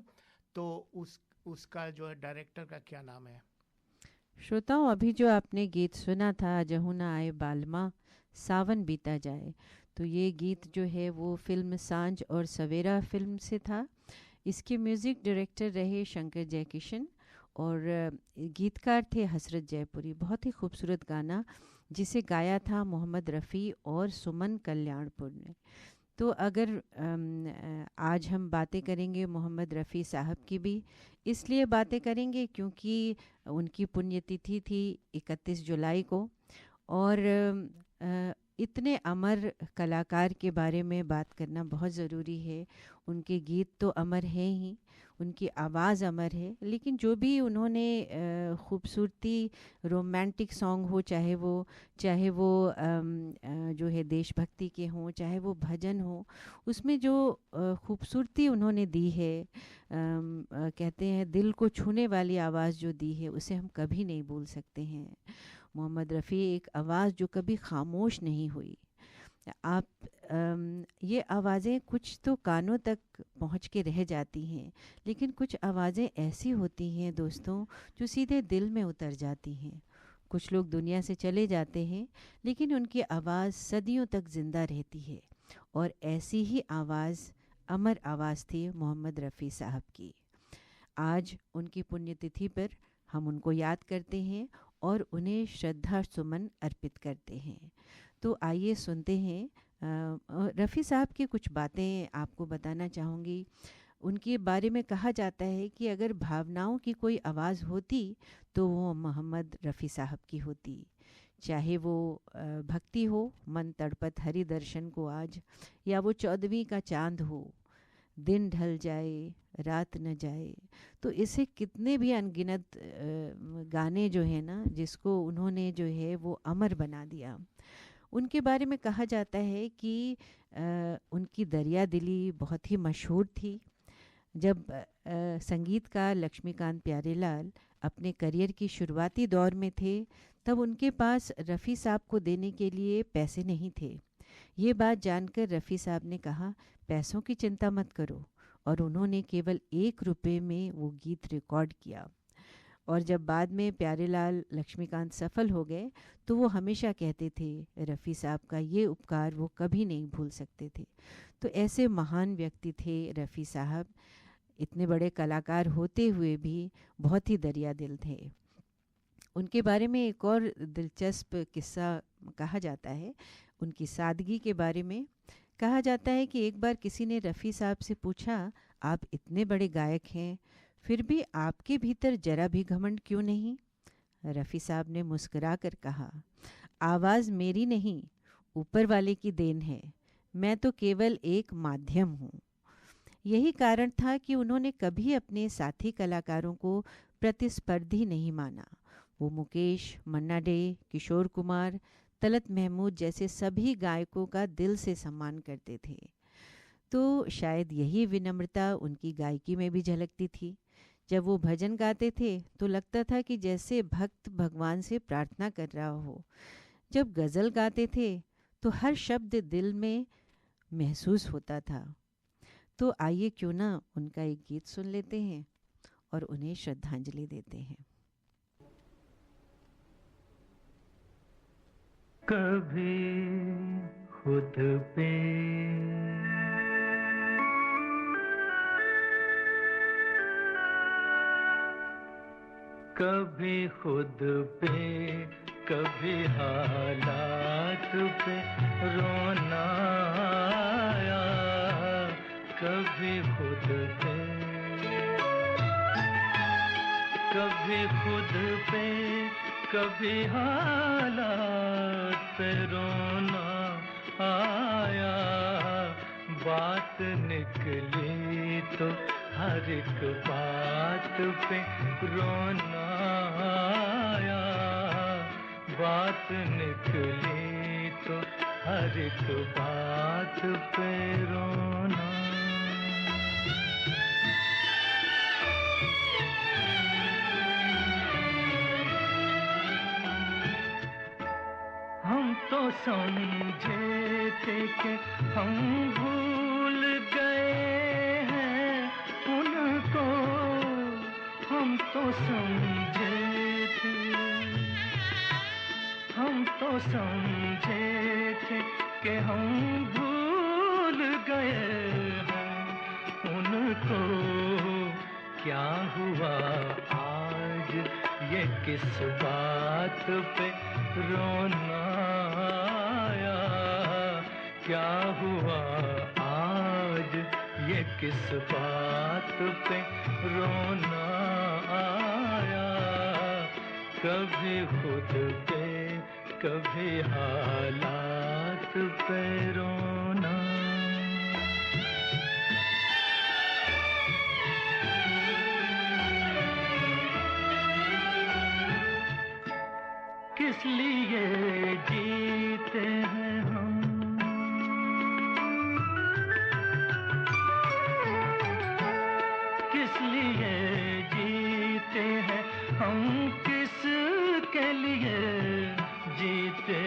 तो उसका जो है डायरेक्टर का क्या नाम है? श्रोताओं, अभी जो आपने गीत सुना था, जहुना आए बालमा सावन बीता जाए, तो ये गीत जो है वो फिल्म सांझ और सवेरा फिल्म से था। इसके म्यूज़िक डायरेक्टर रहे शंकर जयकिशन और गीतकार थे हसरत जयपुरी। बहुत ही खूबसूरत गाना जिसे गाया था मोहम्मद रफ़ी और सुमन कल्याणपुर ने। तो अगर आज हम बातें करेंगे मोहम्मद रफ़ी साहब की भी, इसलिए बातें करेंगे क्योंकि उनकी पुण्यतिथि थी 31 जुलाई को। और इतने अमर कलाकार के बारे में बात करना बहुत ज़रूरी है। उनके गीत तो अमर हैं ही, उनकी आवाज़ अमर है, लेकिन जो भी उन्होंने खूबसूरती रोमांटिक सॉन्ग हो, चाहे वो जो है देशभक्ति के हों, चाहे वो भजन हो, उसमें जो खूबसूरती उन्होंने दी है, कहते हैं दिल को छूने वाली आवाज़ जो दी है, उसे हम कभी नहीं भूल सकते हैं। मोहम्मद रफ़ी एक आवाज़ जो कभी खामोश नहीं हुई। आप ये आवाज़ें कुछ तो कानों तक पहुंच के रह जाती हैं, लेकिन कुछ आवाज़ें ऐसी होती हैं दोस्तों जो सीधे दिल में उतर जाती हैं। कुछ लोग दुनिया से चले जाते हैं, लेकिन उनकी आवाज़ सदियों तक ज़िंदा रहती है। और ऐसी ही आवाज़, अमर आवाज़ थी मोहम्मद रफ़ी साहब की। आज उनकी पुण्यतिथि पर हम उनको याद करते हैं और उन्हें श्रद्धा सुमन अर्पित करते हैं। तो आइए सुनते हैं रफ़ी साहब की कुछ बातें आपको बताना चाहूँगी। उनके बारे में कहा जाता है कि अगर भावनाओं की कोई आवाज़ होती तो वो मोहम्मद रफ़ी साहब की होती। चाहे वो भक्ति हो, मन तड़पत हरि दर्शन को आज, या वो 14वीं का चांद हो, दिन ढल जाए रात न जाए। तो इसे कितने भी अनगिनत गाने जो है ना, जिसको उन्होंने जो है वो अमर बना दिया। उनके बारे में कहा जाता है कि उनकी दरिया दिली बहुत ही मशहूर थी। जब संगीतकार लक्ष्मीकांत प्यारेलाल अपने करियर की शुरुआती दौर में थे, तब उनके पास रफ़ी साहब को देने के लिए पैसे नहीं थे। ये बात जानकर रफ़ी साहब ने कहा, पैसों की चिंता मत करो, और उन्होंने केवल 1 रुपये में वो गीत रिकॉर्ड किया। और जब बाद में प्यारेलाल लक्ष्मीकांत सफल हो गए तो वो हमेशा कहते थे रफ़ी साहब का ये उपकार वो कभी नहीं भूल सकते थे। तो ऐसे महान व्यक्ति थे रफ़ी साहब, इतने बड़े कलाकार होते हुए भी बहुत ही दरिया दिल थे। उनके बारे में एक और दिलचस्प किस्सा कहा जाता है, उनकी सादगी के बारे में। कहा जाता है कि एक बार किसी ने रफ़ी साहब से पूछा, आप इतने बड़े गायक हैं, फिर भी आपके भीतर जरा भी घमंड क्यों नहीं? रफ़ी साहब ने मुस्कुरा कर कहा, आवाज़ मेरी नहीं, ऊपर वाले की देन है, मैं तो केवल एक माध्यम हूँ। यही कारण था कि उन्होंने कभी अपने साथी कलाकारों को प्रतिस्पर्धी नहीं माना। वो मुकेश, मन्ना डे, किशोर कुमार, तलत महमूद जैसे सभी गायकों का दिल से सम्मान करते थे। तो शायद यही विनम्रता उनकी गायकी में भी झलकती थी। जब वो भजन गाते थे तो लगता था कि जैसे भक्त भगवान से प्रार्थना कर रहा हो। जब गज़ल गाते थे तो हर शब्द दिल में महसूस होता था। तो आइए क्यों ना उनका एक गीत सुन लेते हैं और उन्हें श्रद्धांजलि देते हैं। कभी खुद पे कभी खुद पे कभी हालात पे रोना आया, कभी खुद पे कभी खुद पे कभी हालात पे रोना आया, बात निकली तो हर एक बात पे रोना आया, बात निकली तो हर एक बात पे रोना। हम तो समझे थे कि हम भूल गए हैं उनको, हम तो समझे थे, हम तो समझे थे कि हम भूल गए हैं उनको। क्या हुआ आज ये किस बात पे रोना आया, क्या हुआ आज ये किस बात पे रोना आया, कभी खुद पे कभी हालात पे रोना। किस लिए जीते हैं हम, किस लिए जीते हैं हम, किस के लिए जीते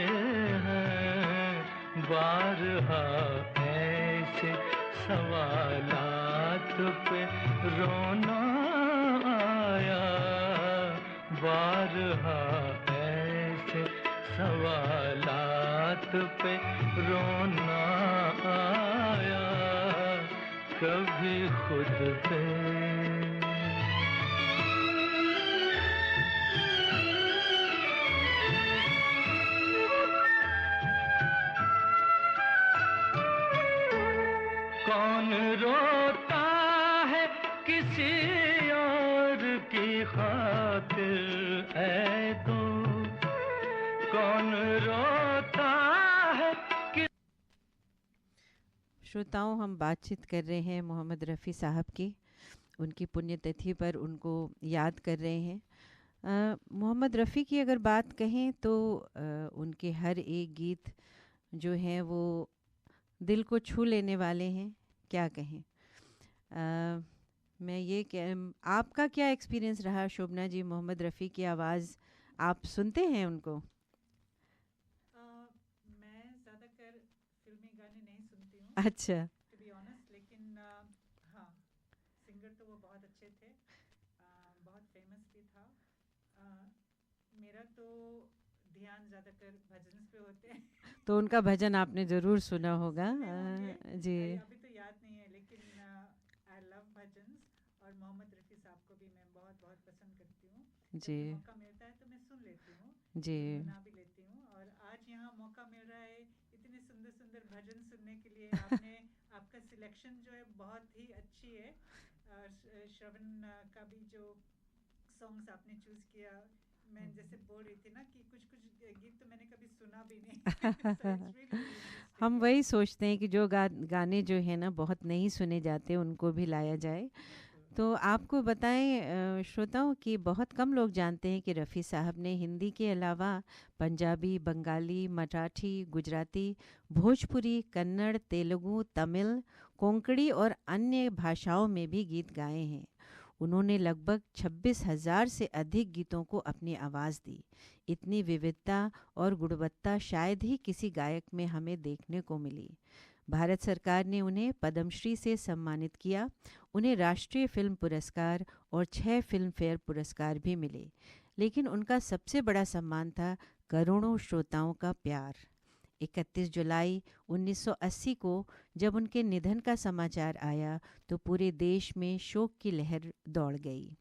हैं, बारहा ऐसे सवालात पे रोना आया, बारहा सवालात पे रोना आया, कभी खुद पे कौन रोता है किसी और की खातिर, ऐ तो कौन रोता है कि। श्रोताओं, हम बातचीत कर रहे हैं मोहम्मद रफ़ी साहब की, उनकी पुण्यतिथि पर उनको याद कर रहे हैं। मोहम्मद रफ़ी की अगर बात कहें तो उनके हर एक गीत जो हैं वो दिल को छू लेने वाले हैं, क्या कहें। मैं ये आपका क्या एक्सपीरियंस रहा शोभना जी? मोहम्मद रफ़ी की आवाज़ आप सुनते हैं उनको? मैं ज़्यादातर फिल्मी गाने नहीं सुनती हूँ, अच्छा, टू बी ऑनेस्ट, लेकिन हाँ, सिंगर तो वो बहुत अच्छे थे, बहुत फेमस भी था। मेरा तो ध्यान ज़्यादातर भजन पे होते हैं। तो उनका भजन आपने ज़रूर सुना होगा। जी, अभी तो याद नहीं है, लेकिन आई लव भजन, और मोहम्मद रफ़ी साहब को भी मैं बहुत बहुत पसंद करती हूँ। जी, मौका मिलता है तो मैं सुन लेती हूँ, जी, बना भी लेती हूँ। और आज यहाँ मौका मिल रहा है इतने सुंदर सुंदर भजन सुनने के लिए। आपने आपका सिलेक्शन जो है बहुत ही अच्छी है। श्रवण का भी जो सॉन्ग्स आपने चूज़ किया, मैं जैसे बोल रही थी ना कि कुछ कुछ गीत तो मैंने कभी सुना भी नहीं। So it's really हम वही सोचते हैं कि जो गाने जो है ना बहुत नहीं सुने जाते उनको भी लाया जाए। तो आपको बताएं श्रोताओं कि बहुत कम लोग जानते हैं कि रफ़ी साहब ने हिंदी के अलावा पंजाबी, बंगाली, मराठी, गुजराती, भोजपुरी, कन्नड़, तेलुगु, तमिल, कोंकणी और अन्य भाषाओं में भी गीत गाए हैं। उन्होंने लगभग 26,000 से अधिक गीतों को अपनी आवाज़ दी। इतनी विविधता और गुणवत्ता शायद ही किसी गायक में हमें देखने को मिली। भारत सरकार ने उन्हें पद्मश्री से सम्मानित किया। उन्हें राष्ट्रीय फिल्म पुरस्कार और 6 फिल्म फेयर पुरस्कार भी मिले। लेकिन उनका सबसे बड़ा सम्मान था करोड़ों श्रोताओं का प्यार। 31 जुलाई 1980 को जब उनके निधन का समाचार आया तो पूरे देश में शोक की लहर दौड़ गई।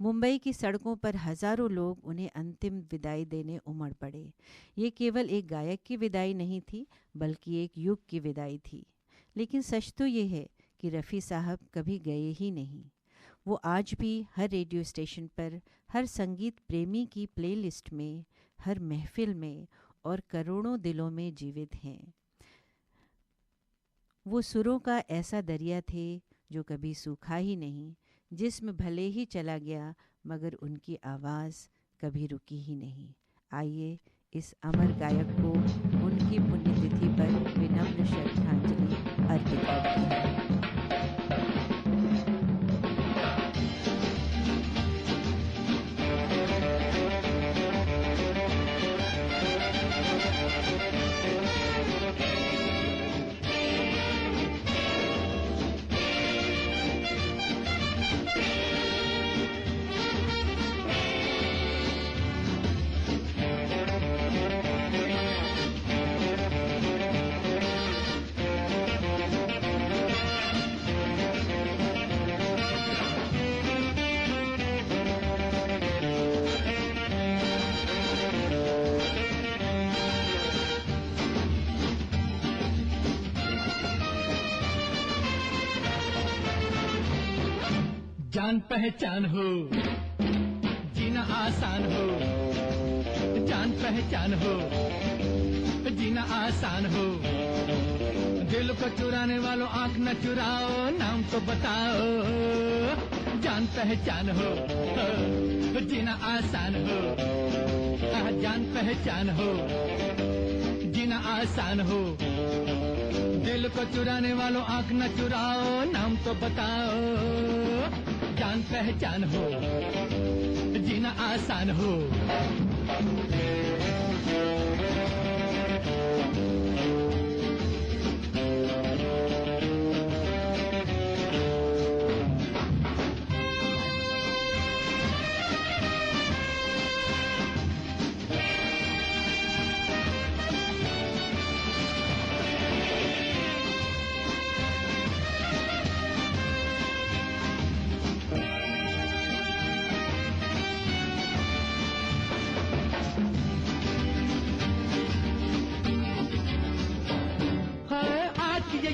मुंबई की सड़कों पर हज़ारों लोग उन्हें अंतिम विदाई देने उमड़ पड़े। ये केवल एक गायक की विदाई नहीं थी, बल्कि एक युग की विदाई थी। लेकिन सच तो ये है कि रफ़ी साहब कभी गए ही नहीं। वो आज भी हर रेडियो स्टेशन पर, हर संगीत प्रेमी की प्लेलिस्ट में, हर महफिल में और करोड़ों दिलों में जीवित हैं। वो सुरों का ऐसा दरिया थे जो कभी सूखा ही नहीं, जिस्म भले ही चला गया मगर उनकी आवाज़ कभी रुकी ही नहीं। आइए इस अमर गायक को उनकी पुण्यतिथि पर विनम्र श्रद्धांजलि अर्पित करते हैं। जान पहचान हो, जीना आसान हो, जान पहचान हो, जीना आसान हो। दिल को चुराने वालों आंख न चुराओ, नाम तो बताओ। जान पहचान हो, जीना आसान हो, जान पहचान हो, जीना आसान हो। दिल को चुराने वालों आंख न चुराओ, नाम तो बताओ। जान पहचान हो, जीना आसान हो।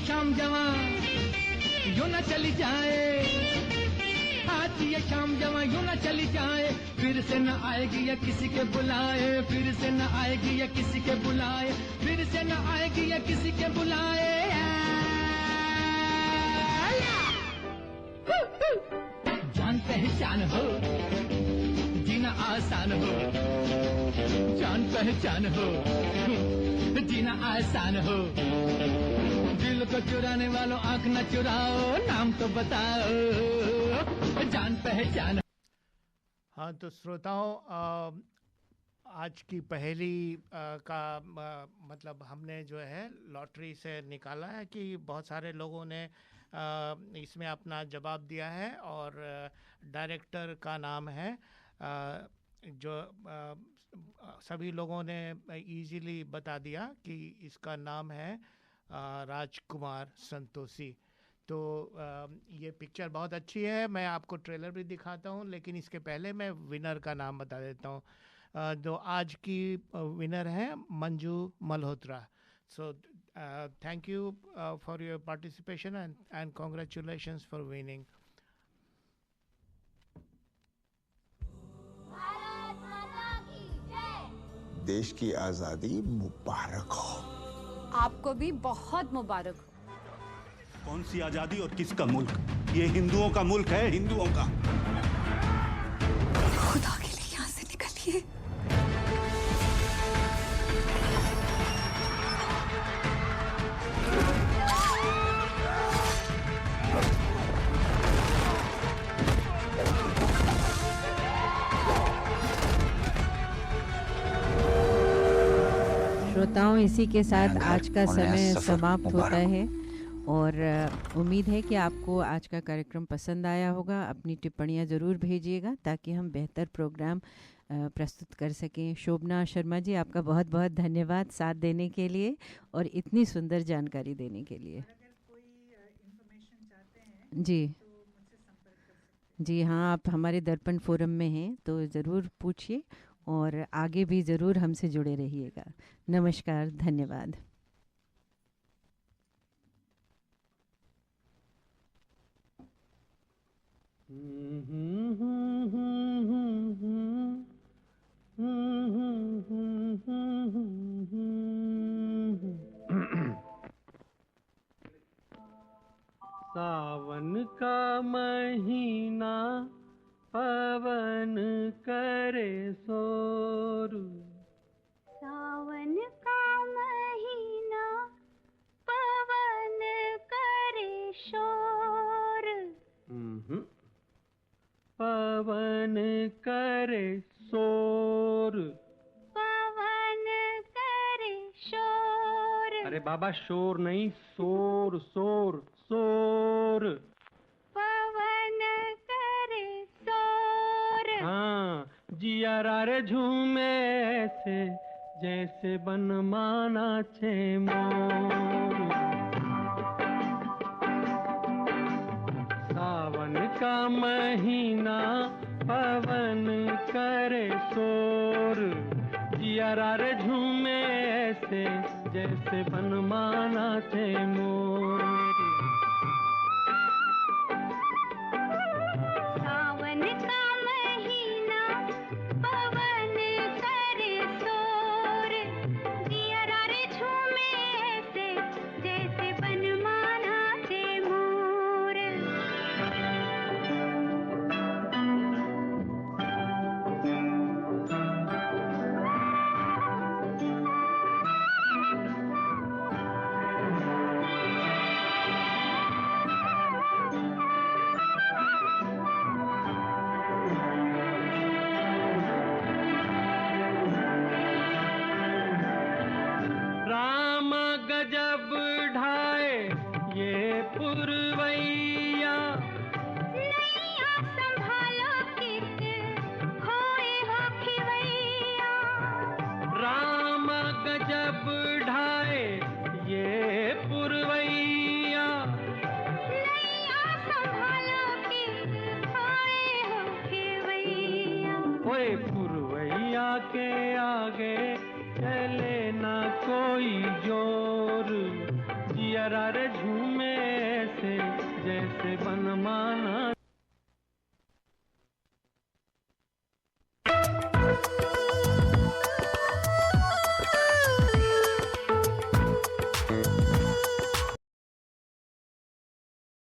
शाम जवां यूं न चली जाए, आज ये शाम जवां यूं न चली जाए। फिर से न आएगी या किसी के बुलाए, फिर से न आएगी या किसी के बुलाए, फिर से न आएगी या किसी के बुलाए। जान पहचान हो, जीना आसान हो, जान पहचान हो, जीना आसान हो। दिल को चुराने वालों आंख न चुराओ, नाम तो बताओ, जान पहचान। हाँ तो श्रोताओं, आज की पहेली का मतलब हमने जो है लॉटरी से निकाला है कि बहुत सारे लोगों ने इसमें अपना जवाब दिया है और डायरेक्टर का नाम है जो सभी लोगों ने इजीली बता दिया कि इसका नाम है राजकुमार संतोषी। तो ये पिक्चर बहुत अच्छी है, मैं आपको ट्रेलर भी दिखाता हूँ, लेकिन इसके पहले मैं विनर का नाम बता देता हूँ। जो आज की विनर है Manju Malhotra. So thank you for your participation and congratulations for winning. देश की आजादी मुबारक हो। आपको भी बहुत मुबारक हो। कौन सी आजादी और किसका मुल्क? ये हिंदुओं का मुल्क है, हिंदुओं का। खुदा के लिए यहाँ से निकलिए। श्रोताओं, इसी के साथ आज का समय समाप्त होता है और उम्मीद है कि आपको आज का कार्यक्रम पसंद आया होगा। अपनी टिप्पणियां ज़रूर भेजिएगा ताकि हम बेहतर प्रोग्राम प्रस्तुत कर सकें। शोभना शर्मा जी, आपका बहुत बहुत धन्यवाद साथ देने के लिए और इतनी सुंदर जानकारी देने के लिए। जी जी हाँ, आप हमारे दर्पण फोरम में हैं तो ज़रूर पूछिए और आगे भी ज़रूर हमसे जुड़े रहिएगा। नमस्कार, धन्यवाद। सावन का महीना पवन करे शोर। सावन का महीना पवन करे शोर। पवन करे शोर। पवन करे शोर। अरे बाबा, शोर नहीं, शोर शोर शोर। पवन करे शोर। हाँ, जियारा रे झूमे ऐसे जैसे बन माना छे मोर। सावन का महीना पवन करे शोर। जियारा रे झूमे ऐसे जैसे बन माना छे मोर। सावन का महीना पवन करे शोर। जियारा रे झूमे ऐसे जैसे बन माना छे मोर। राम गजब ढाए ये पुरवैया। नैया संभालो किस खोए हो खिवैया। राम गजब ढाए ये पुरवैया। नैया संभालो किस खोए हो खिवैया। ओए पुरवैया के आगे चले ना कोई जोर। जियारा रे झूमे ऐसे जैसे बन